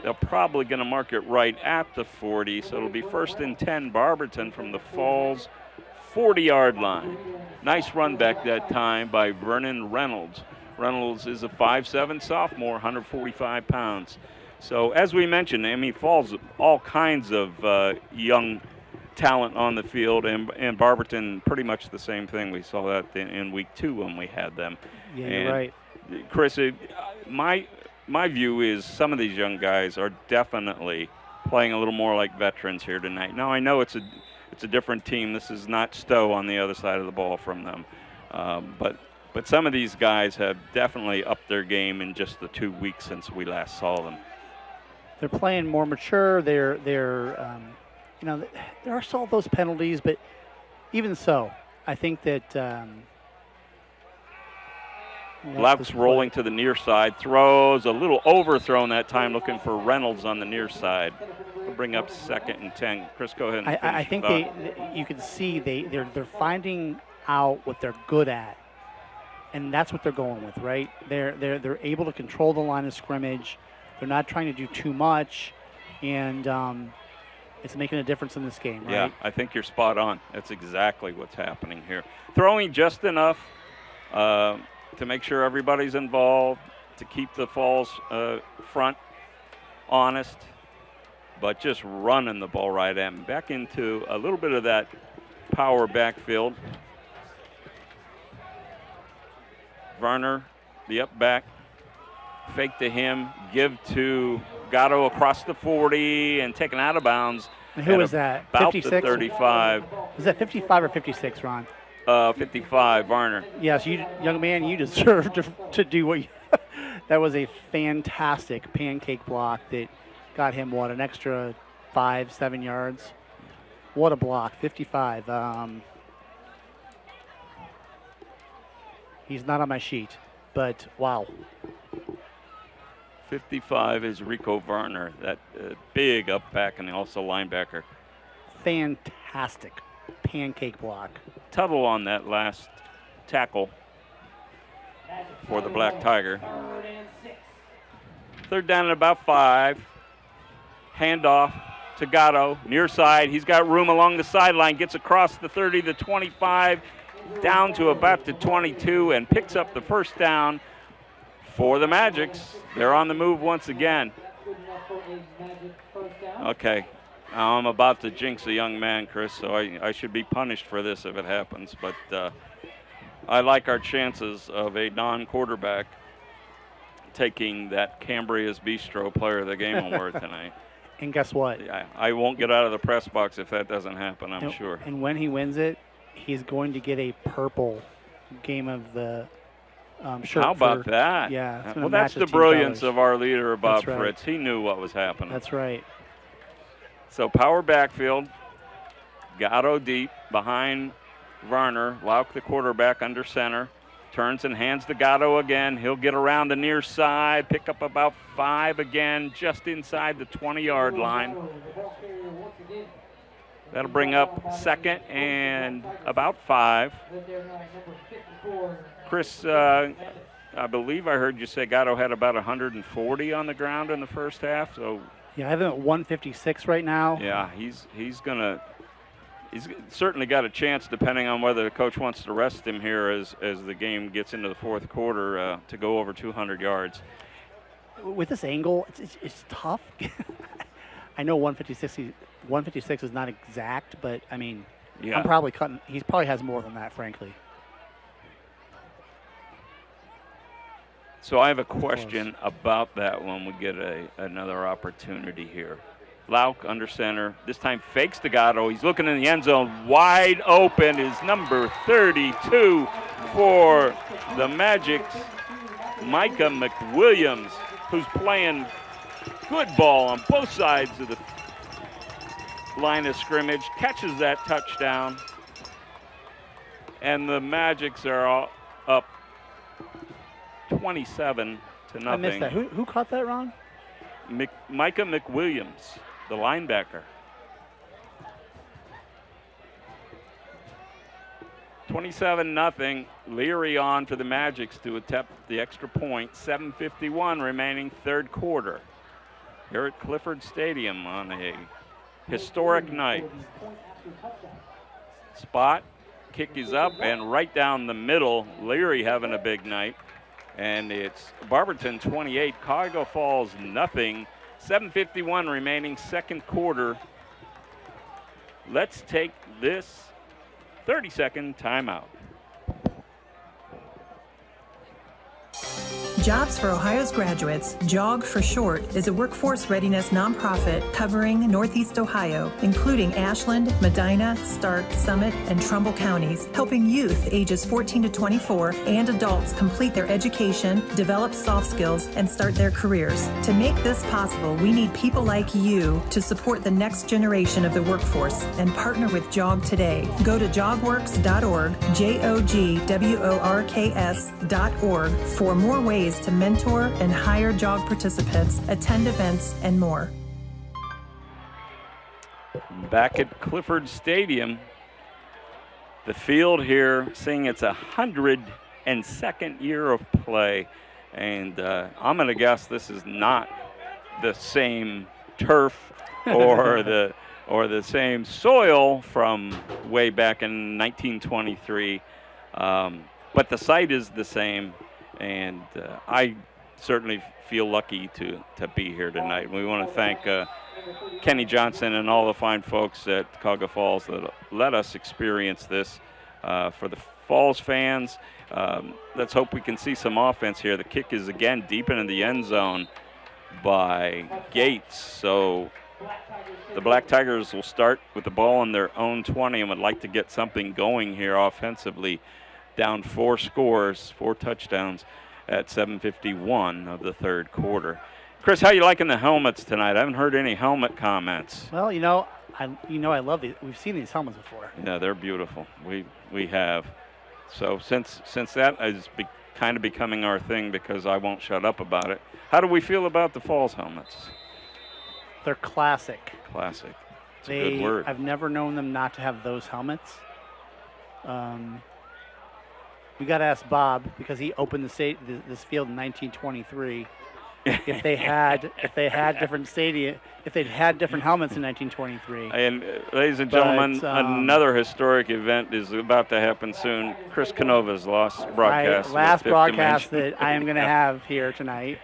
They're probably going to mark it right at the 40, so it'll be 1st and 10 Barberton from the Falls 40-yard line. Nice run back that time by Vernon Reynolds. Reynolds is a 5'7" sophomore, 145 pounds. So as we mentioned, I mean, Falls, all kinds of young talent on the field, and Barberton pretty much the same thing. We saw that in week 2 when we had them. Yeah, you're right. Chris, my view is some of these young guys are definitely playing a little more like veterans here tonight. Now I know it's a different team. This is not Stowe on the other side of the ball from them, but some of these guys have definitely upped their game in just the 2 weeks since we last saw them. They're playing more mature. They're you know, there are still those penalties, but even so, I think that Lauk's rolling to the near side, throws a little overthrown that time, looking for Reynolds on the near side. We'll bring up 2nd and 10. Chris, go ahead. I think you can see they're finding out what they're good at, and that's what they're going with, right? They're able to control the line of scrimmage. They're not trying to do too much, and it's making a difference in this game, right? Yeah, I think you're spot on. That's exactly what's happening here. Throwing just enough to make sure everybody's involved, to keep the Falls front honest, but just running the ball right at him. Back into a little bit of that power backfield. Varner, the up back, fake to him, give to Gatto across the 40 and taken out of bounds. And who was that? About 56? the 35. Was that 55 or 56, Ron? 55, Varner. Yes, you, young man, you deserve to do what you that was a fantastic pancake block that got him, what, an extra 5-7 yards? What a block, 55. He's not on my sheet, but wow. 55 is Rico Varner, that big up back and also linebacker. Fantastic pancake block. Tuttle on that last tackle for the Black Tiger. 3rd down at about 5. Handoff to Gatto, near side. He's got room along the sideline, gets across the 30, the 25, down to about the 22, and picks up the 1st down for the Magics. They're on the move once again. Okay, I'm about to jinx a young man, Chris, so I should be punished for this if it happens. But I like our chances of a non-quarterback taking that Cambria's Bistro Player of the Game award tonight. And guess what? I won't get out of the press box if that doesn't happen, I'm sure. And when he wins it, he's going to get a purple Game of the shirt. How about that? Yeah. Well, that's the brilliance of our leader, Bob right. Fritz. He knew what was happening. That's right. So power backfield. Gatto deep behind Varner. Lauk, the quarterback, under center. Turns and hands to Gatto again. He'll get around the near side, pick up about 5 again, just inside the 20-yard line. That'll bring up 2nd and about 5. Chris, I believe I heard you say Gatto had about 140 on the ground in the first half. So yeah, I have him at 156 right now. Yeah, he's certainly got a chance, depending on whether the coach wants to rest him here as the game gets into the 4th quarter, to go over 200 yards. With this angle, it's tough. I know 156 is not exact, but I mean, yeah. I'm probably cutting. He probably has more than that, frankly. So I have a question about that when we get another opportunity here. Lauk under center. This time fakes to Gatto. He's looking in the end zone. Wide open is number 32 for the Magics, Micah McWilliams, who's playing good ball on both sides of the line of scrimmage. Catches that touchdown. And the Magics are all up 27 to nothing. I missed that. Who caught that, Ron? Micah McWilliams, the linebacker. 27-0. Leary on for the Magics to attempt the extra point. 7:51 remaining, third quarter. Here at Clifford Stadium on a historic night. Spot, kick is up and right down the middle. Leary having a big night. And it's Barberton 28, Cuyahoga Falls nothing. 7:51 remaining, second quarter. Let's take this 30-second timeout. Jobs for Ohio's Graduates, JOG for short, is a workforce readiness nonprofit covering Northeast Ohio, including Ashland, Medina, Stark, Summit, and Trumbull counties, helping youth ages 14 to 24 and adults complete their education, develop soft skills, and start their careers. To make this possible, we need people like you to support the next generation of the workforce and partner with JOG today. Go to jogworks.org, JOGWORKS.org for more ways to mentor and hire JOG participants, attend events, and more. Back at Clifford Stadium, the field here seeing its 102nd year of play, and I'm going to guess this is not the same turf or the same soil from way back in 1923, but the site is the same. And I certainly feel lucky to be here tonight. We want to thank Kenny Johnson and all the fine folks at Cuyahoga Falls that let us experience this. For the Falls fans, let's hope we can see some offense here. The kick is again deep into the end zone by Gates. So the Black Tigers will start with the ball on their own 20 and would like to get something going here offensively. Down 4 scores, 4 touchdowns at 7:51 of the third quarter. Chris, how you liking the helmets tonight? I haven't heard any helmet comments. Well, I love these. We've seen these helmets before. Yeah, they're beautiful. We have. So since that is kind of becoming our thing, because I won't shut up about it. How do we feel about the Falls helmets? They're classic. Classic. It's a good word. I've never known them not to have those helmets. We got to ask Bob, because he opened this field in 1923. If they had different helmets in 1923. And ladies and gentlemen, another historic event is about to happen soon. Chris Canova's last broadcast. Last broadcast that I am going to have here tonight.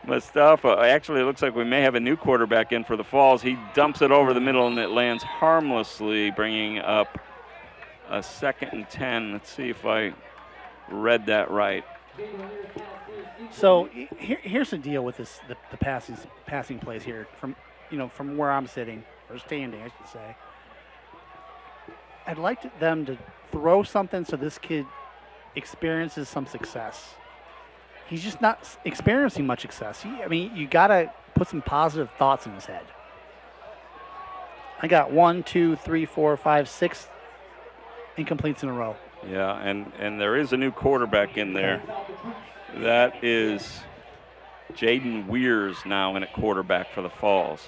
Mustafa, actually it looks like we may have a new quarterback in for the Falls. He dumps it over the middle and it lands harmlessly, bringing up a 2nd and 10. Let's see if I read that right. So here's the deal with this: the passing plays here from where I'm sitting or standing, I should say. I'd like them to throw something so this kid experiences some success. He's just not experiencing much success. You gotta put some positive thoughts in his head. I got 1, 2, 3, 4, 5, 6 incompletes in a row. Yeah, and there is a new quarterback in there. That is Jaden Weirs now in at quarterback for the Falls.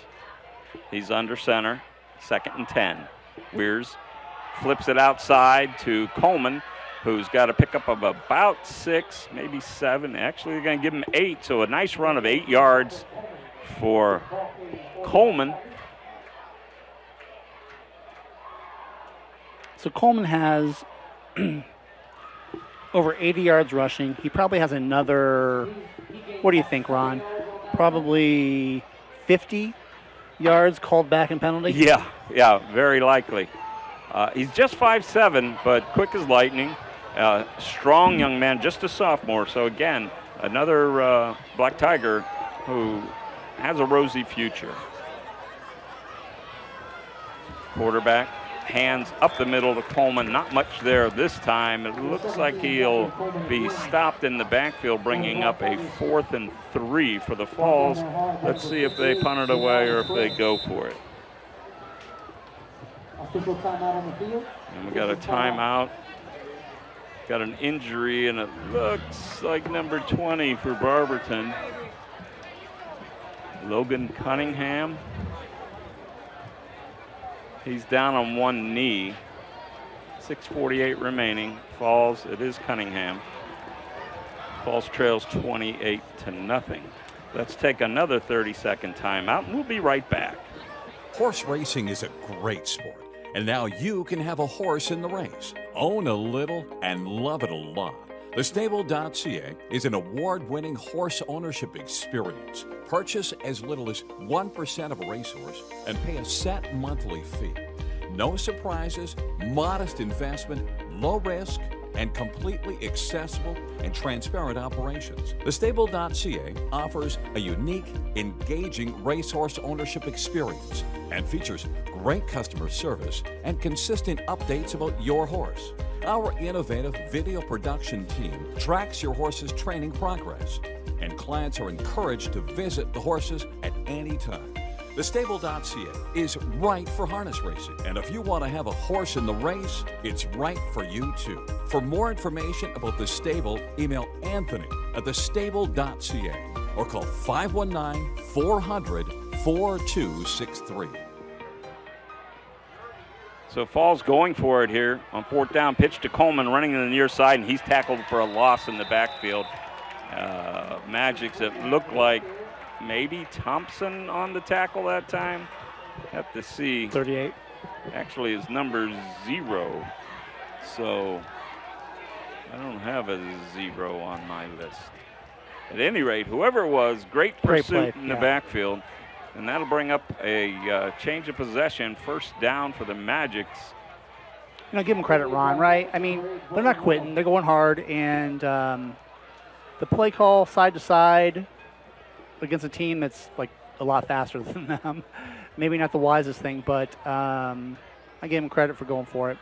He's under center, 2nd and 10. Weirs flips it outside to Coleman, who's got a pickup of about 6, maybe 7. Actually, they're going to give him 8, so a nice run of 8 yards for Coleman. So Coleman has over 80 yards rushing. He probably has another, what do you think, Ron? Probably 50 yards called back in penalty? Yeah, very likely. He's just 5'7", but quick as lightning. Strong young man, just a sophomore. So again, another Black Tiger who has a rosy future. Quarterback, hands up the middle to Coleman. Not much there this time. It looks like he'll be stopped in the backfield, bringing up a 4th and 3 for the Falls. Let's see if they punt it away or if they go for it. And we got a timeout. Got an injury, and it looks like number 20 for Barberton. Logan Cunningham. He's down on one knee. 6:48 remaining. Falls, it is Cunningham. Falls trails 28-0. Let's take another 30-second timeout, and we'll be right back. Horse racing is a great sport, and now you can have a horse in the race. Own a little and love it a lot. Thestable.ca is an award-winning horse ownership experience. Purchase as little as 1% of a racehorse and pay a set monthly fee. No surprises, modest investment, low risk, and completely accessible and transparent operations. Thestable.ca offers a unique, engaging racehorse ownership experience and features great customer service and consistent updates about your horse. Our innovative video production team tracks your horse's training progress, and clients are encouraged to visit the horses at any time. Thestable.ca is right for harness racing, and if you want to have a horse in the race, it's right for you too. For more information about The Stable, email Anthony at thestable.ca or call 519-400-4263. So Falls going for it here on 4th down. Pitch to Coleman, running to the near side, and he's tackled for a loss in the backfield. Magics, it looked like maybe Thompson on the tackle that time. Have to see. 38. Actually, his number's 0. So I don't have a 0 on my list. At any rate, whoever it was, great pursuit in the backfield. And that'll bring up a change of possession, 1st down for the Magics. You know, give them credit, Ron, right? I mean, they're not quitting. They're going hard. And the play call side to side against a team that's like a lot faster than them. Maybe not the wisest thing, but I gave them credit for going for it.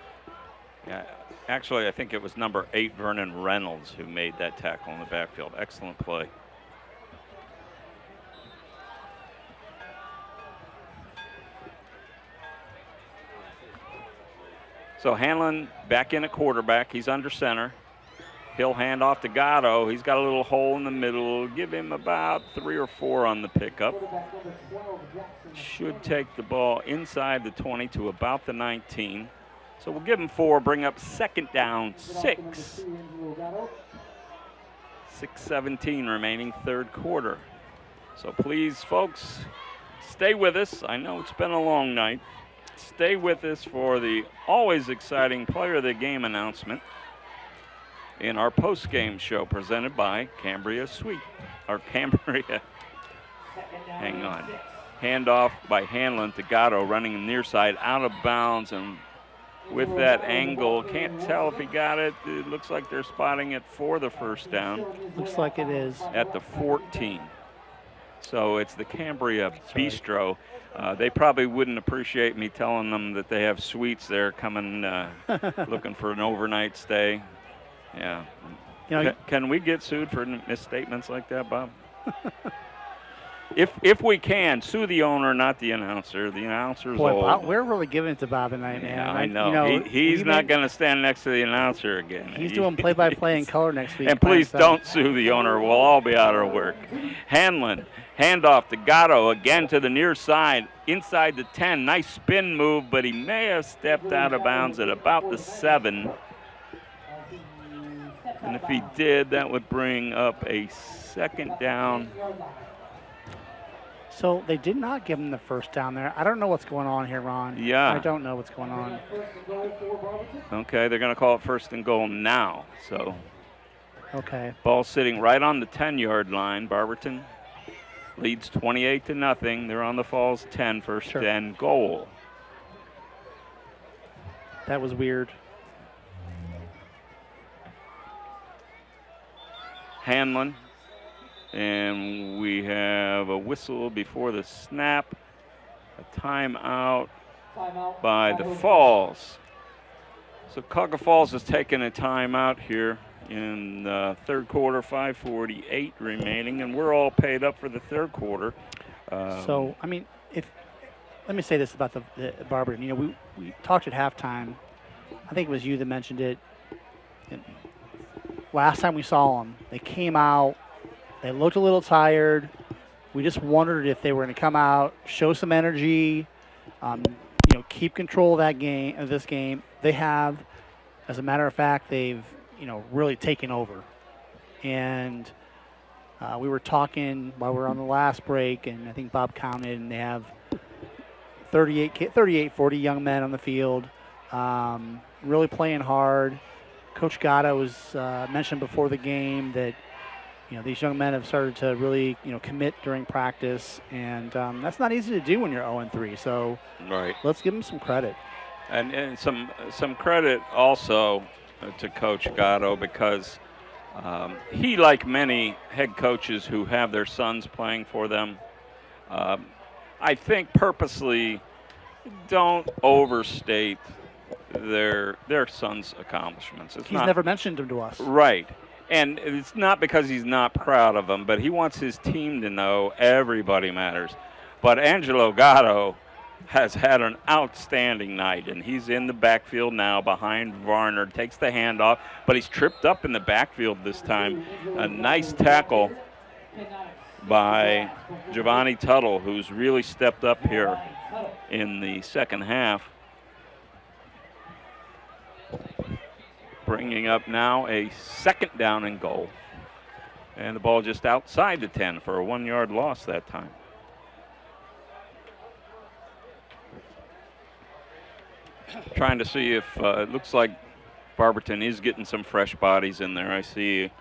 Yeah, actually, I think it was number 8, Vernon Reynolds, who made that tackle in the backfield. Excellent play. So Hanlon back in at quarterback. He's under center. He'll hand off to Gatto. He's got a little hole in the middle. Give him about 3 or 4 on the pickup. Should take the ball inside the 20 to about the 19. So we'll give him 4, bring up 2nd down, 6. 6:17 remaining, 3rd quarter. So please, folks, stay with us. I know it's been a long night. Stay with us for the always exciting Player of the Game announcement in our post-game show presented by Cambria Sweet, or Cambria. Hang on. Handoff by Hanlon to Gatto, running near side, out of bounds, and with that angle, can't tell if he got it. It looks like they're spotting it for the 1st down. Looks like it is. At the 14. So it's the Cambria Bistro. They probably wouldn't appreciate me telling them that they have suites there coming, looking for an overnight stay. Yeah. You know, can we get sued for misstatements like that, Bob? If we can, sue the owner, not the announcer. The announcer's old. We're really giving it to Bob tonight, man. Yeah, I know. He's not going to stand next to the announcer again. He's doing play-by-play in color next week. And please don't sue the owner. We'll all be out of work. Hanlon, handoff to Gatto, again to the near side, inside the 10. Nice spin move, but he may have stepped out of bounds at about the 7. And if he did, that would bring up a 2nd down. So they did not give him the 1st down there. I don't know what's going on here, Ron. Yeah. I don't know what's going on. Okay, they're going to call it 1st and goal now. So. Okay. Ball sitting right on the 10-yard line. Barberton leads 28-0. They're on the Falls 10, 1st and goal. That was weird. Hanlon And we have a whistle before the snap. A timeout by the Falls. So Cuyahoga Falls has taken a timeout here in the third quarter, 5:48 remaining, and we're all paid up for the third quarter. So, I mean, let me say this about the Barberton. You know, we talked at halftime. I think it was you that mentioned it. Last time we saw them, they came out. They looked a little tired. We just wondered if they were going to come out, show some energy, you know, keep control of this game. They have, as a matter of fact, they've, you know, really taken over. And we were talking while we were on the last break, and I think Bob counted, and they have 38, 40 young men on the field, really playing hard. Coach Gatto was mentioned before the game that, you know, these young men have started to really, you know, commit during practice, and that's not easy to do when you're 0-3. So let's give them some credit. And some credit also to Coach Gatto, because he, like many head coaches who have their sons playing for them, I think purposely don't overstate their son's accomplishments. He's never mentioned them to us. Right. And it's not because he's not proud of them, but he wants his team to know everybody matters. But Angelo Gatto has had an outstanding night, and he's in the backfield now behind Varner, takes the handoff, but he's tripped up in the backfield this time. A nice tackle by Giovanni Tuttle, who's really stepped up here in the second half. Bringing up now a second down and goal. And the ball just outside the 10 for a 1-yard loss that time. Trying to see if it looks like Barberton is getting some fresh bodies in there. I see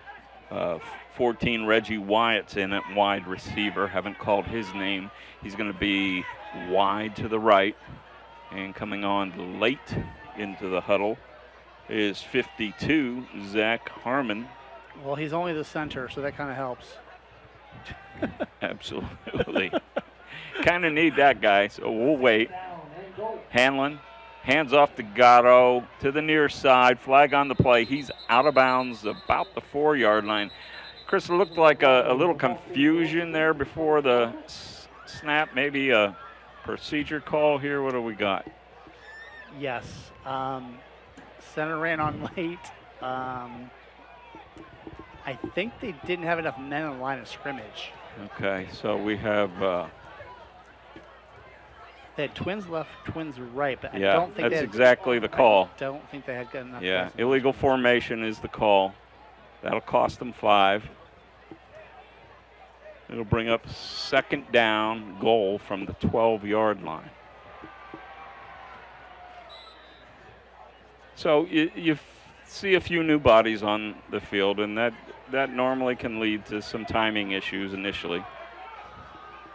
14 Reggie Wyatt's in at wide receiver. Haven't called his name. He's going to be wide to the right. And coming on late into the huddle is 52, Zach Harmon. Well, he's only the center, so that kind of helps. Absolutely. Kind of need that guy, so we'll wait. Hanlon, hands off to Gatto to the near side. Flag on the play. He's out of bounds about the 4-yard line. Chris, it looked like a little confusion there before the snap. Maybe a procedure call here. What do we got? Yes. Center ran on late. I think they didn't have enough men on the line of scrimmage. Okay, so we have they had twins left, twins right, but yeah, I don't think that's exactly the call. I don't think they had good enough. Yeah, illegal formation is the call. That'll cost them 5. It'll bring up second down goal from the 12-yard line. So you see a few new bodies on the field, and that normally can lead to some timing issues initially.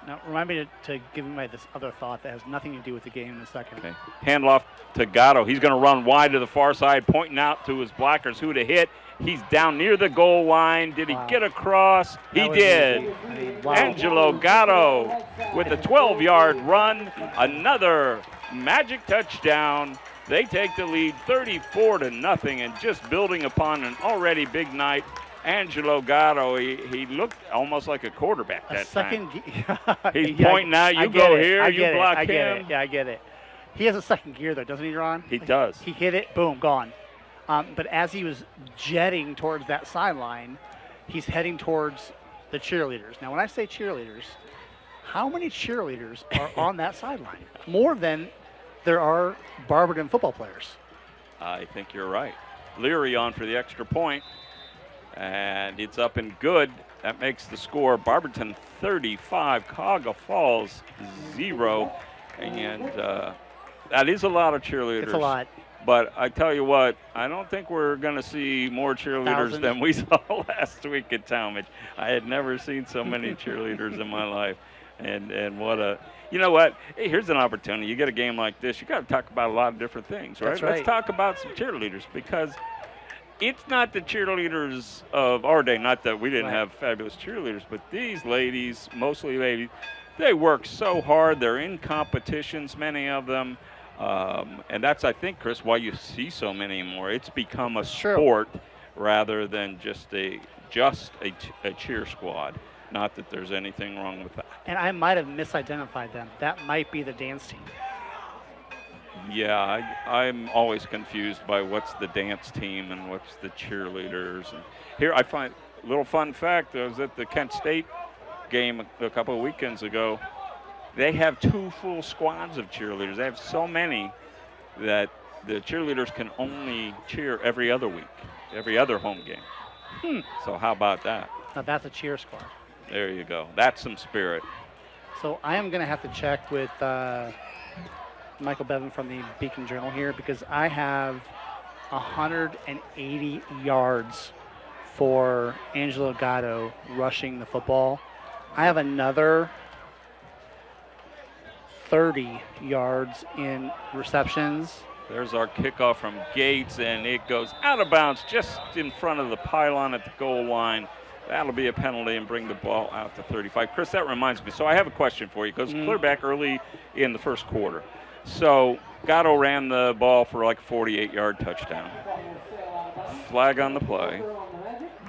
Now, remind me to give me this other thought that has nothing to do with the game in a second. Okay. Handoff to Gatto. He's going to run wide to the far side, pointing out to his blockers who to hit. He's down near the goal line. Did he get across? He did. Wow. Angelo Gatto with a 12-yard run. Another magic touchdown. They take the lead 34-0, and just building upon an already big night. Angelo Gatto, he looked almost like a quarterback that time. He's pointing out, you go here, you block him. Yeah, I get it. He has a second gear, though, doesn't he, Ron? He does. He hit it, boom, gone. But as he was jetting towards that sideline, he's heading towards the cheerleaders. Now, when I say cheerleaders, how many cheerleaders are on that sideline? More than there are Barberton football players. I think you're right. Leary on for the extra point. And it's up and good. That makes the score Barberton 35, Cuyahoga Falls 0. And that is a lot of cheerleaders. It's a lot. But I tell you what, I don't think we're going to see more cheerleaders than we saw last week at Talmadge. I had never seen so many cheerleaders in my life. And what a, you know what? Hey, here's an opportunity. You get a game like this, you got to talk about a lot of different things, right? That's right. Let's talk about some cheerleaders, because it's not the cheerleaders of our day. Not that we didn't Right. have fabulous cheerleaders, but these ladies, mostly ladies, they work so hard. They're in competitions, many of them. And that's, I think, Chris, why you see so many more. It's become a sport rather than just a cheer squad. Not that there's anything wrong with that. And I might have misidentified them. That might be the dance team. Yeah, I'm always confused by what's the dance team and what's the cheerleaders. And here I find a little fun fact. I was at the Kent State game a couple of weekends ago. They have 2 full squads of cheerleaders. They have so many that the cheerleaders can only cheer every other week, every other home game. So how about that? Now that's a cheer squad. There you go. That's some spirit. So I am going to have to check with Michael Bevan from the Beacon Journal here, because I have 180 yards for Angelo Gatto rushing the football. I have another 30 yards in receptions. There's our kickoff from Gates, and it goes out of bounds just in front of the pylon at the goal line. That'll be a penalty and bring the ball out to 35. Chris, that reminds me. So I have a question for you. It goes clear back early in the first quarter. So Gatto ran the ball for like a 48-yard touchdown. Flag on the play,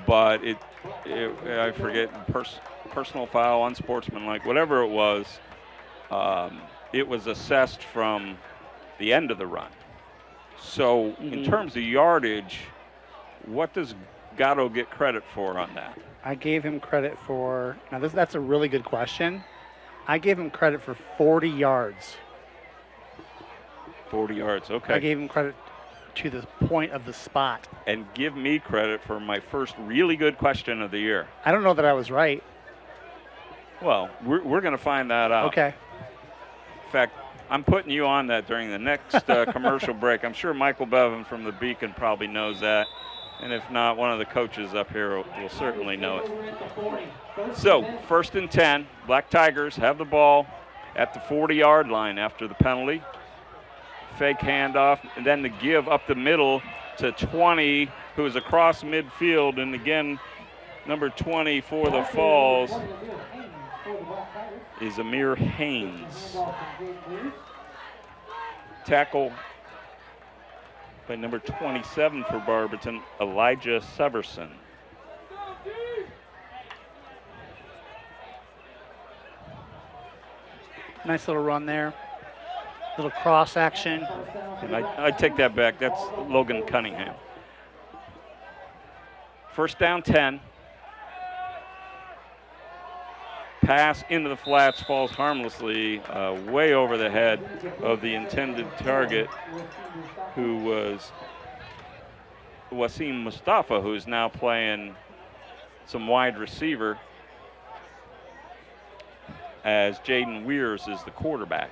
but I forget, personal foul, unsportsmanlike, whatever it was assessed from the end of the run. So in terms of yardage, what does Gatto get credit for on that? I gave him credit for, now that's a really good question. I gave him credit for 40 yards. 40 yards, okay. I gave him credit to the point of the spot. And give me credit for my first really good question of the year. I don't know that I was right. Well, we're going to find that out. Okay. In fact, I'm putting you on that during the next commercial break. I'm sure Michael Bevan from the Beacon probably knows that. And if not, one of the coaches up here will certainly know it. So, 1st and 10. Black Tigers have the ball at the 40-yard line after the penalty. Fake handoff, and then the give up the middle to 20, who is across midfield. And again, number 20 for the Falls is Amir Haynes. Tackle by number 27 for Barberton, Elijah Severson. Nice little run there. Little cross action. And I take that back. That's Logan Cunningham. 1st down 10. Pass into the flats, falls harmlessly way over the head of the intended target, who was Wasim Mustafa, who's now playing some wide receiver, as Jaden Weirs is the quarterback.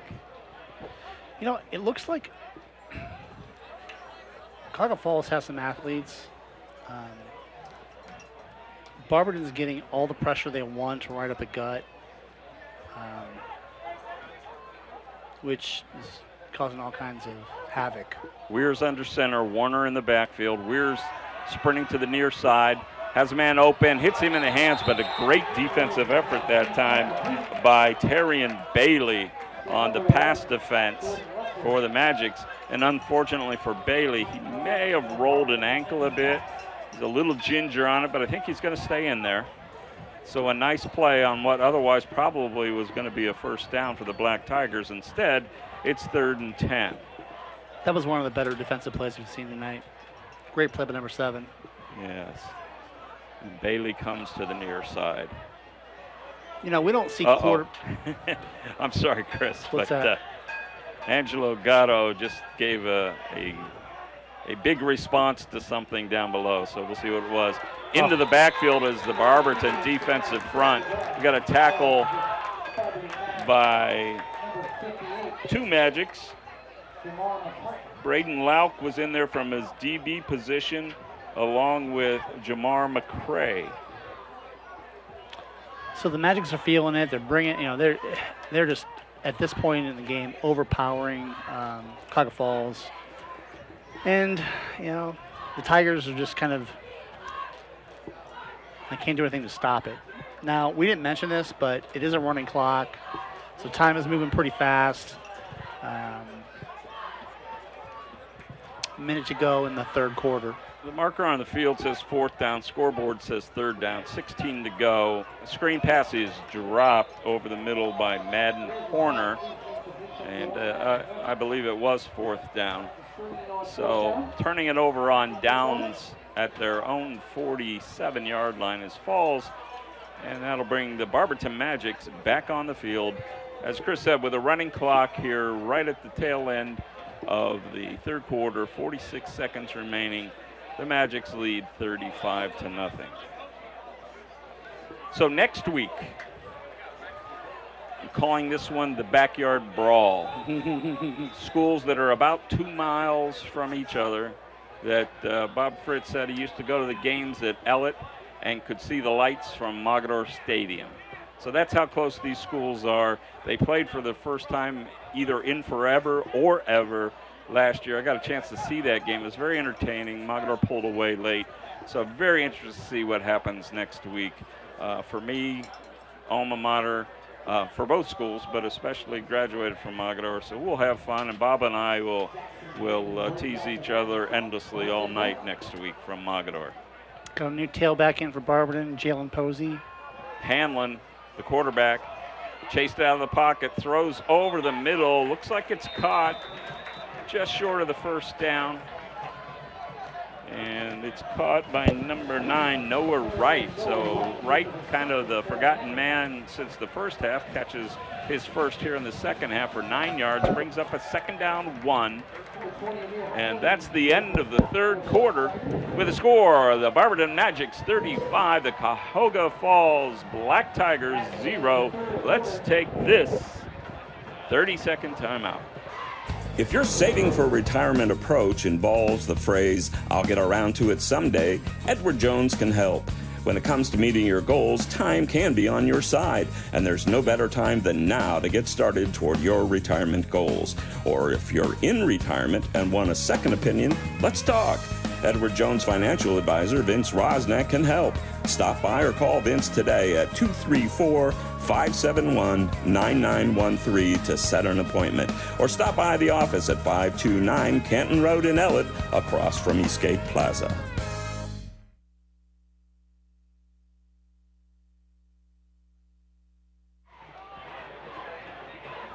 You know, it looks like Cuyahoga Falls has some athletes. Barberton's getting all the pressure they want right up the gut, which is causing all kinds of havoc. Weirs under center, Warner in the backfield. Weirs sprinting to the near side, has a man open, hits him in the hands, but a great defensive effort that time by Terrian Bailey on the pass defense for the Magics. And unfortunately for Bailey, he may have rolled an ankle a bit. He's a little ginger on it, but I think he's going to stay in there. So a nice play on what otherwise probably was going to be a 1st down for the Black Tigers. Instead, it's 3rd and 10. That was one of the better defensive plays we've seen tonight. Great play by number 7. Yes. And Bailey comes to the near side. You know, we don't see quarter. I'm sorry, Chris. What's but that? Angelo Gatto just gave a big response to something down below, so we'll see what it was. Into the backfield is the Barberton defensive front. We got a tackle by 2 Magics. Braden Lauk was in there from his DB position, along with Jamar McCray. So the Magics are feeling it. They're bringing, you know, they're just at this point in the game overpowering Cuyahoga Falls. And, you know, the Tigers are just kind of, I can't do anything to stop it. Now, we didn't mention this, but it is a running clock, so time is moving pretty fast. A minute to go in the third quarter. The marker on the field says 4th down. Scoreboard says 3rd down. 16 to go. The screen pass is dropped over the middle by Madden Horner. And I believe it was 4th down. So turning it over on downs at their own 47-yard line is Falls. And that'll bring the Barberton Magics back on the field. As Chris said, with a running clock here right at the tail end of the third quarter, 46 seconds remaining. The Magics lead 35-0. So next week, I'm calling this one the Backyard Brawl. Schools that are about 2 miles from each other. That Bob Fritz said he used to go to the games at Ellett and could see the lights from Mogador Stadium. So that's how close these schools are. They played for the first time either in forever or ever last year. I got a chance to see that game. It was very entertaining. Mogador pulled away late. So very interested to see what happens next week. For me, alma mater for both schools, but especially graduated from Mogador. So we'll have fun, and Bob and I will tease each other endlessly all night next week from Mogador. Got a new tailback in for Barberton, Jalen Posey. Hanlon, the quarterback, chased out of the pocket, throws over the middle. Looks like it's caught just short of the first down. And it's caught by number 9, Noah Wright. So Wright, kind of the forgotten man since the first half, catches his first here in the second half for 9 yards, brings up a 2nd down 1. And that's the end of the third quarter with a score, the Barberton Magics 35, the Cuyahoga Falls Black Tigers 0. Let's take this 30-second timeout. If your saving for retirement approach involves the phrase, "I'll get around to it someday," Edward Jones can help. When it comes to meeting your goals, time can be on your side, and there's no better time than now to get started toward your retirement goals. Or if you're in retirement and want a second opinion, let's talk. Edward Jones financial advisor Vince Rosnack can help. Stop by or call Vince today at 234-571-9913 to set an appointment. Or stop by the office at 529 Canton Road in Ellett, across from Eastgate Plaza.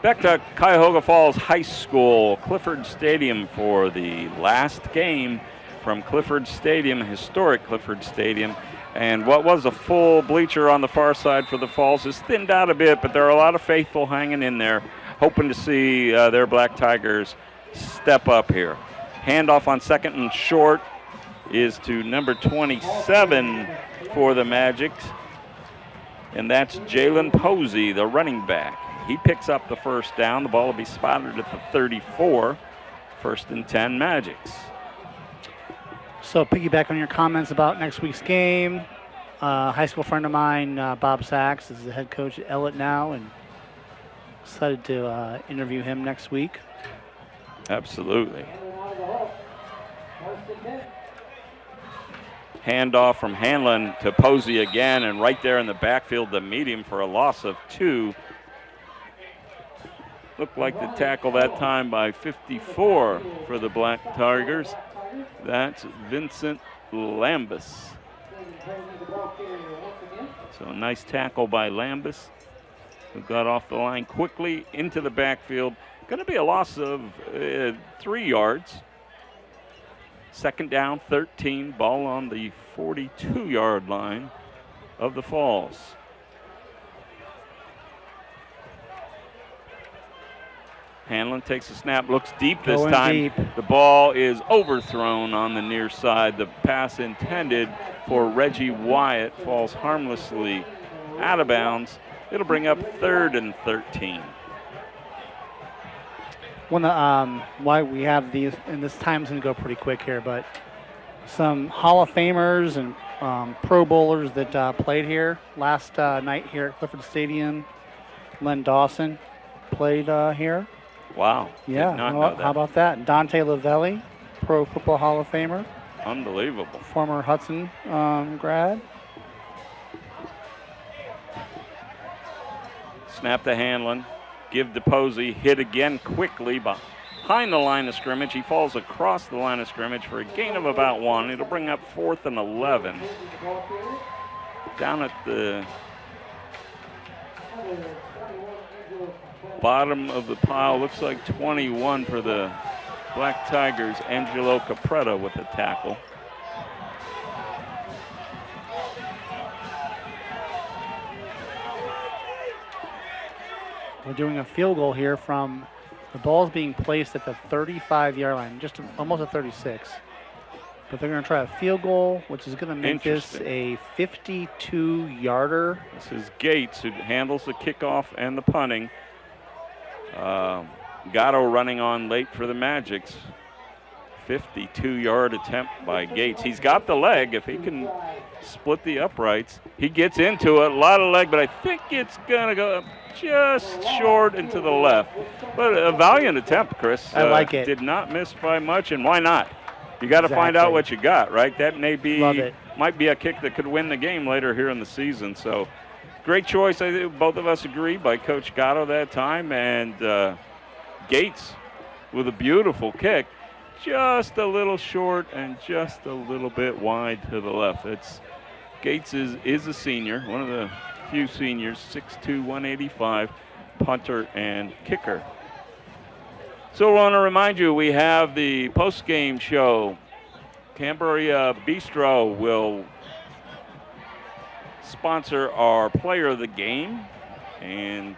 Back to Cuyahoga Falls High School, Clifford Stadium for the last game from Clifford Stadium, historic Clifford Stadium. And what was a full bleacher on the far side for the Falls is thinned out a bit, but there are a lot of faithful hanging in there, hoping to see their Black Tigers step up here. Handoff on 2nd and short is to number 27 for the Magics, and that's Jalen Posey, the running back. He picks up the first down. The ball will be spotted at the 34. 1st and 10 Magics. So piggyback on your comments about next week's game, high school friend of mine, Bob Sachs, is the head coach at Ellett now, and excited to interview him next week. Absolutely. Handoff from Hanlon to Posey again, and right there in the backfield to meet him for a loss of 2. Looked like the tackle that time by 54 for the Black Tigers. That's Vincent Lambus. So a nice tackle by Lambus, who got off the line quickly into the backfield. Going to be a loss of 3 yards. 2nd down, 13. Ball on the 42-yard line of the Falls. Hanlon takes a snap, looks deep this time. Deep. The ball is overthrown on the near side. The pass intended for Reggie Wyatt falls harmlessly out of bounds. It'll bring up 3rd and 13. Why we have these, and this time's going to go pretty quick here, but some Hall of Famers and Pro Bowlers that played here last night here at Clifford Stadium. Len Dawson played here. Wow. Yeah, how about that? Dante Lavelli, Pro Football Hall of Famer. Unbelievable. Former Hudson grad. Snap to Hanlon. Give to Posey. Hit again quickly behind the line of scrimmage. He falls across the line of scrimmage for a gain of about 1. It'll bring up 4th and 11. Down at the bottom of the pile, looks like 21 for the Black Tigers. Angelo Capretta with the tackle. We're doing a field goal here from the ball's being placed at the 35-yard line, just almost a 36. But they're going to try a field goal, which is going to make this a 52-yarder. This is Gates, who handles the kickoff and the punting. Gatto running on late for the Magics. 52-yard attempt by Gates. He's got the leg. If he can split the uprights, he gets into it. A lot of leg, but I think it's going to go just short and to the left. But a valiant attempt, Chris. I like it. Did not miss by much, and why not? You got to find out what you got, right? That might be a kick that could win the game later here in the season. So great choice. I think both of us agree by Coach Gatto that time. And Gates with a beautiful kick. Just a little short and just a little bit wide to the left. Gates is a senior, one of the few seniors, 6'2", 185, punter and kicker. So I want to remind you, we have the post-game show. Cambria Bistro will sponsor our player of the game, and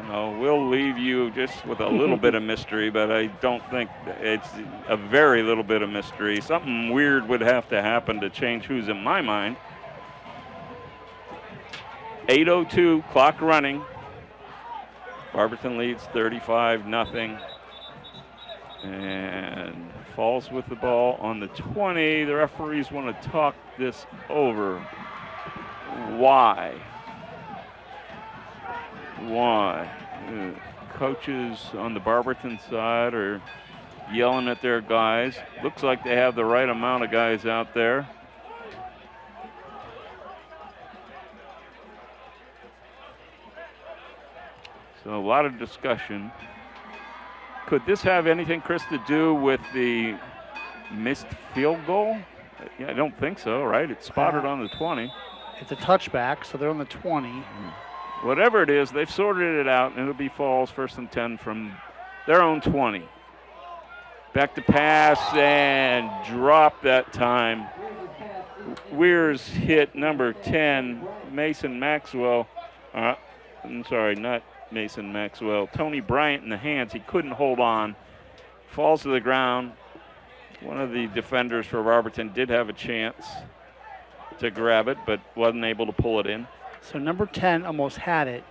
we'll leave you just with a little bit of mystery, but I don't think it's a very little bit of mystery. Something weird would have to happen to change who's in my mind. 8:02, clock running. Barberton leads 35-0. And Falls with the ball on the 20. The referees want to talk this over. Why? Coaches on the Barberton side are yelling at their guys. Looks like they have the right amount of guys out there. So a lot of discussion. Could this have anything, Chris, to do with the missed field goal? Yeah, I don't think so, right? It's spotted on the 20. It's a touchback, so they're on the 20. Whatever it is, they've sorted it out, and it'll be Falls 1st and 10 from their own 20. Back to pass and drop that time. Weirs hit number 10, Mason Maxwell. I'm sorry, not Mason Maxwell. Tony Bryant in the hands. He couldn't hold on. Falls to the ground. One of the defenders for Barberton did have a chance to grab it, but wasn't able to pull it in. So number 10 almost had it,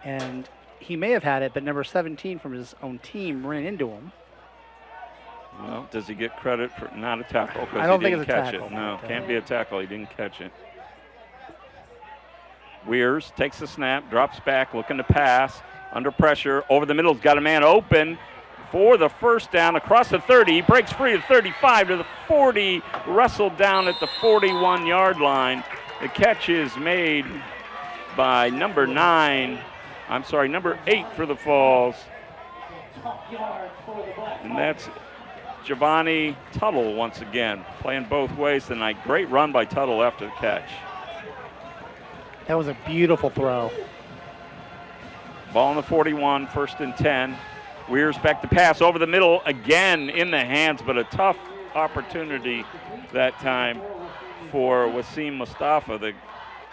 and he may have had it, but number 17 from his own team ran into him. Well, does he get credit for not a tackle? I don't think it's a tackle. It. No, can't be a tackle. He didn't catch it. Weirs takes the snap, drops back, looking to pass. Under pressure, over the middle, he's got a man open for the first down across the 30. He breaks free to 35 to the 40, wrestled down at the 41-yard line. The catch is made by number 8 for the Falls. And that's Giovanni Tuttle once again, playing both ways tonight. Great run by Tuttle after the catch. That was a beautiful throw. Ball on the 41, 1st and 10. Weirs back to pass over the middle, again in the hands, but a tough opportunity that time for Wasim Mustafa, the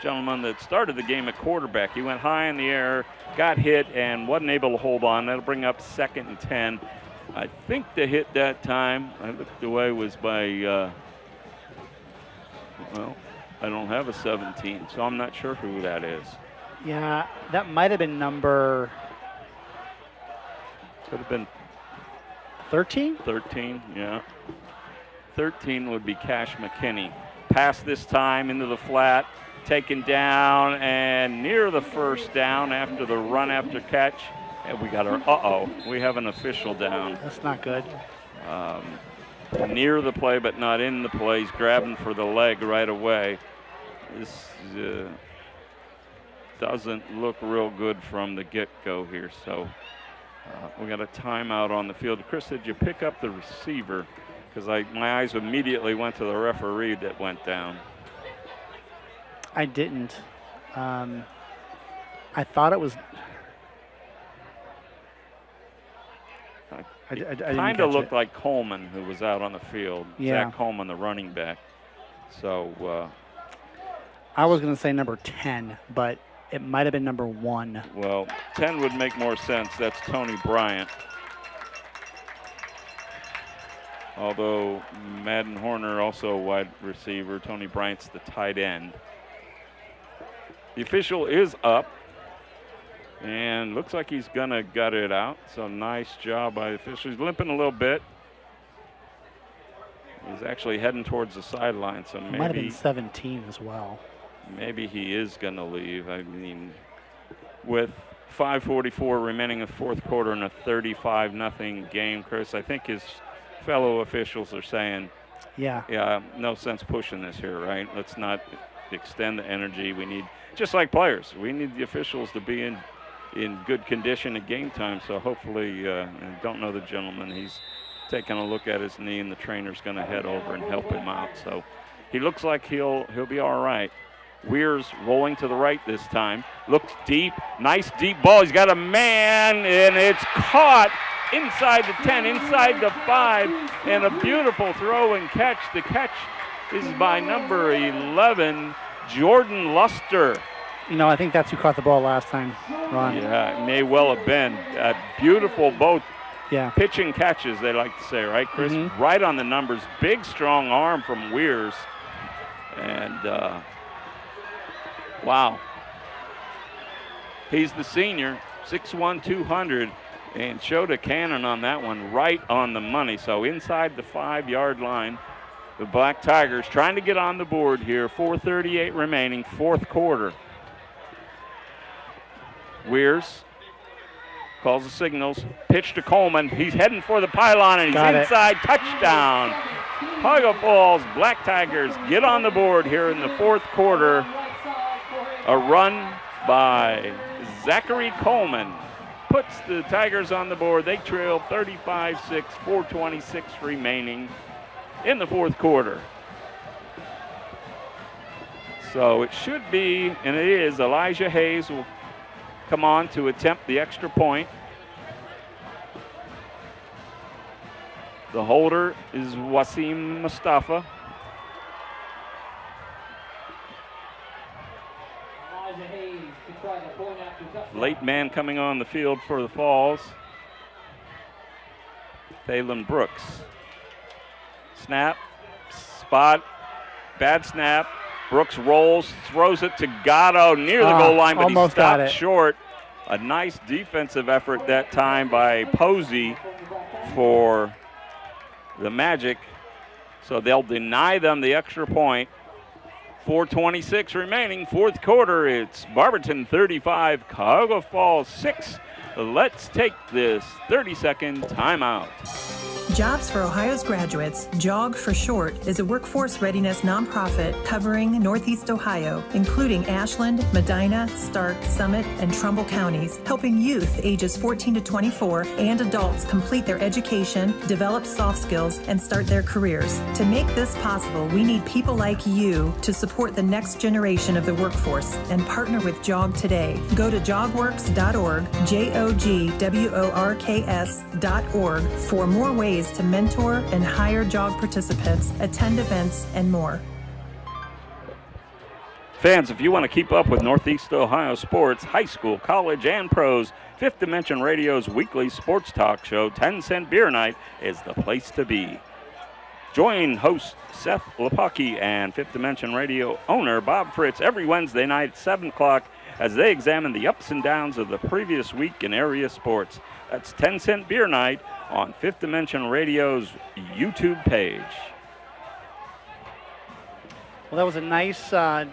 gentleman that started the game at quarterback. He went high in the air, got hit, and wasn't able to hold on. That'll bring up 2nd and 10. I think the hit that time, I looked away, was by, I don't have a 17, so I'm not sure who that is. Yeah, that might have been number... Could have been 13? 13, yeah. 13 would be Cash McKinney. Pass this time into the flat, taken down and near the first down after the run after catch. And we got we have an official down. That's not good. near the play but not in the play. He's grabbing for the leg right away. This doesn't look real good from the get-go here. So we got a timeout on the field. Chris, did you pick up the receiver? Because my eyes immediately went to the referee that went down. I didn't. I thought it was. It kind of looked like Coleman, who was out on the field. Yeah. Zach Coleman, the running back. So I was going to say number 10, but it might have been number 1. Well, 10 would make more sense. That's Tony Bryant. Although Madden Horner also a wide receiver. Tony Bryant's the tight end. The official is up. And looks like he's going to gut it out. So nice job by the official. He's limping a little bit. He's actually heading towards the sideline. So maybe. Might have been 17 as well. Maybe he is going to leave. I mean, with 5:44 remaining in fourth quarter in a 35-0 game, Chris, I think his fellow officials are saying, yeah, no sense pushing this here, right? Let's not extend the energy. We need, just like players, we need the officials to be in good condition at game time. So hopefully, I don't know the gentleman. He's taking a look at his knee, and the trainer's going to head over and help him out. So he looks like he'll be all right. Weir's rolling to the right this time. Looks deep. Nice deep ball. He's got a man, and it's caught inside the 10, inside the 5, and a beautiful throw and catch. The catch is by number 11, Jordan Luster. You know, I think that's who caught the ball last time, Ron. Yeah, it may well have been. Beautiful both pitch and catches, they like to say, right, Chris? Mm-hmm. Right on the numbers. Big, strong arm from Weirs. And, wow. He's the senior, 6'1", 200, and showed a cannon on that one right on the money. So inside the 5-yard line, the Black Tigers trying to get on the board here. 4:38 remaining, fourth quarter. Weirs calls the signals, pitch to Coleman. He's heading for the pylon, and he's inside. Touchdown. Cuyahoga Falls Black Tigers get on the board here in the fourth quarter. A run by Zachary Coleman puts the Tigers on the board. They trail 35-6, 4:26 remaining in the fourth quarter. So it should be, and it is, Elijah Hayes will come on to attempt the extra point. The holder is Wasim Mustafa. Late man coming on the field for the Falls. Thalen Brooks. Snap, spot, bad snap. Brooks rolls, throws it to Gatto near the goal line, but he stopped short. A nice defensive effort that time by Posey for the Magic. So they'll deny them the extra point. 4:26 remaining, fourth quarter. It's Barberton 35, Cuyahoga Falls 6. Let's take this 30-second timeout. Jobs for Ohio's Graduates, JOG for short, is a workforce readiness nonprofit covering Northeast Ohio, including Ashland, Medina, Stark, Summit, and Trumbull counties, helping youth ages 14 to 24 and adults complete their education, develop soft skills, and start their careers. To make this possible, we need people like you to support the next generation of the workforce and partner with JOG today. Go to jogworks.org, jogworks.org, for more ways to mentor and hire JOG participants, attend events, and more. Fans, if you want to keep up with Northeast Ohio sports, high school, college, and pros, Fifth Dimension Radio's weekly sports talk show, 10 Cent Beer Night, is the place to be. Join host Seth Lepaki and Fifth Dimension Radio owner Bob Fritz every Wednesday night at 7 o'clock as they examine the ups and downs of the previous week in area sports. That's 10 Cent Beer Night on Fifth Dimension Radio's YouTube page. Well, that was a nice pass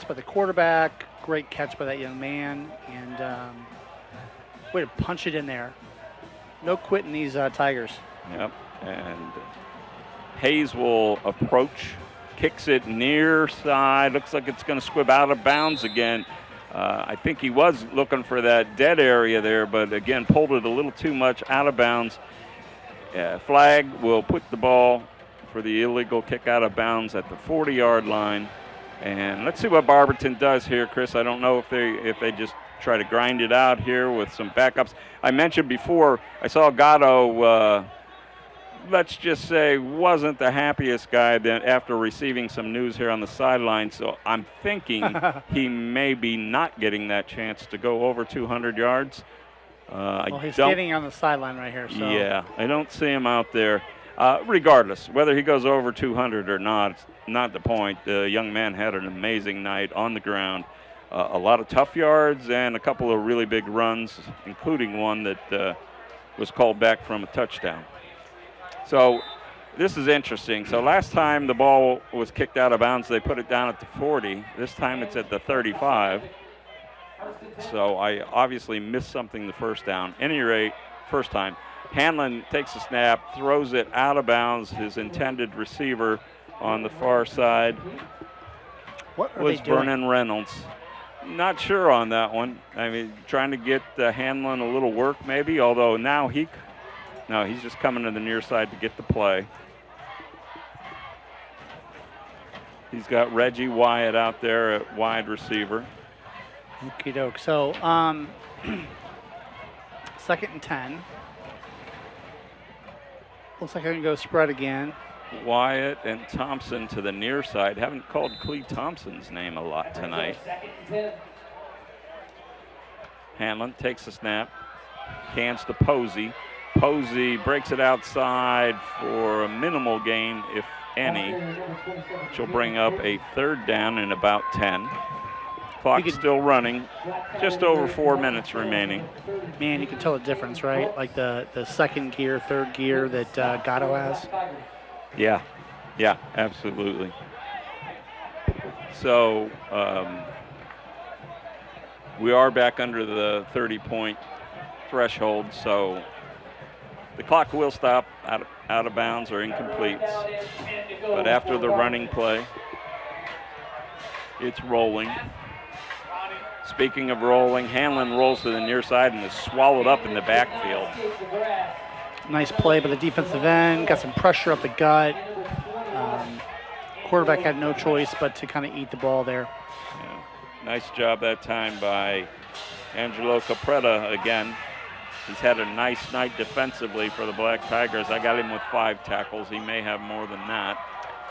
by the quarterback. Great catch by that young man. And way to punch it in there. No quitting these Tigers. Yep, and Hayes will approach, kicks it near side. Looks like it's going to squib out of bounds again. I think he was looking for that dead area there, but again, pulled it a little too much out of bounds. Flag will put the ball for the illegal kick out of bounds at the 40-yard line. And let's see what Barberton does here, Chris. I don't know if they just try to grind it out here with some backups. I mentioned before, I saw Gatto, let's just say, wasn't the happiest guy then after receiving some news here on the sideline. So I'm thinking he may be not getting that chance to go over 200 yards. He's standing on the sideline right here. So. Yeah, I don't see him out there. Regardless, whether he goes over 200 or not, it's not the point. The young man had an amazing night on the ground. A lot of tough yards and a couple of really big runs, including one that was called back from a touchdown. So this is interesting. So last time the ball was kicked out of bounds, they put it down at the 40. This time it's at the 35. So I obviously missed something the first down. Any rate, first time. Hanlon takes a snap, throws it out of bounds. His intended receiver on the far side was Vernon Reynolds. Not sure on that one. I mean, trying to get Hanlon a little work maybe, although now he's just coming to the near side to get the play. He's got Reggie Wyatt out there at wide receiver. Okie doke. So, 2nd and 10. Looks like I can go spread again. Wyatt and Thompson to the near side. Haven't called Clee Thompson's name a lot tonight. Hanlon takes the snap, hands to Posey. Posey breaks it outside for a minimal gain, if any, which will bring up a 3rd down and about 10. Clock still running, just over 4 minutes remaining. Man, you can tell the difference, right? Like the 2nd gear, 3rd gear that Gatto has. Yeah, absolutely. So we are back under the 30-point threshold, so the clock will stop out of bounds or incomplete. But after the running play, it's rolling. Speaking of rolling, Hanlon rolls to the near side and is swallowed up in the backfield. Nice play by the defensive end. Got some pressure up the gut. Quarterback had no choice but to kind of eat the ball there. Yeah. Nice job that time by Angelo Capretta again. He's had a nice night defensively for the Black Tigers. I got him with 5 tackles. He may have more than that.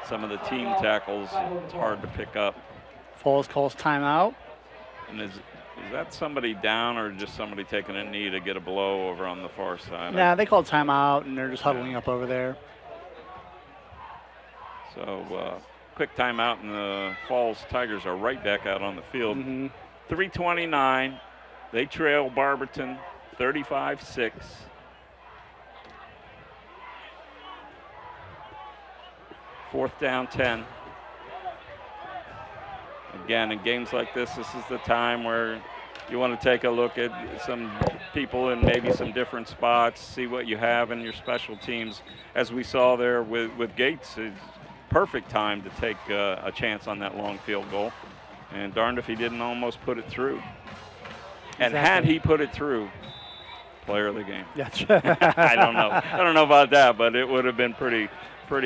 Some of the team tackles, it's hard to pick up. Falls calls timeout. And is that somebody down or just somebody taking a knee to get a blow over on the far side? Nah, they called timeout, and they're just huddling up over there. So quick timeout, and the Falls Tigers are right back out on the field. 3:29. They trail Barberton 35-6. Fourth down 10. Again, in games like this is the time where you want to take a look at some people in maybe some different spots, see what you have in your special teams. As we saw there with Gates, it's perfect time to take a chance on that long field goal. And darned if he didn't almost put it through. And had he put it through, player of the game. That's I don't know about that, but it would have been pretty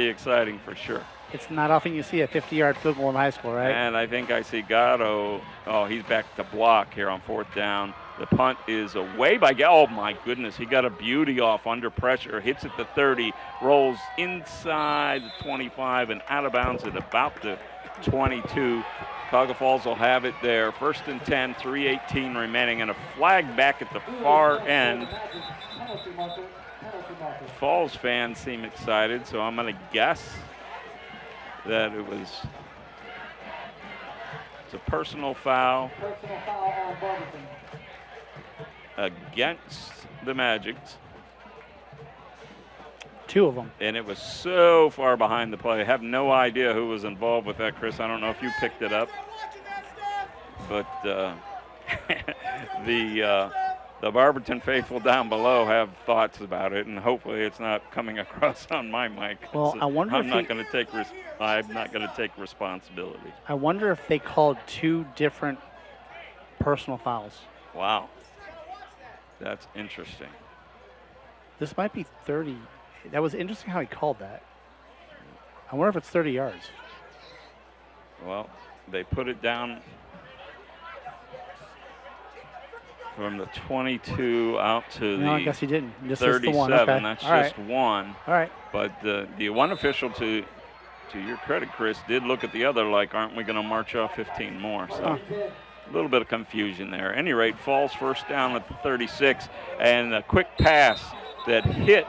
exciting for sure. It's not often you see a 50-yard field goal in high school, right? And I think I see Gatto. Oh, he's back to block here on 4th down. The punt is away by Gatto. Oh, my goodness. He got a beauty off under pressure. Hits at the 30, rolls inside the 25 and out of bounds at about the 22. Cuyahoga Falls will have it there. 1st and 10, 3:18 remaining, and a flag back at the far end. Falls fans seem excited, so I'm going to guess that it's a personal foul against the Magics. 2 of them. And it was so far behind the play. I have no idea who was involved with that, Chris. I don't know if you picked it up. But the the Barberton faithful down below have thoughts about it, and hopefully it's not coming across on my mic. Well, I wonder I'm if not going to take I'm not going to take responsibility. I wonder if they called 2 different personal fouls. Wow. That's interesting. This might be 30. That was interesting how he called that. I wonder if it's 30 yards. Well, they put it down from the 22 out to No, the I guess he didn't. Just 37. the one. Okay. That's All just right. one. All right. But the one official, to your credit, Chris, did look at the other like, aren't we going to march off 15 more? So a little bit of confusion there. At any rate, Falls first down at the 36, and a quick pass that hit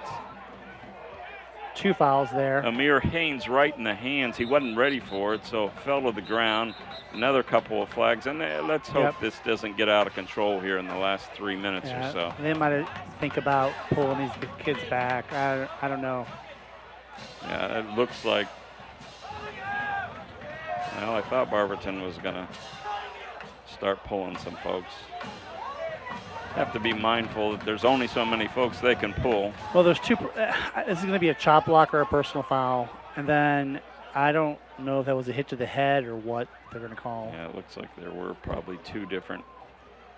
2 fouls there. Amir Haynes right in the hands. He wasn't ready for it, so fell to the ground. Another couple of flags, and let's hope this doesn't get out of control here in the last 3 minutes or so. They might think about pulling these kids back. I don't know. Yeah, it looks like. Well, I thought Barberton was going to start pulling some folks. Have to be mindful that there's only so many folks they can pull. Well, there's 2. This is going to be a chop block or a personal foul, and then I don't know if that was a hit to the head or what they're going to call. Yeah, it looks like there were probably 2 different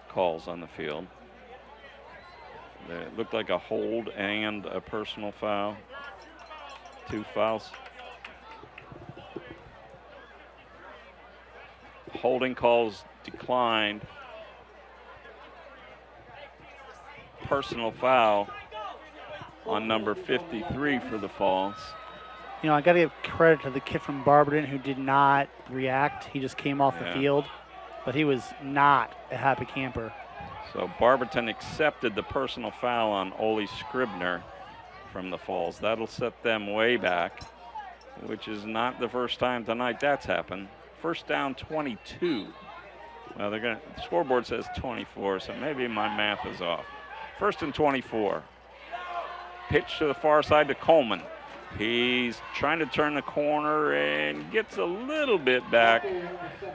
calls on the field. It looked like a hold and a personal foul. 2 fouls. Holding calls declined. Personal foul on number 53 for the Falls. You know, I got to give credit to the kid from Barberton who did not react. He just came off the field, but he was not a happy camper. So Barberton accepted the personal foul on Ole Scribner from the Falls. That'll set them way back, which is not the first time tonight that's happened. First down 22. Well, the scoreboard says 24, so maybe my math is off. First and 24. Pitch to the far side to Coleman. He's trying to turn the corner and gets a little bit back,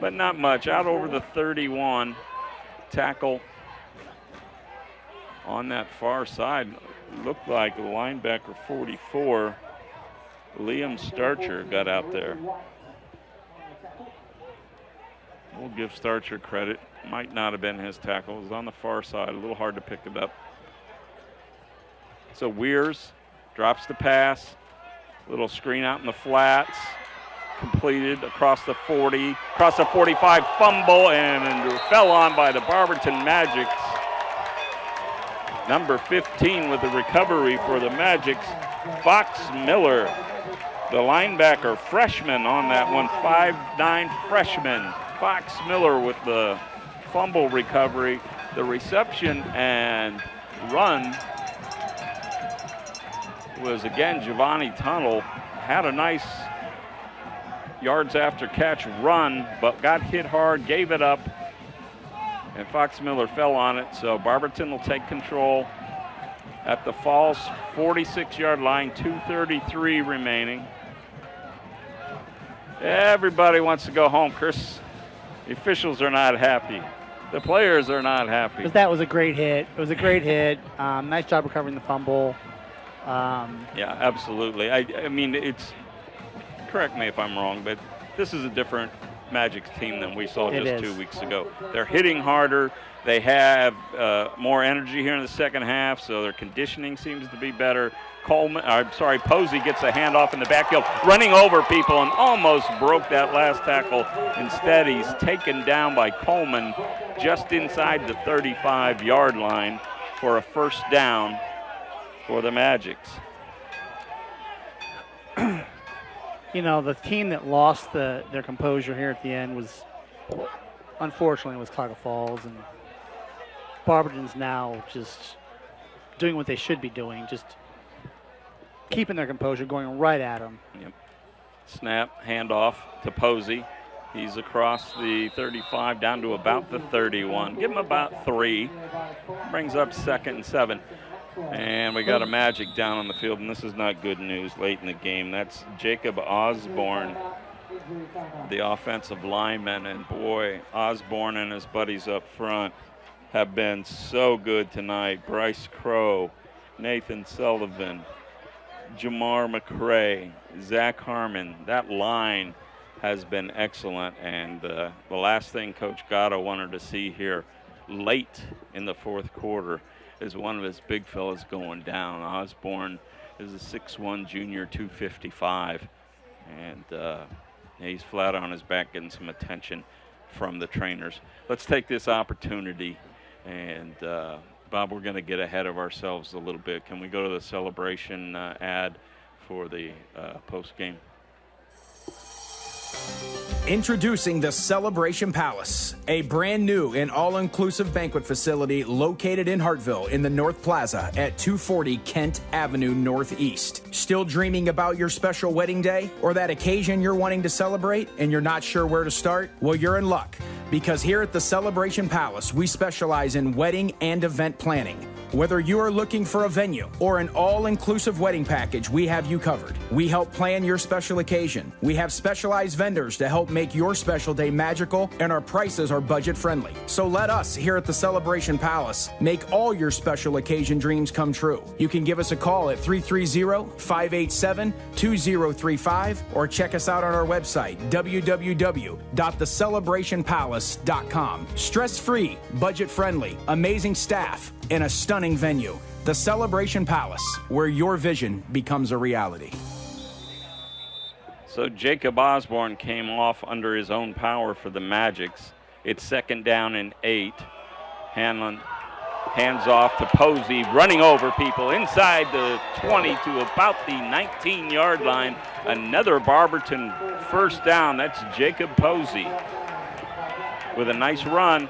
but not much. Out over the 31. Tackle on that far side. Looked like the linebacker 44, Liam Starcher, got out there. We'll give Starcher credit. Might not have been his tackle. It was on the far side. A little hard to pick it up. So Weirs drops the pass. Little screen out in the flats. Completed across the 40. Across the 45. Fumble and fell on by the Barberton Magics. Number 15 with the recovery for the Magics. Fox Miller, the linebacker freshman on that one. 5'9" freshman. Fox Miller with the fumble recovery. The reception and run was again Giovanni Tunnel. Had a nice yards after catch run, but got hit hard, gave it up, and Fox Miller fell on it. So Barberton will take control at the Falls 46-yard line, 2:33 remaining. Everybody wants to go home, Chris. The officials are not happy. The players are not happy. But that was a great hit. It was a great hit. Nice job recovering the fumble. Yeah, absolutely. I mean, it's, correct me if I'm wrong, but this is a different Magic team than we saw just 2 weeks ago. They're hitting harder. They have more energy here in the second half, so their conditioning seems to be better. Posey gets a handoff in the backfield, running over people and almost broke that last tackle. Instead, he's taken down by Coleman just inside the 35-yard line for a first down for the Magics. You know, the team that lost their composure here at the end was, unfortunately, was Cuyahoga Falls, and Barberton's now just doing what they should be doing, just keeping their composure, going right at them. Yep. Snap, handoff to Posey. He's across the 35 down to about the 31. Give him about 3. Brings up 2nd and 7. And we got a Magic down on the field, and this is not good news late in the game. That's Jacob Osborne, the offensive lineman. And boy, Osborne and his buddies up front have been so good tonight. Bryce Crow, Nathan Sullivan, Jamar McCray, Zach Harmon. That line has been excellent, and the last thing Coach Gatto wanted to see here late in the fourth quarter is one of his big fellas going down. Osborne is a 6'1 junior, 255, and he's flat on his back getting some attention from the trainers. Let's take this opportunity, and Bob, we're going to get ahead of ourselves a little bit. Can we go to the celebration ad for the post game? Introducing the Celebration Palace, a brand new and all-inclusive banquet facility located in Hartville in the North Plaza at 240 Kent Avenue Northeast. Still dreaming about your special wedding day or that occasion you're wanting to celebrate and you're not sure where to start? Well, you're in luck, because here at the Celebration Palace, we specialize in wedding and event planning. Whether you are looking for a venue or an all-inclusive wedding package, we have you covered. We help plan your special occasion. We have specialized vendors to help make your special day magical, and our prices are budget-friendly. So let us here at the Celebration Palace make all your special occasion dreams come true. You can give us a call at 330-587-2035 or check us out on our website, www.thecelebrationpalace.com. Stress-free, budget-friendly, amazing staff, and a stunning venue. The Celebration Palace, where your vision becomes a reality. So Jacob Osborne came off under his own power for the Magics. It's 2nd down and 8. Hanlon hands off to Posey, running over people inside the 20 to about the 19-yard line. Another Barberton first down. That's Jacob Posey with a nice run.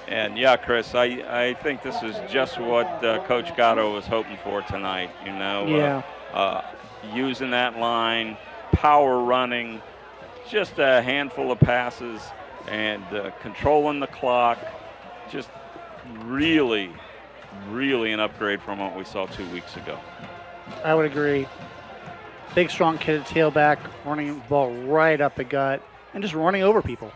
And yeah, Chris, I think this is just what Coach Gatto was hoping for tonight. You know, using that line, power running, just a handful of passes, and controlling the clock. Just really, really an upgrade from what we saw 2 weeks ago. I would agree. Big, strong kid at tailback, running the ball right up the gut, and just running over people.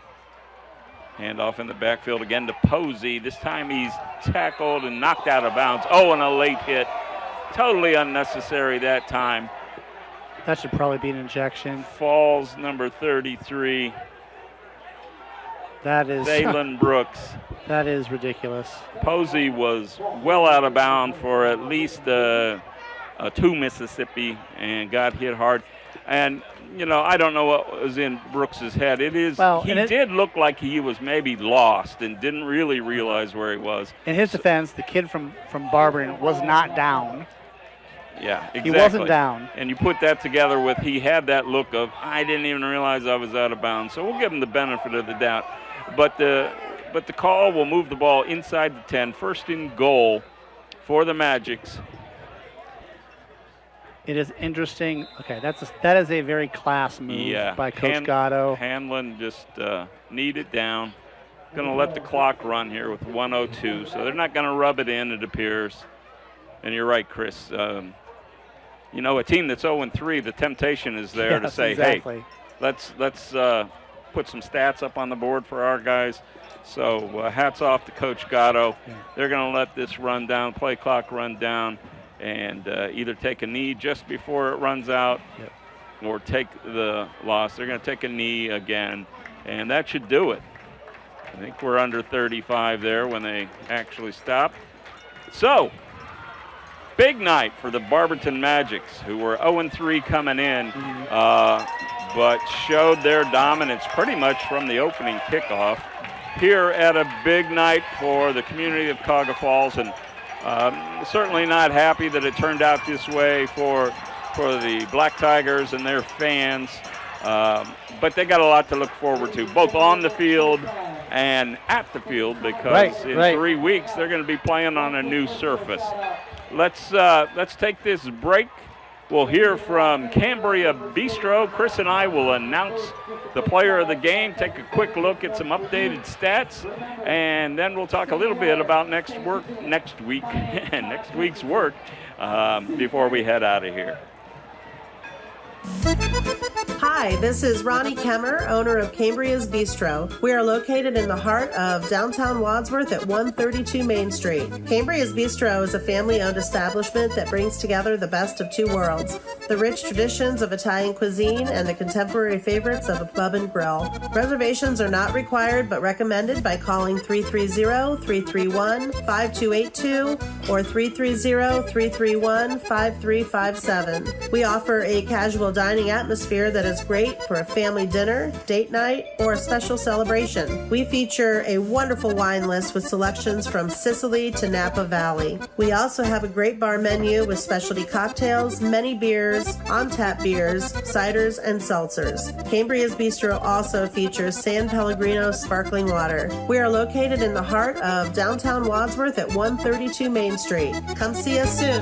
Hand off in the backfield again to Posey. This time he's tackled and knocked out of bounds. Oh, and a late hit. Totally unnecessary that time. That should probably be an injection. Falls number 33. That is Valen Brooks. That is ridiculous. Posey was well out of bounds for at least 2 Mississippi and got hit hard. And, you know, I don't know what was in Brooks's head. He did look like he was maybe lost and didn't really realize where he was. In his defense, the kid from Barberton was not down. Yeah, exactly. He wasn't down. And you put that together with he had that look of, I didn't even realize I was out of bounds. So we'll give him the benefit of the doubt. But the call will move the ball inside the 10. 1st and goal for the Magics. It is interesting. Okay, that is a very class move by Coach Gatto. Hanlon just kneed it down. Going to let the clock run here with 1:02. So they're not going to rub it in, it appears. And you're right, Chris. You know, a team that's 0-3, the temptation is there to say, hey, let's put some stats up on the board for our guys. So hats off to Coach Gatto. Yeah. They're going to let this run down, play clock run down, and either take a knee just before it runs out or take the loss. They're going to take a knee again, and that should do it. I think we're under 35 there when they actually stop. So, big night for the Barberton Magics, who were 0-3 coming in, but showed their dominance pretty much from the opening kickoff. Here at a big night for the community of Cuyahoga Falls, and certainly not happy that it turned out this way for the Black Tigers and their fans, but they got a lot to look forward to, both on the field and at the field, because in 3 weeks they're going to be playing on a new surface. Let's take this break. We'll hear from Cambria Bistro. Chris and I will announce the player of the game, take a quick look at some updated stats, and then we'll talk a little bit about next week's work before we head out of here. Hi, this is Ronnie Kemmer, owner of Cambria's Bistro. We are located in the heart of downtown Wadsworth at 132 Main Street. Cambria's Bistro is a family-owned establishment that brings together the best of two worlds, the rich traditions of Italian cuisine and the contemporary favorites of a pub and grill. Reservations are not required but recommended by calling 330-331-5282 or 330-331-5357. We offer a casual dining atmosphere that is great for a family dinner, date night, or a special celebration. We feature a wonderful wine list with selections from Sicily to Napa Valley. We also have a great bar menu with specialty cocktails, many beers, on-tap beers, ciders, and seltzers. Cambria's Bistro also features San Pellegrino sparkling water. We are located in the heart of downtown Wadsworth at 132 Main Street. Come see us soon.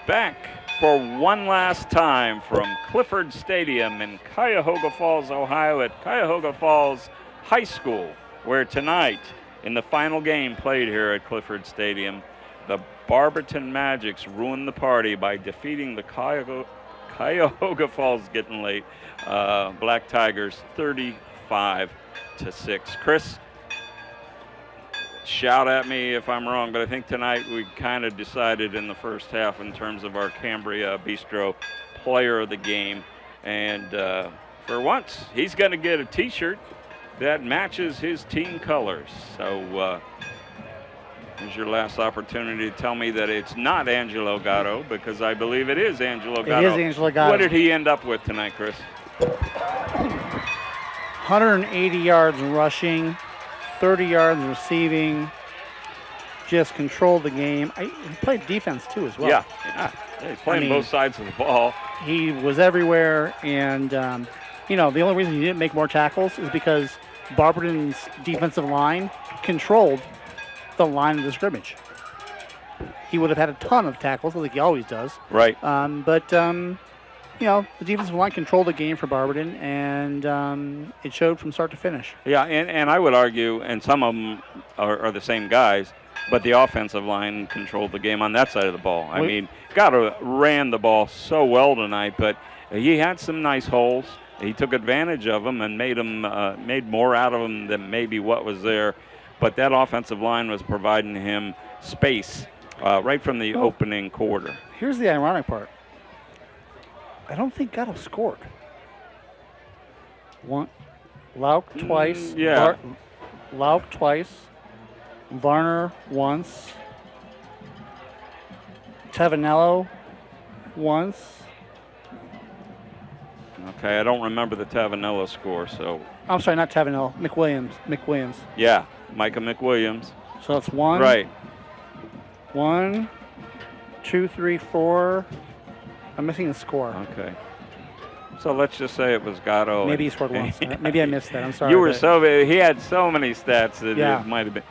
Back for one last time from Clifford Stadium in Cuyahoga Falls, Ohio at Cuyahoga Falls High School, where tonight, in the final game played here at Clifford Stadium, the Barberton Magics ruined the party by defeating the Cuyahoga Falls, getting late, Black Tigers 35-6. Chris, shout at me if I'm wrong, but I think tonight we kind of decided in the first half in terms of our Cambria Bistro player of the game. And for once, he's going to get a T-shirt that matches his team colors. So here's your last opportunity to tell me that it's not Angelo Gatto, because I believe it is Angelo Gatto. It is Angelo Gatto. What did he end up with tonight, Chris? 180 yards rushing, 30 yards receiving, just controlled the game. He played defense too as well. Yeah, he's playing both sides of the ball. He was everywhere, and the only reason he didn't make more tackles is because Barberton's defensive line controlled the line of the scrimmage. He would have had a ton of tackles, like he always does. Right. But the defensive line controlled the game for Barberton, and it showed from start to finish. Yeah, and I would argue, and some of them are the same guys, but the offensive line controlled the game on that side of the ball. I mean, Gatto ran the ball so well tonight, but he had some nice holes. He took advantage of them and made more out of them than maybe what was there. But that offensive line was providing him space right from the opening quarter. Here's the ironic part. I don't think Gatto scored. Lauk twice. Lauk twice. Varner once. Tavanello once. Okay, I don't remember the Tavanello score, so. I'm sorry, not Tavanello. McWilliams. Yeah, Micah McWilliams. So that's one. Right. 1, 2, 3, 4. I'm missing a score. Okay. So let's just say it was Gatto. Maybe he scored once. Maybe I missed that. I'm sorry. He had so many stats that it might have been.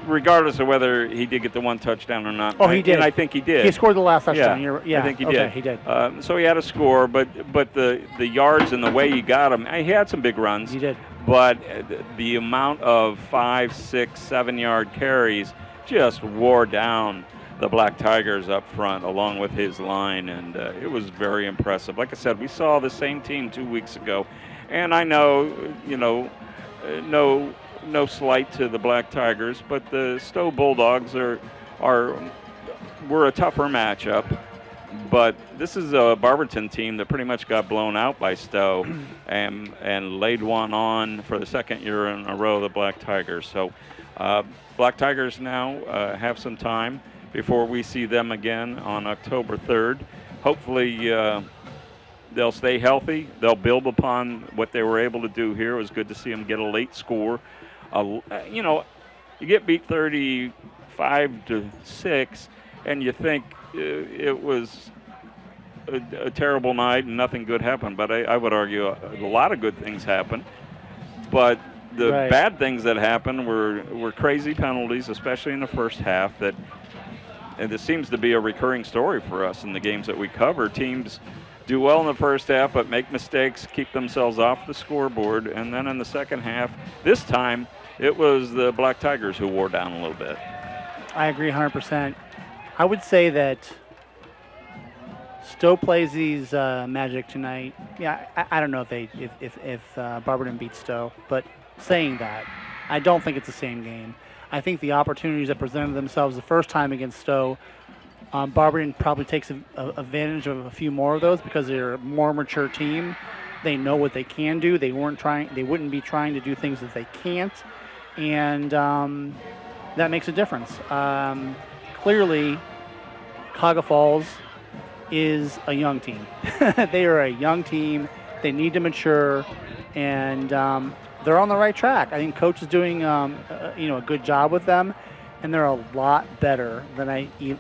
Regardless of whether he did get the one touchdown or not. Oh, he did. And I think he did. He scored the last touchdown. I think he did. Okay, he did. So he had a score, but the yards and the way he got him, he had some big runs. He did. But the amount of 5, 6, 7-yard carries just wore down the Black Tigers up front along with his line, and it was very impressive. Like I said, we saw the same team 2 weeks ago, and I know, no slight to the Black Tigers, but the Stowe Bulldogs were a tougher matchup. But this is a Barberton team that pretty much got blown out by Stowe and laid one on for the second year in a row, the Black Tigers. So Black Tigers now have some time before we see them again on October 3rd. Hopefully they'll stay healthy. They'll build upon what they were able to do here. It was good to see them get a late score. You get beat 35-6, and you think it was a terrible night and nothing good happened. But I would argue a lot of good things happened. But the bad things that happened were crazy penalties, especially in the first half. And this seems to be a recurring story for us in the games that we cover. Teams do well in the first half, but make mistakes, keep themselves off the scoreboard. And then in the second half, this time, it was the Black Tigers who wore down a little bit. I agree 100%. I would say that Stowe plays these Magic tonight. Yeah, I don't know if Barberton beats Stowe, but saying that, I don't think it's the same game. I think the opportunities that presented themselves the first time against Stowe, Barberton probably takes advantage of a few more of those because they're a more mature team. They know what they can do. They wouldn't be trying to do things that they can't, and that makes a difference. Clearly, Cuyahoga Falls is a young team. They are a young team. They need to mature, and they're on the right track. I think Coach is doing a good job with them, and they're a lot better than you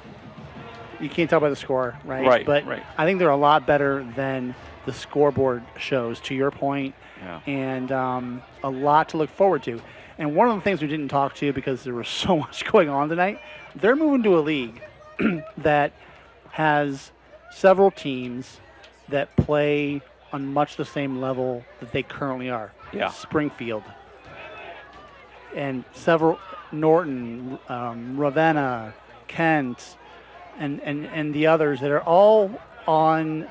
can't tell by the score, right? Right. But right. I think they're a lot better than the scoreboard shows, to your point, and a lot to look forward to. And one of the things we didn't talk to because there was so much going on tonight, they're moving to a league that has several teams that play on much the same level that they currently are. Yeah. Springfield and several Norton, Ravenna, Kent, and the others that are all on,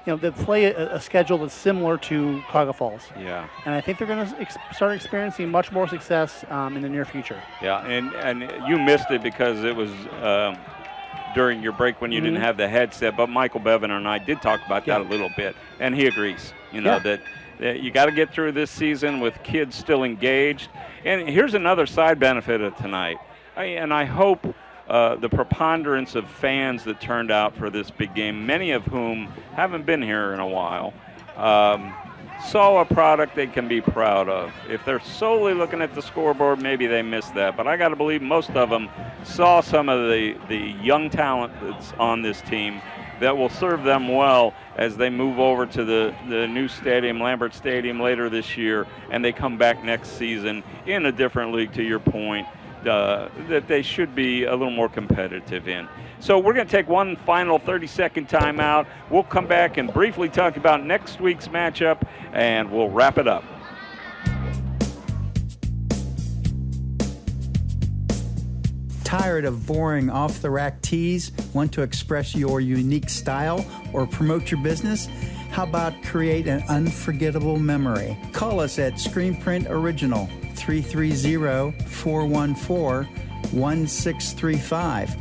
that play a schedule that's similar to Cuyahoga Falls. Yeah. And I think they're going to start experiencing much more success in the near future. Yeah, and you missed it because it was during your break when you didn't have the headset, but Michael Bevan and I did talk about that a little bit, and he agrees, that you got to get through this season with kids still engaged. And here's another side benefit of tonight, I hope the preponderance of fans that turned out for this big game, many of whom haven't been here in a while, saw a product they can be proud of. If they're solely looking at the scoreboard, maybe they missed that. But I got to believe most of them saw some of the young talent that's on this team that will serve them well as they move over to the new stadium, Lambert Stadium, later this year, and they come back next season in a different league, to your point, that they should be a little more competitive in. So we're going to take one final 30-second timeout. We'll come back and briefly talk about next week's matchup, and we'll wrap it up. Tired of boring off-the-rack tees? Want to express your unique style or promote your business? How about create an unforgettable memory? Call us at Screen Print Original, 330-414-1635,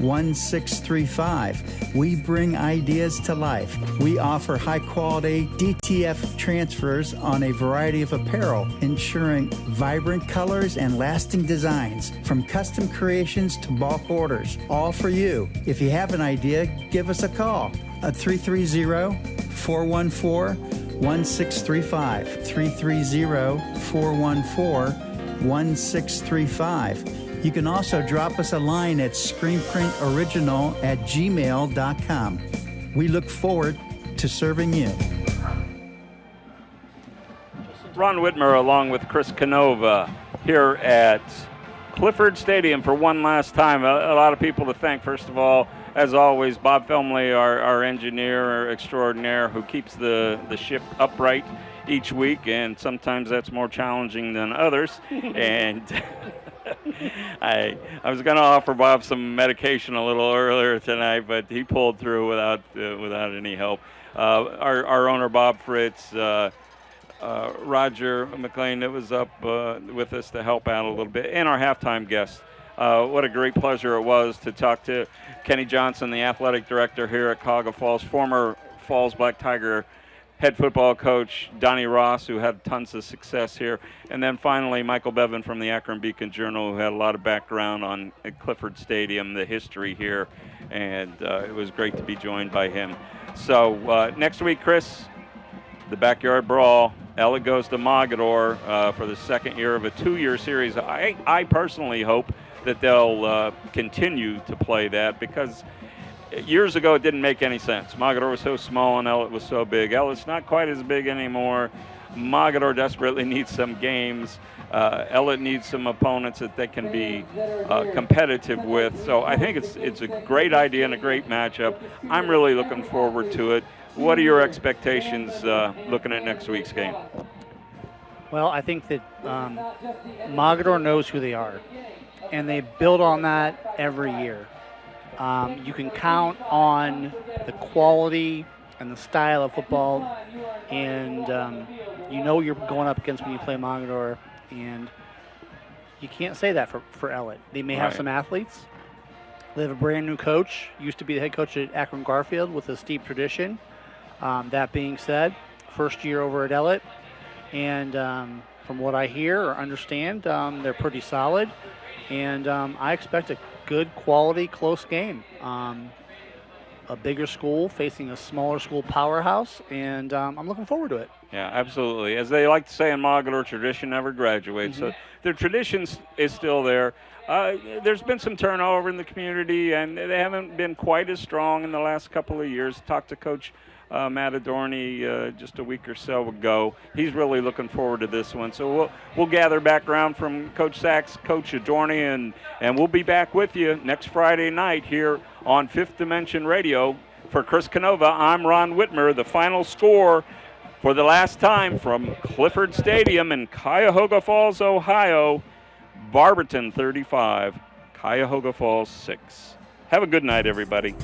330-414-1635. We bring ideas to life. We offer high-quality DTF transfers on a variety of apparel, ensuring vibrant colors and lasting designs, from custom creations to bulk orders, all for you. If you have an idea, give us a call at 330-414-1635, 330-414-1635. You can also drop us a line at screenprintoriginal@gmail.com. We look forward to serving you. Ron Whitmer along with Chris Canova here at Clifford Stadium for one last time. A lot of people to thank. First of all, as always, Bob Felmley, our engineer extraordinaire, who keeps the ship upright each week, and sometimes that's more challenging than others. And I was going to offer Bob some medication a little earlier tonight, but he pulled through without any help. Our owner, Bob Fritz, Roger McLean, that was up with us to help out a little bit, and our halftime guest. What a great pleasure it was to talk to Kenny Johnson, the athletic director here at Cuyahoga Falls, former Falls Black Tiger head football coach Donnie Ross, who had tons of success here, and then finally Michael Bevan from the Akron Beacon Journal, who had a lot of background on Clifford Stadium, the history here, and it was great to be joined by him. So next week, Chris, the Backyard Brawl. Ella goes to Mogador for the second year of a 2-year series. I personally hope that they'll continue to play that, because years ago it didn't make any sense. Mogador was so small and Ellett was so big. Ellett's not quite as big anymore. Mogador desperately needs some games. Ellett needs some opponents that they can be competitive with. So I think it's a great idea and a great matchup. I'm really looking forward to it. What are your expectations looking at next week's game? Well, I think that Mogador knows who they are, and they build on that every year. You can count on the quality and the style of football, and you know you're going up against when you play Mogador, and you can't say that for Ellett. They may have some athletes. They have a brand new coach, used to be the head coach at Akron Garfield with a steep tradition. That being said, first year over at Ellett, and from what I hear or understand, they're pretty solid, and I expect a good quality, close game. A bigger school facing a smaller school powerhouse, and I'm looking forward to it. Yeah, absolutely. As they like to say in Mogador, tradition never graduates. So their tradition is still there. There's been some turnover in the community, and they haven't been quite as strong in the last couple of years. Talked to Coach Matt Adorney just a week or so ago. He's really looking forward to this one. So we'll gather background from Coach Sachs, Coach Adorney, and we'll be back with you next Friday night here on Fifth Dimension Radio. For Chris Canova, I'm Ron Whitmer. The final score for the last time from Clifford Stadium in Cuyahoga Falls, Ohio, Barberton 35, Cuyahoga Falls 6. Have a good night, everybody.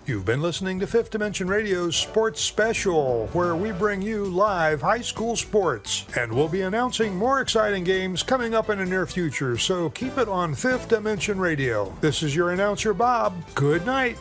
You've been listening to Fifth Dimension Radio's Sports Special, where we bring you live high school sports. And we'll be announcing more exciting games coming up in the near future, so keep it on Fifth Dimension Radio. This is your announcer, Bob. Good night.